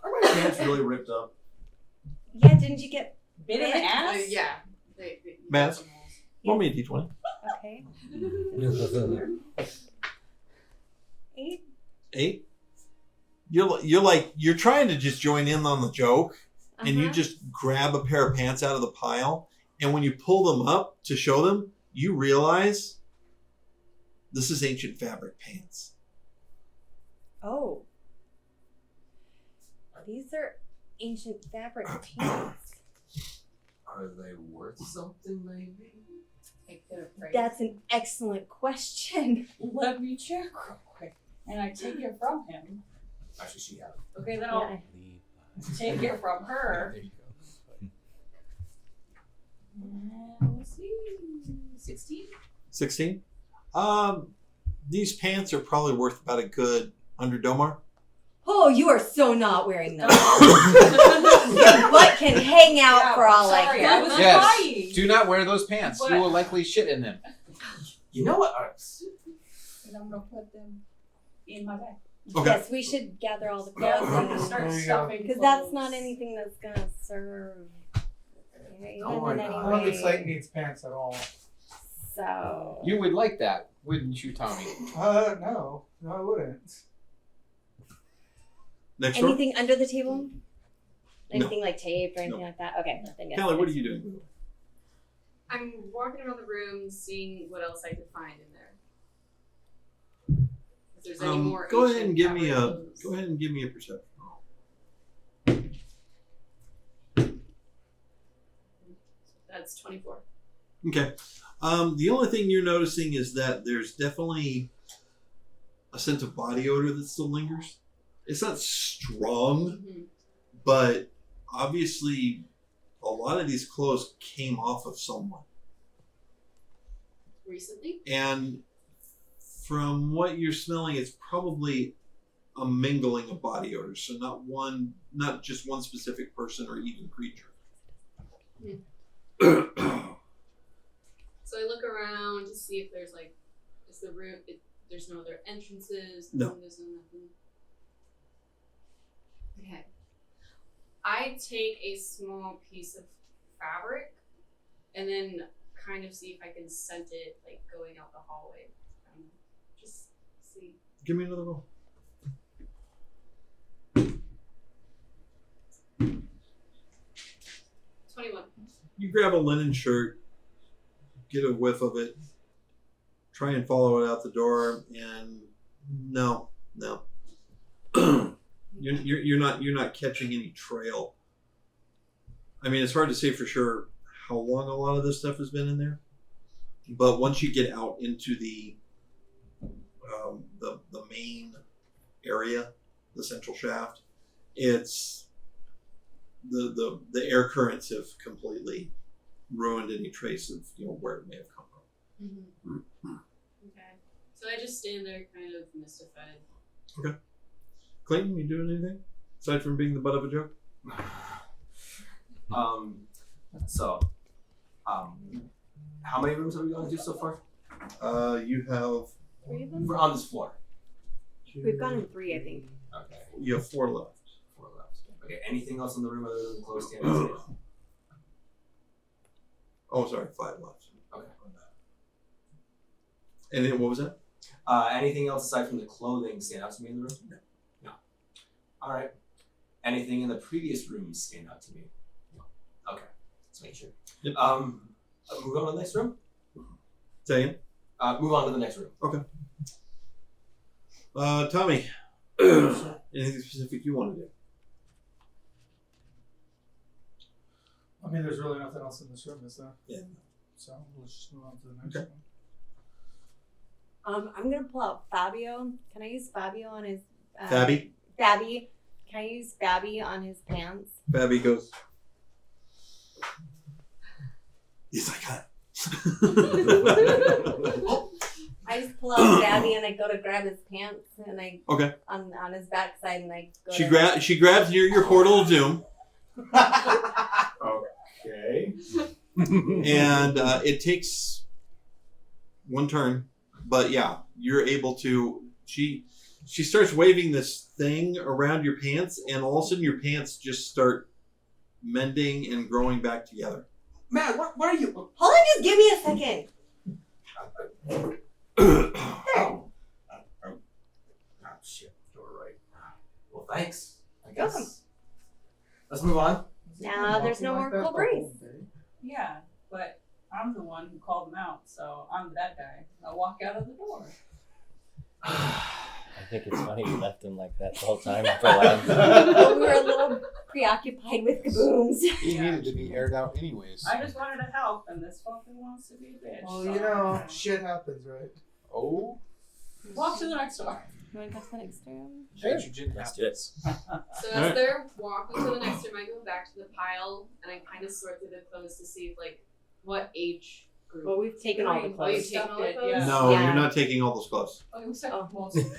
Are my pants really ripped up? Yeah, didn't you get Bit in the ass? Yeah. Matt, roll me a d20. okay? 8. 8. You're trying to just join in on the joke, and you just grab a pair of pants out of the pile, and when you pull them up to show them, you realize this is ancient fabric pants. Oh. These are ancient fabric pants. Are they worth something, maybe? That's an excellent question. Let me check real quick. And I take it from him. Actually, she had it. Okay, then I'll take it from her. There you go. And let's see. 16? 16. These pants are probably worth about a good $100. Oh, you are so not wearing those. Your butt can hang out for all I sorry, care. I was Yes. trying. Do not wear those pants. What? You will likely shit in them. You know what? And I'm going to put them in my bag. Okay. Yes, we should gather all the Yeah, clothes I'm going to start There you go. stuffing because that's clothes. not anything that's gonna serve even Don't worry in about it. I any don't think way. Clayton needs pants at all. So You would like that, wouldn't you, Tommy? No, I wouldn't. Next door. anything under the table? Anything like taped or anything No. like that? Okay, then yes. Kelly, what are you doing? I'm walking around the room, seeing what else I could find in there. If there's any more. Go ahead and ancient give me fabric a perception roll. That's 24. Okay. The only thing you're noticing is that there's definitely a scent of body odor that still lingers. It's not strong, but obviously a lot of these clothes came off of someone. Recently? And from what you're smelling, it's probably a mingling of body odors. So not just one specific person or even creature. So I look around to see if there's like, is the room? There's no other entrances. No. Windows, no nothing. Okay. I take a small piece of fabric, and then kind of see if I can scent it, like going out the hallway. Just see. Give me another roll. 21. You grab a linen shirt, get a whiff of it, try and follow it out the door, and no. You're not catching any trail. I mean, it's hard to say for sure how long a lot of this stuff has been in there, but once you get out into the main area, the central shaft, it's the air currents have completely ruined any trace of where it may have come from. Mm-hmm. Okay. So I just stand there kind of mystified. Okay. Clayton, you doing anything aside from being the butt of a joke? How many rooms are we going to do so far? You have 3 of them? We're on this floor. We've gone in 3, I think. Okay. You have 4 left. 4 left. Okay. Anything else in the room other than the closed stand? Oh, sorry, 5 left. Okay. And then what was that? Anything else aside from the clothing stand out to me in the room? No. All right. Anything in the previous rooms stand out to me? No. Okay. Let's make sure. Yep. Move on to the next room. Say again? Move on to the next room. Okay. Tommy, anything specific you want to do? I mean, there's really nothing else in this room, is there? Yeah. So let's just move on to the next Okay. one. I'm gonna pull out Fabio. Can I use Fabio on his? Fabby? Fabby. Can I use Fabby on his pants? Fabby goes. Yes, I got I just pull out Fabby and I go to grab his pants and I Okay. on his backside and I go. She grabs near your portal of doom. Okay. And it takes one turn, but yeah, you're able to. She starts waving this thing around your pants, and all of a sudden your pants just start mending and growing back together. Matt, what are you? Hold on, just give me a second. Oh, shit. You're right. Well, thanks. I guess. Welcome. Let's move on. Now there's no more cool breeze. Yeah, but I'm the one who called them out, so I'm that guy. I'll walk out of the door. I think it's funny you left him like that the whole time for a while. Well, we were a little preoccupied with kabooms. He needed to be aired out anyways. I just wanted to help, and this fucking wants to be a bitch. Well, so- you know, shit happens, right? Oh. Walk to the next door. You want to go to the next room? Nitrogen Let's do it. So as Alright. they're walking to the next room, I go back to the pile and I kind of sort through the clothes to see what age group. Well, we've taken all the Oh, you've clothes. taken all the Yeah. clothes? No, Yeah. you're not taking all those clothes. Oh, we took Oh. most of it.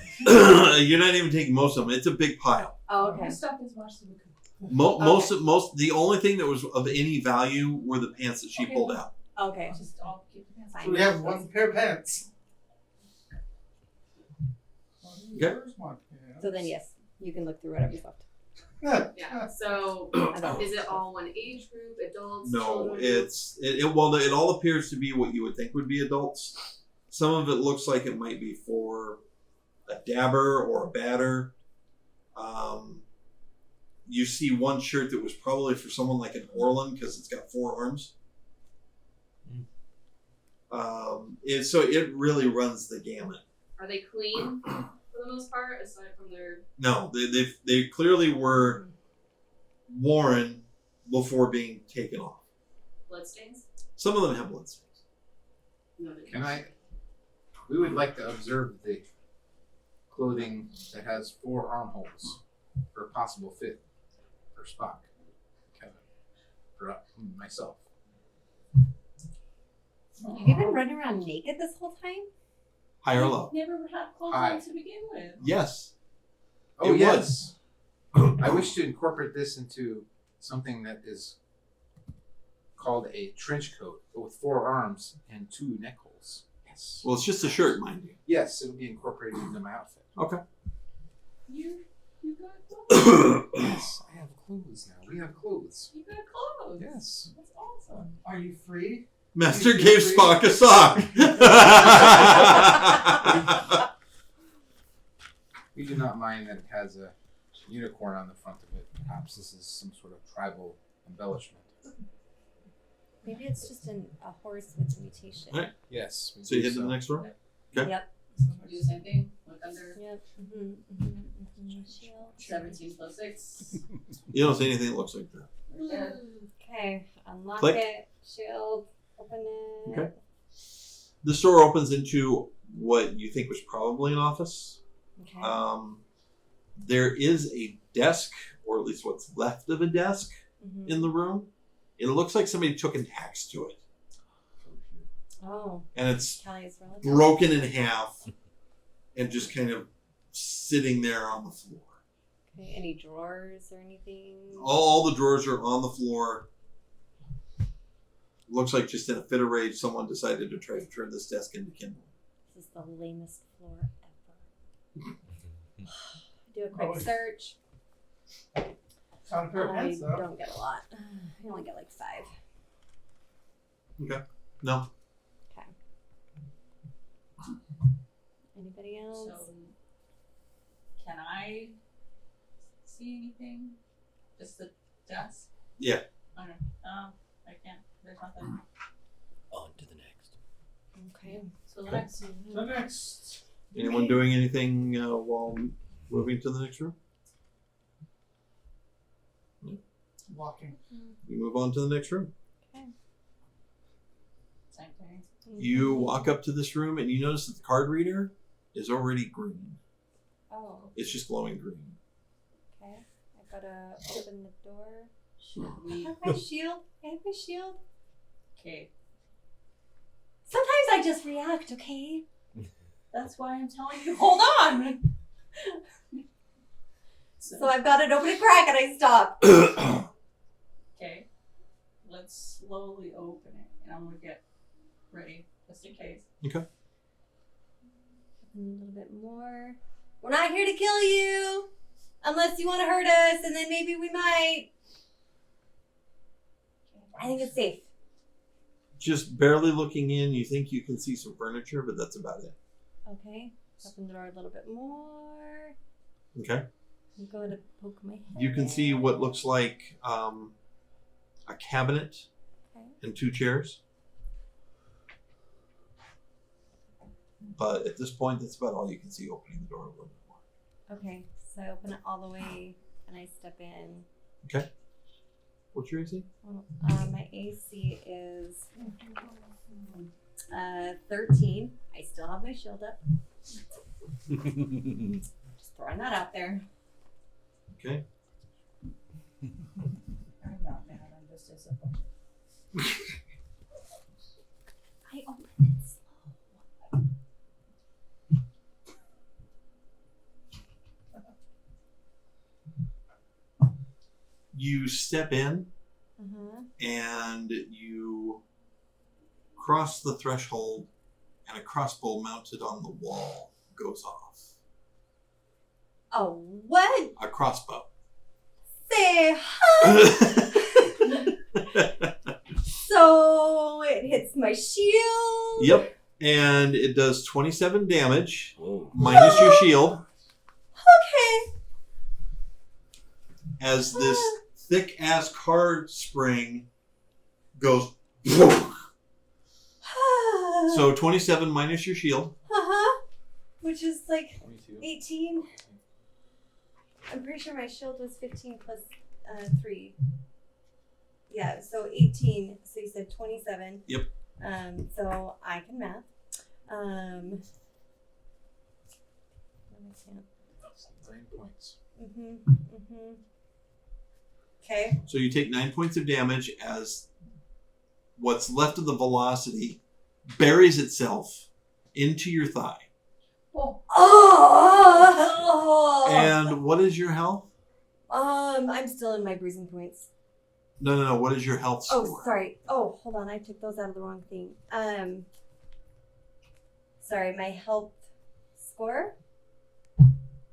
You're not even taking most of them. It's a big pile. Oh, okay. We stuffed as much as we could. Most. The only thing that was of any value were the pants that she Okay. pulled out. Okay. Just all keep the pants. Fine. So we have one pair of pants. Okay. Where's my pants? So then, yes, you can look through whatever's left. Yeah. So Adults. is it all one age group? Adults? No, children? it all appears to be what you would think would be adults. Some of it looks like it might be for a dabber or a batter. You see one shirt that was probably for someone like an Orlan because it's got 4 arms. So it really runs the gamut. Are they clean for the most part, aside from their? No, they clearly were worn before being taken off. Bloodstains? Some of them have bloodstains. No, they Can I? We would like to observe the clothing that has 4 armholes for a possible fit for Spock, Kevin, for myself. Have you been running around naked this whole time? High or low? Never had clothes Hi. on to begin with. Yes. Oh It yes. I wish to incorporate this into something that is called a trench coat, but with 4 arms and 2 neck holes. Yes. Well, it's just a shirt, mind you. Yes, it'll be incorporated into my outfit. Okay. You got clothes. Yes, I have clothes now. We have clothes. You got clothes. Yes. That's awesome. Are you free? Master gave Spock a sock. We do not mind that it has a unicorn on the front of it. Perhaps this is some sort of tribal embellishment. Maybe it's just a horse with a mutation. Right. Yes. So you head to the next room? Okay. Yep. Do the same thing. Look under. Yep. Shield. 17 plus 6. You don't see anything that looks like that. Yeah. Okay. Unlock Click. it. Shield. Open it. Okay. This door opens into what you think was probably an office. Okay. There is a desk, or at least what's left of a desk, Mhm. in the room. It looks like somebody took an axe to it. Oh. And it's Callie's relative. broken in half and just kind of sitting there on the floor. Okay. Any drawers or anything? All the drawers are on the floor. Looks like just in a fit of rage, someone decided to try to turn this desk into Kindle. This is the lamest floor ever. Do a quick search. Found a pair of I pants, though. don't get a lot. I only get like 5. Okay. No. Okay. Anybody else? So, can I see anything? Just the desk? Yeah. Okay. I can't. There's nothing. On to the next. Okay. So the next. The next. Anyone doing anything while moving to the next room? Walking. You move on to the next room. Same thing. You walk up to this room and you notice that the card reader is already green. Oh. It's just glowing green. Okay. I gotta open the door. Should I we? have my shield. I have my shield. Okay. Sometimes I just react, okay? That's why I'm telling you. Hold on. So I've got it open a crack and I stop. Okay. Let's slowly open it, and I'm gonna get ready just in case. Okay. Open a little bit more. We're not here to kill you. Unless you want to hurt us, and then maybe we might. I think it's safe. Just barely looking in, you think you can see some furniture, but that's about it. Okay. Open the door a little bit more. Okay. I'm going to poke my head. You can see what looks like a cabinet Okay. and 2 chairs. But at this point, that's about all you can see opening the door a little bit more. Okay. So I open it all the way and I step in. Okay. What's your AC? My AC is 13. I still have my shield up. Just throwing that out there. Okay. I'm not mad. I'm just disappointed. I opened it slow. You step in Uh-huh. and you cross the threshold, and a crossbow mounted on the wall goes off. Oh, what? A crossbow. Say hi. So it hits my shield. Yep. And it does 27 damage, Whoa. minus your shield, Okay. as this thick-ass card spring goes. So 27 minus your shield. Uh-huh. Which is like 22. 18. I'm pretty sure my shield was 15 plus 3. Yeah, so 18. So you said 27. Yep. So I can math. I can't. 9 points. Okay. So you take 9 points of damage as what's left of the velocity buries itself into your thigh. Oh. And what is your health? I'm still in my bruising points. No. What is your health score? Oh, sorry. Oh, hold on. I took those out of the wrong thing. Sorry, my health score?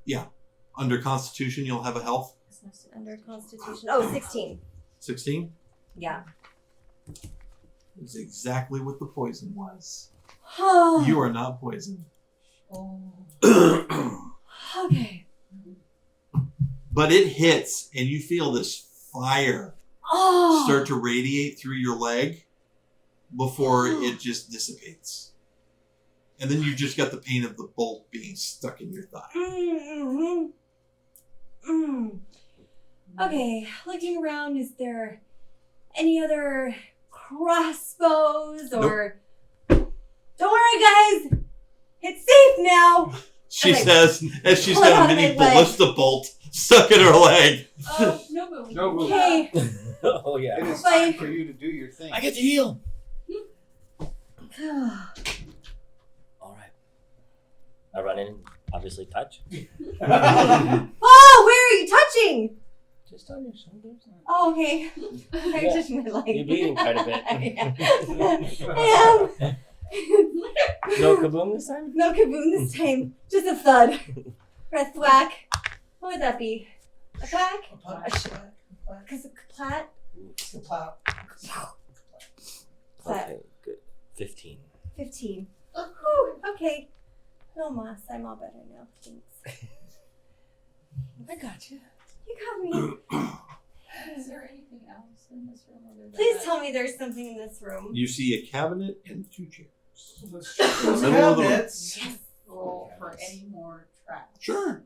Yeah. Under Constitution, you'll have a health. Under Constitution. Oh, 16. 16? Yeah. It's exactly what the poison was. Oh. You are not poisoned. Okay. But it hits, and you feel this fire start to radiate through your leg before it just dissipates. And then you just got the pain of the bolt being stuck in your thigh. Okay, looking around, is there any other crossbows or... Don't worry, guys! It's safe now! She says, as she's got a mini ballista bolt stuck in her leg. No move. No move. Okay. Oh, yeah. It is time for you to do your thing. I get to heal. All right. I run in and obviously touch. Oh, where are you touching? Just on your shoulders. Oh, okay. I'm Yeah. touching my leg. You're bleeding quite a bit. I am. No kaboom this time? No kaboom this time. Just a thud. Or a thwack. What would that be? A thwack? Because a plat? The plow. Okay, good. 15. 15. Whew, okay. No mas, I'm all better now. Thanks. I got you. You got me. Is there anything else in this room? Other than Please that? tell me there's something in this room. You see a cabinet and 2 chairs. Let's check those Middle of the room. cabinets. Yes. Roll for any more traps. Sure.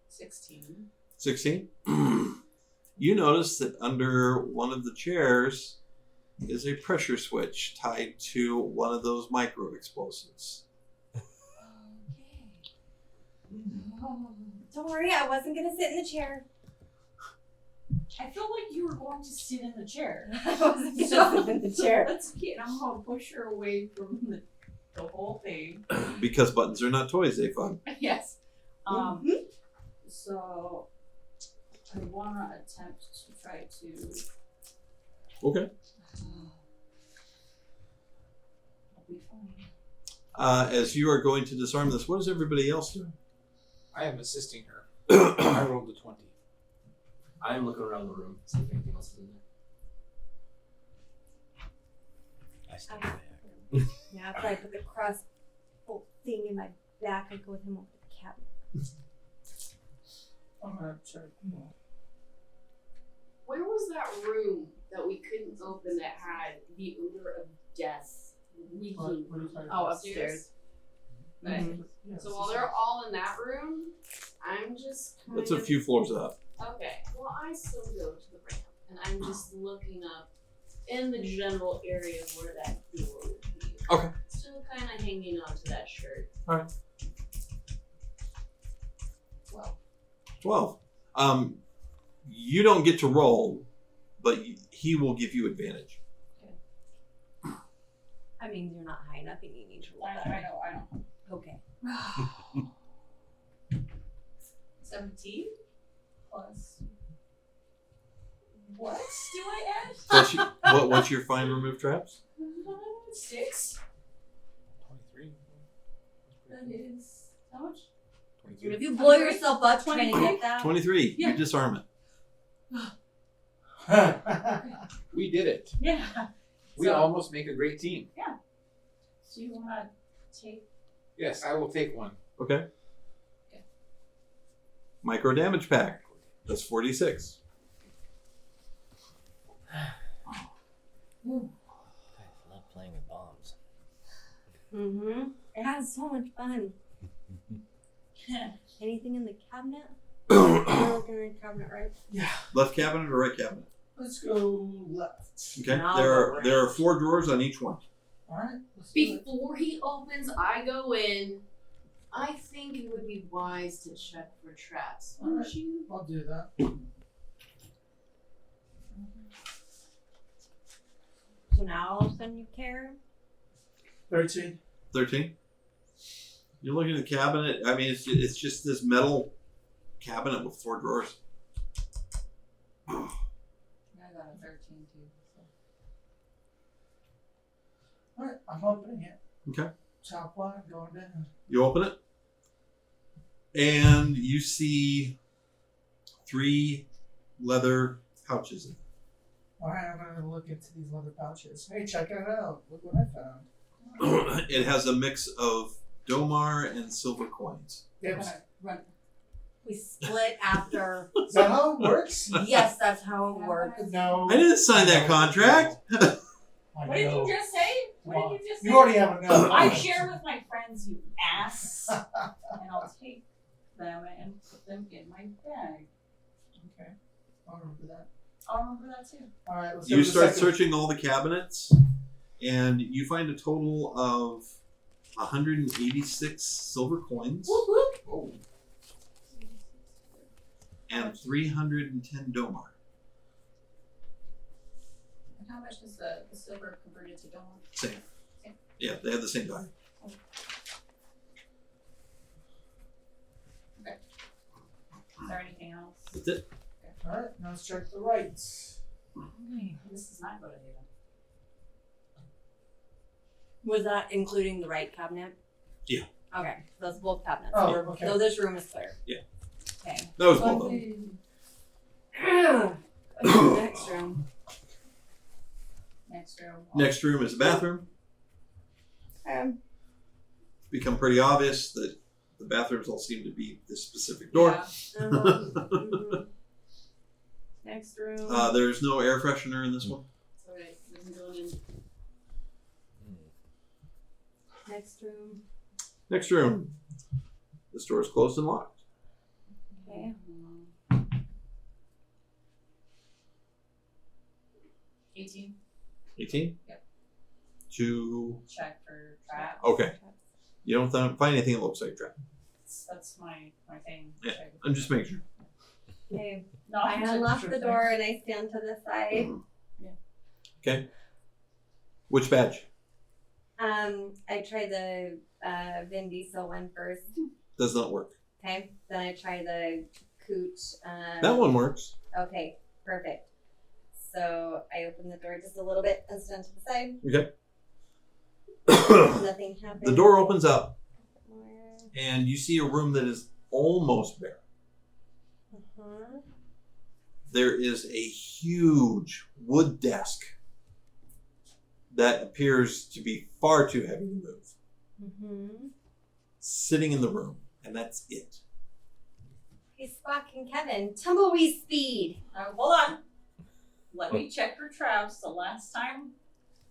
16. 16. You notice that under one of the chairs is a pressure switch tied to one of those micro explosives. Don't worry, I wasn't going to sit in the chair. I feel like you were going to sit in the chair. I wasn't going to sit in the chair. Let's get. I'm gonna push her away from the whole thing. Because buttons are not toys, they fun. Yes. So I wanna attempt to try to. Okay. I'll be fine. As you are going to disarm this, what is everybody else doing? I am assisting her. I rolled a 20. I am looking around the room, see if anything else is in there. I stay back. Yeah, after I put the crossbow thing in my back, I go with him over the cabinet. I'm gonna check. Where was that room that we couldn't open that had the odor of death reeking? What are you talking Oh, about? upstairs. Mhm. So while they're all in that room, I'm just kind That's a of... few floors up. Okay, well, I still go to the ramp, and I'm just looking up in the general area where that door would be. Okay. Still kind of hanging on to that shirt. Alright. 12. 12. You don't get to roll, but he will give you advantage. I mean, you're not high enough and you need to roll I better. know. Okay. 17 plus. What do I add? What's your find remove traps? 6. 23. That is how much? 23. If you blow yourself up trying to get that. 23. Yeah. You disarm it. We did it. Yeah. We So- almost make a great team. Do you want to take? Yes, I will take one. Okay. Okay. Micro damage pack. That's 46. Guys, I love playing with bombs. Mm-hmm. It has so much fun. Anything in the cabinet? You're looking in the cabinet, right? Left cabinet or right cabinet? Let's go left. Okay. Now There are 4 drawers on each one. Alright. Let's do it. Before he opens, I go in. I think it would be wise to check for traps. Wouldn't Alright. you? I'll do that. So now all of a sudden you care? 13. 13. You're looking at the cabinet. I mean, it's just this metal cabinet with 4 drawers. a 13 too. So. Alright, I'm opening it. Okay. Top one, going down. You open it, and you see 3 leather pouches in it. Alright, I'm gonna look into these leather pouches. Hey, check it out. Look what I found. It has a mix of Domar and silver coins. Yep. Run. We split after. Is that how it works? Yes, that's how it works. No. I didn't sign that contract. What did you just say? What did you just say? You already have enough. I share with my friends, you ass. And I'll take them and put them in my bag. Okay. I'll remember that. I'll remember that too. Alright, let's You go to the start second. searching all the cabinets, and you find a total of 186 silver coins and 310 Domar. And how much is the silver converted to dollar? Same. Yeah, they have the same value. Okay. Is there anything else? That's it. Alright, now let's check the rights. Okay. This is not good idea. Was that including the right cabinet? Yeah. Okay, those both cabinets. Oh, We're- okay. So this room is clear. Yeah. Okay. That was both of them. Next room. Next room. Next room is a bathroom. It's become pretty obvious that the bathrooms all seem to be this specific door. Yeah. Mhm. Next room. There's no air freshener in this one. So it isn't going in. Next room. Next room. This door is closed and locked. Okay. 18. 18? Yep. To. Check for traps. Okay. You don't find anything that looks like a trap. That's my thing. Yeah, I'm just making sure. Okay. No, I I'm unlock sure the thing. door and I stand to the side. Okay. Which badge? I try the Vin Diesel one first. Does not work. Okay. Then I try the Coot. That one works. Okay. Perfect. So I open the door just a little bit and stand to the side. Okay. Nothing happens. The door opens up, More. and you see a room that is almost bare. Uh-huh. There is a huge wood desk that appears to be far too heavy to move, Mm-hmm. sitting in the room, and that's it. Hey, Spock and Kevin, tumbleweed speed. Hold on. Let me check for traps. The last time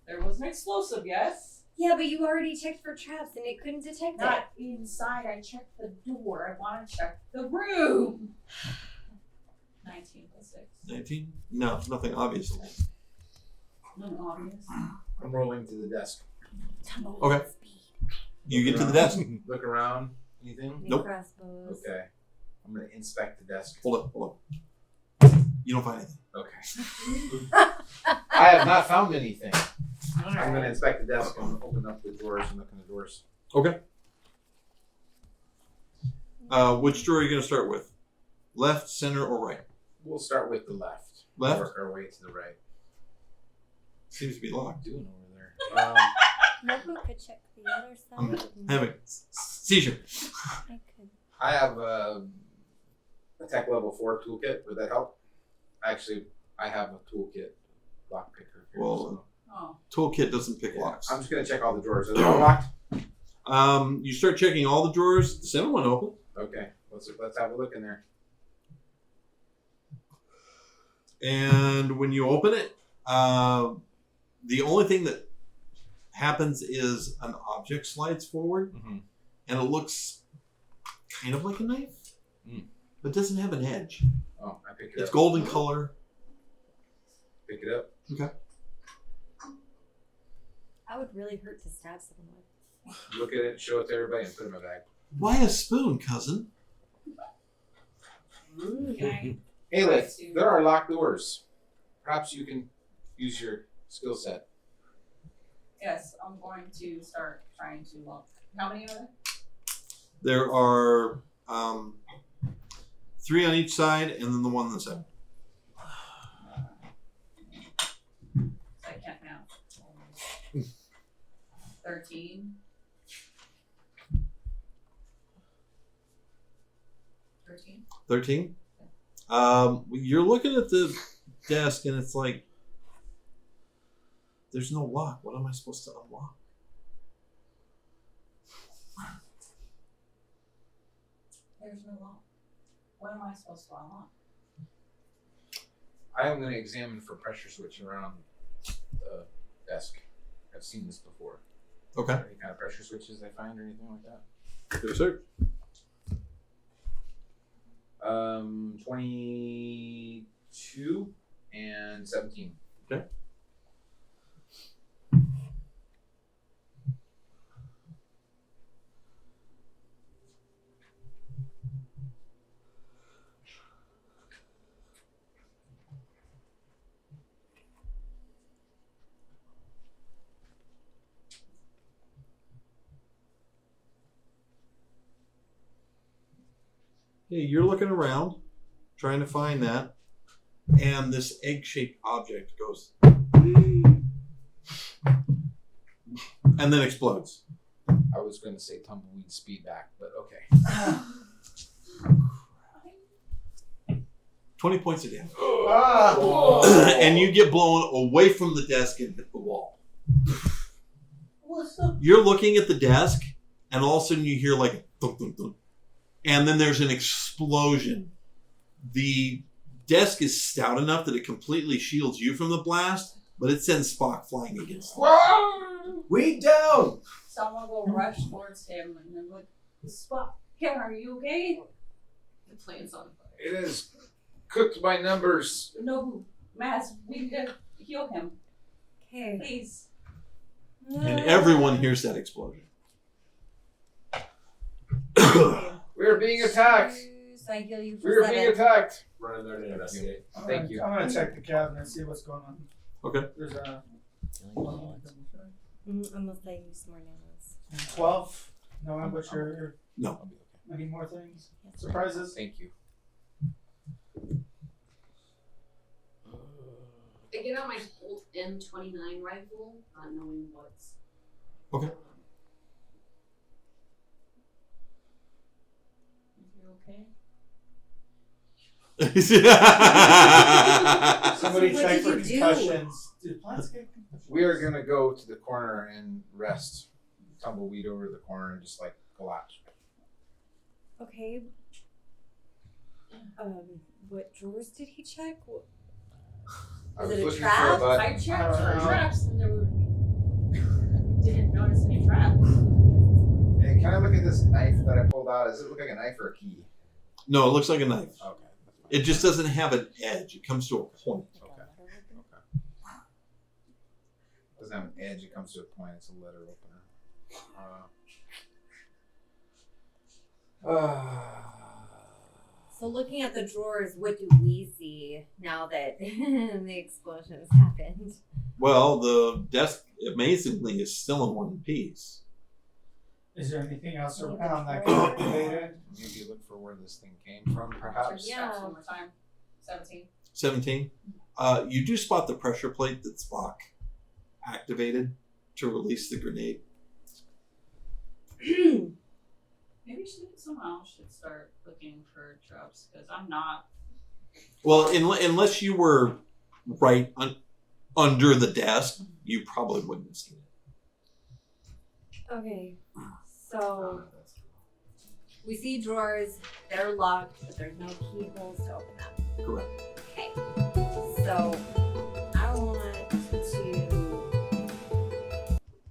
there was an explosive, yes? Yeah, but you already checked for traps and it couldn't detect Not inside. I checked the door. I want to check the room. 19 plus 6. 19? No, nothing obvious. Nothing obvious. I'm rolling to the desk. it. Tumbleweed Okay. speed. You get to the desk. Look around. Anything? Nope. Crossbows. Okay. I'm gonna inspect the desk. Hold up. You don't find anything. Okay. I have not found anything. I'm gonna inspect the desk and open up the drawers and look in the drawers. Okay. Which drawer are you going to start with? Left, center, or right? We'll start with the left. Left? Work our way to the right. Seems to be locked. Doing over there. No, who could check the other side? I'm having seizure. I could. I have a tech level 4 toolkit. Would that help? Actually, I have a toolkit lock picker here. Well, Oh. toolkit doesn't pick so. locks. I'm just gonna check all the drawers. Are they all locked? You start checking all the drawers. The center one open. Okay. Let's have a look in there. And when you open it, the only thing that happens is an object slides forward, Mm-hmm. and it looks kind of like a knife, Mm. but doesn't have an edge. Oh, I picked it It's up. golden color. Pick it up. Okay. I would really hurt to stab someone with. Look at it. Show it to everybody and put it in my bag. Why a spoon, cousin? Okay. Hey, Liz, there are locked doors. Perhaps you can use your skill set. Yes, I'm going to start trying to look. How many are there? There are 3 on each side, and then the one in the center. 13. 13. 13? You're looking at the desk and it's like, there's no lock. What am I supposed to unlock? There's no lock. What am I supposed to unlock? I am going to examine for pressure switch around the desk. I've seen this before. Okay. Any kind of pressure switches I find or anything like that? Yes, sir. 22 and 17. Okay. Hey, you're looking around, trying to find that, and this egg-shaped object goes, and then explodes. I was going to say tumbleweed speed back, but okay. 20 points of damage. Ah. And you get blown away from the desk and hit the wall. What's up? You're looking at the desk, and all of a sudden you hear like a thunk, thunk, thunk. And then there's an explosion. The desk is stout enough that it completely shields you from the blast, but it sends Spock flying against it. We down! Someone will rush towards him and then like, Spot, Ken, are you okay? The plane's on fire. It is cooked by numbers. No, Maz, we need to heal him. Okay. Please. And everyone hears that explosion. We're being attacked. So I heal you for We're 7. being attacked. Run in there to investigate. Thank you. I'm gonna check the cabinet and see what's going on. Okay. There's a Unless I use more nanos. 12. No one but your No. any more things? Surprises? Thank you. I get out my Bolt M29 rifle, not knowing what's. Okay. You okay? Somebody What check did for you do? concussions. Did plants get concussions? We are going to go to the corner and rest. Tumbleweed over the corner and just like collapse. Okay. What drawers did he check? I Is was it a looking trap? for a button. I checked I for don't know. traps and there were. Didn't notice any traps. Hey, can I look at this knife that I pulled out? Does it look like a knife or a key? No, it looks like a knife. Okay. That's fine. It just doesn't have an edge. It comes to a point. Okay. Doesn't have an edge. It comes to a point. It's a letter opener. So looking at the drawers, what do we see now that the explosions happened? Well, the desk, amazingly, is still in one piece. Is there anything else Yeah, around that the could drawer. activate it? Maybe look for where this thing came from, perhaps. Yeah. Traps one more time. 17. 17. You do spot the pressure plate that Spock activated to release the grenade. Maybe someone else should start looking for traps because I'm not. Well, unless you were right under the desk, you probably wouldn't have seen it. Okay, so we see drawers, they're locked, but there's no keyholes to open them. Correct. Okay, so I want to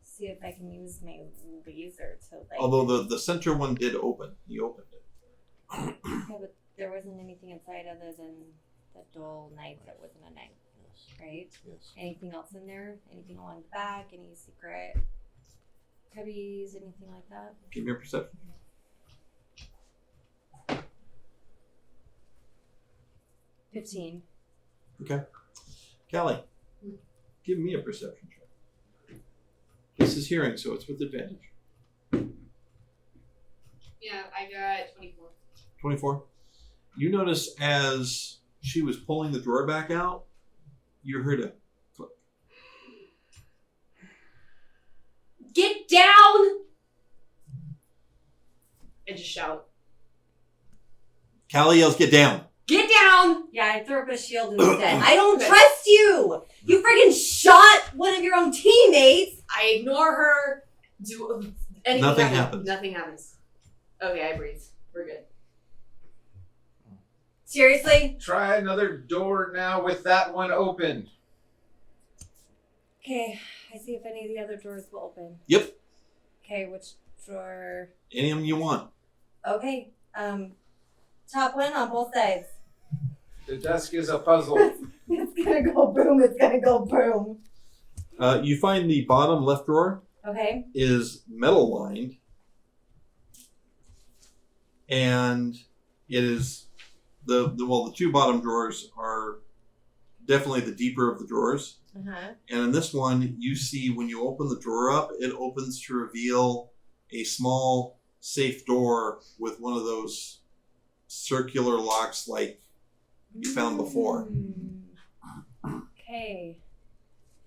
see if I can use my laser to like. Although the center one did open. He opened it. Yeah, but there wasn't anything inside other than the dull knife that wasn't a knife, right? Yes. Anything else in there? Anything along the back? Any secret cubbies? Anything like that? Give me a perception. 15. Okay. Callie, give me a perception check. This is hearing, so it's with advantage. Yeah, I got 24. 24. You notice as she was pulling the drawer back out, you heard a click. Get down! And just shout. Callie yells, get down. Get down! Yeah, I threw up a shield instead. I don't trust you! You freaking shot one of your own teammates! I ignore her. Anything Nothing happens. happens. Nothing happens. Okay, I breathe. We're good. Seriously? Try another door now with that one open. Okay, I see if any of the other doors will open. Yep. Okay, which drawer? Any of them you want. Okay, top one on both sides. The desk is a puzzle. It's gonna go boom, it's gonna go boom. You find the bottom left drawer Okay. is metal lined, and it is the two bottom drawers are definitely the deeper of the drawers. Uh-huh. And in this one, you see when you open the drawer up, it opens to reveal a small safe door with one of those circular locks like you found before. Okay.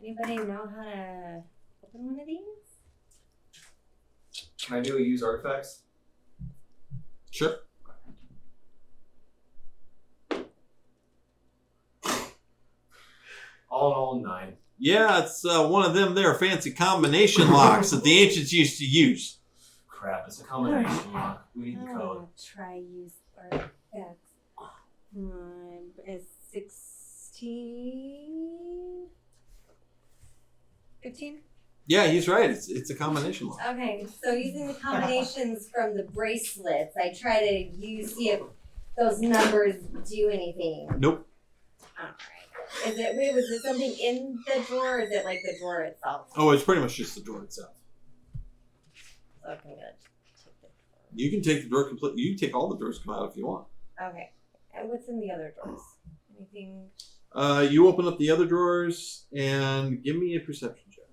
Anybody know how to open one of these? Can I do a use artifacts? Sure. All in all, 9. Yeah, it's one of them there fancy combination locks that the ancients used to use. Crap, it's a combination lock. We need the code. Try use artifacts. Is 16? 15? Yeah, he's right. It's a combination lock. Okay, so using the combinations from the bracelets, I try to see if those numbers do anything. Nope. Alright. Was it something in the drawer, or is it like the drawer itself? Oh, it's pretty much just the drawer itself. So I'm gonna take the You can take the drawer completely. You can take all the drawers come out if you want. Okay. And what's in the other drawers? Anything? You open up the other drawers and give me a perception check.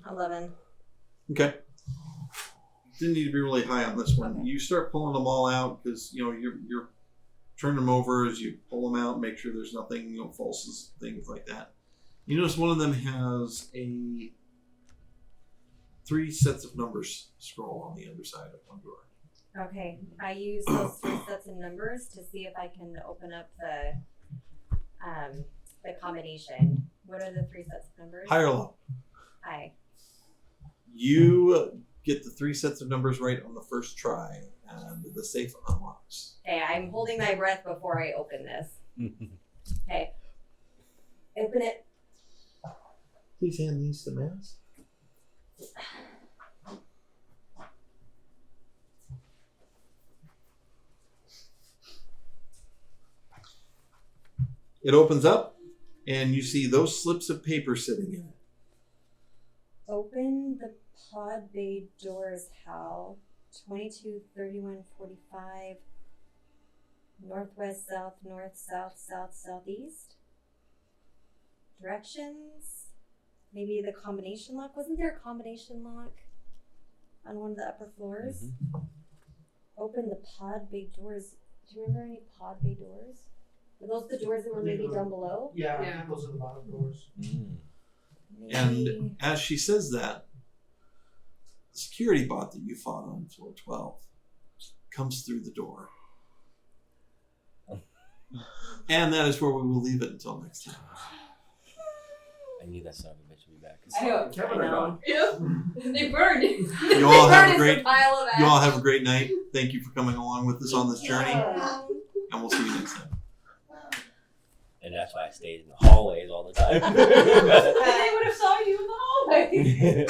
11. Okay. Didn't need to be really high on this one. You start pulling them all out because you're turning them over as you pull them out, make sure there's nothing false, things like that. You notice one of them has a 3 sets of numbers scroll on the underside of one drawer. Okay. I use those 3 sets of numbers to see if I can open up the combination. What are the 3 sets of numbers? High or low? High. You get the 3 sets of numbers right on the first try, and the safe unlocks. Okay, I'm holding my breath before I open this. Okay. Open it. Please hand these to Mass. It opens up, and you see those slips of paper sitting in it. Open the pod bay doors, Hal. 22, 31, 45. Northwest, south, north, south, south, southeast. Directions. Maybe the combination lock. Wasn't there a combination lock on one of the upper floors? Mm-hmm. Open the pod bay doors. Do you remember any pod bay doors? Were those the doors that were maybe down below? Yeah, I think those are the bottom doors. And as she says that, the security bot that you fought on floor 12 comes through the door. And that is where we will leave it until next time. I knew that son of a bitch would be back. I know. Kevin are gone. Yep. They burned. You all have a great pile of you all have a great night. Thank you for coming along with us on this journey. And we'll see you next time. And that's why I stayed in the hallways all the time. They would have saw you in the hallway.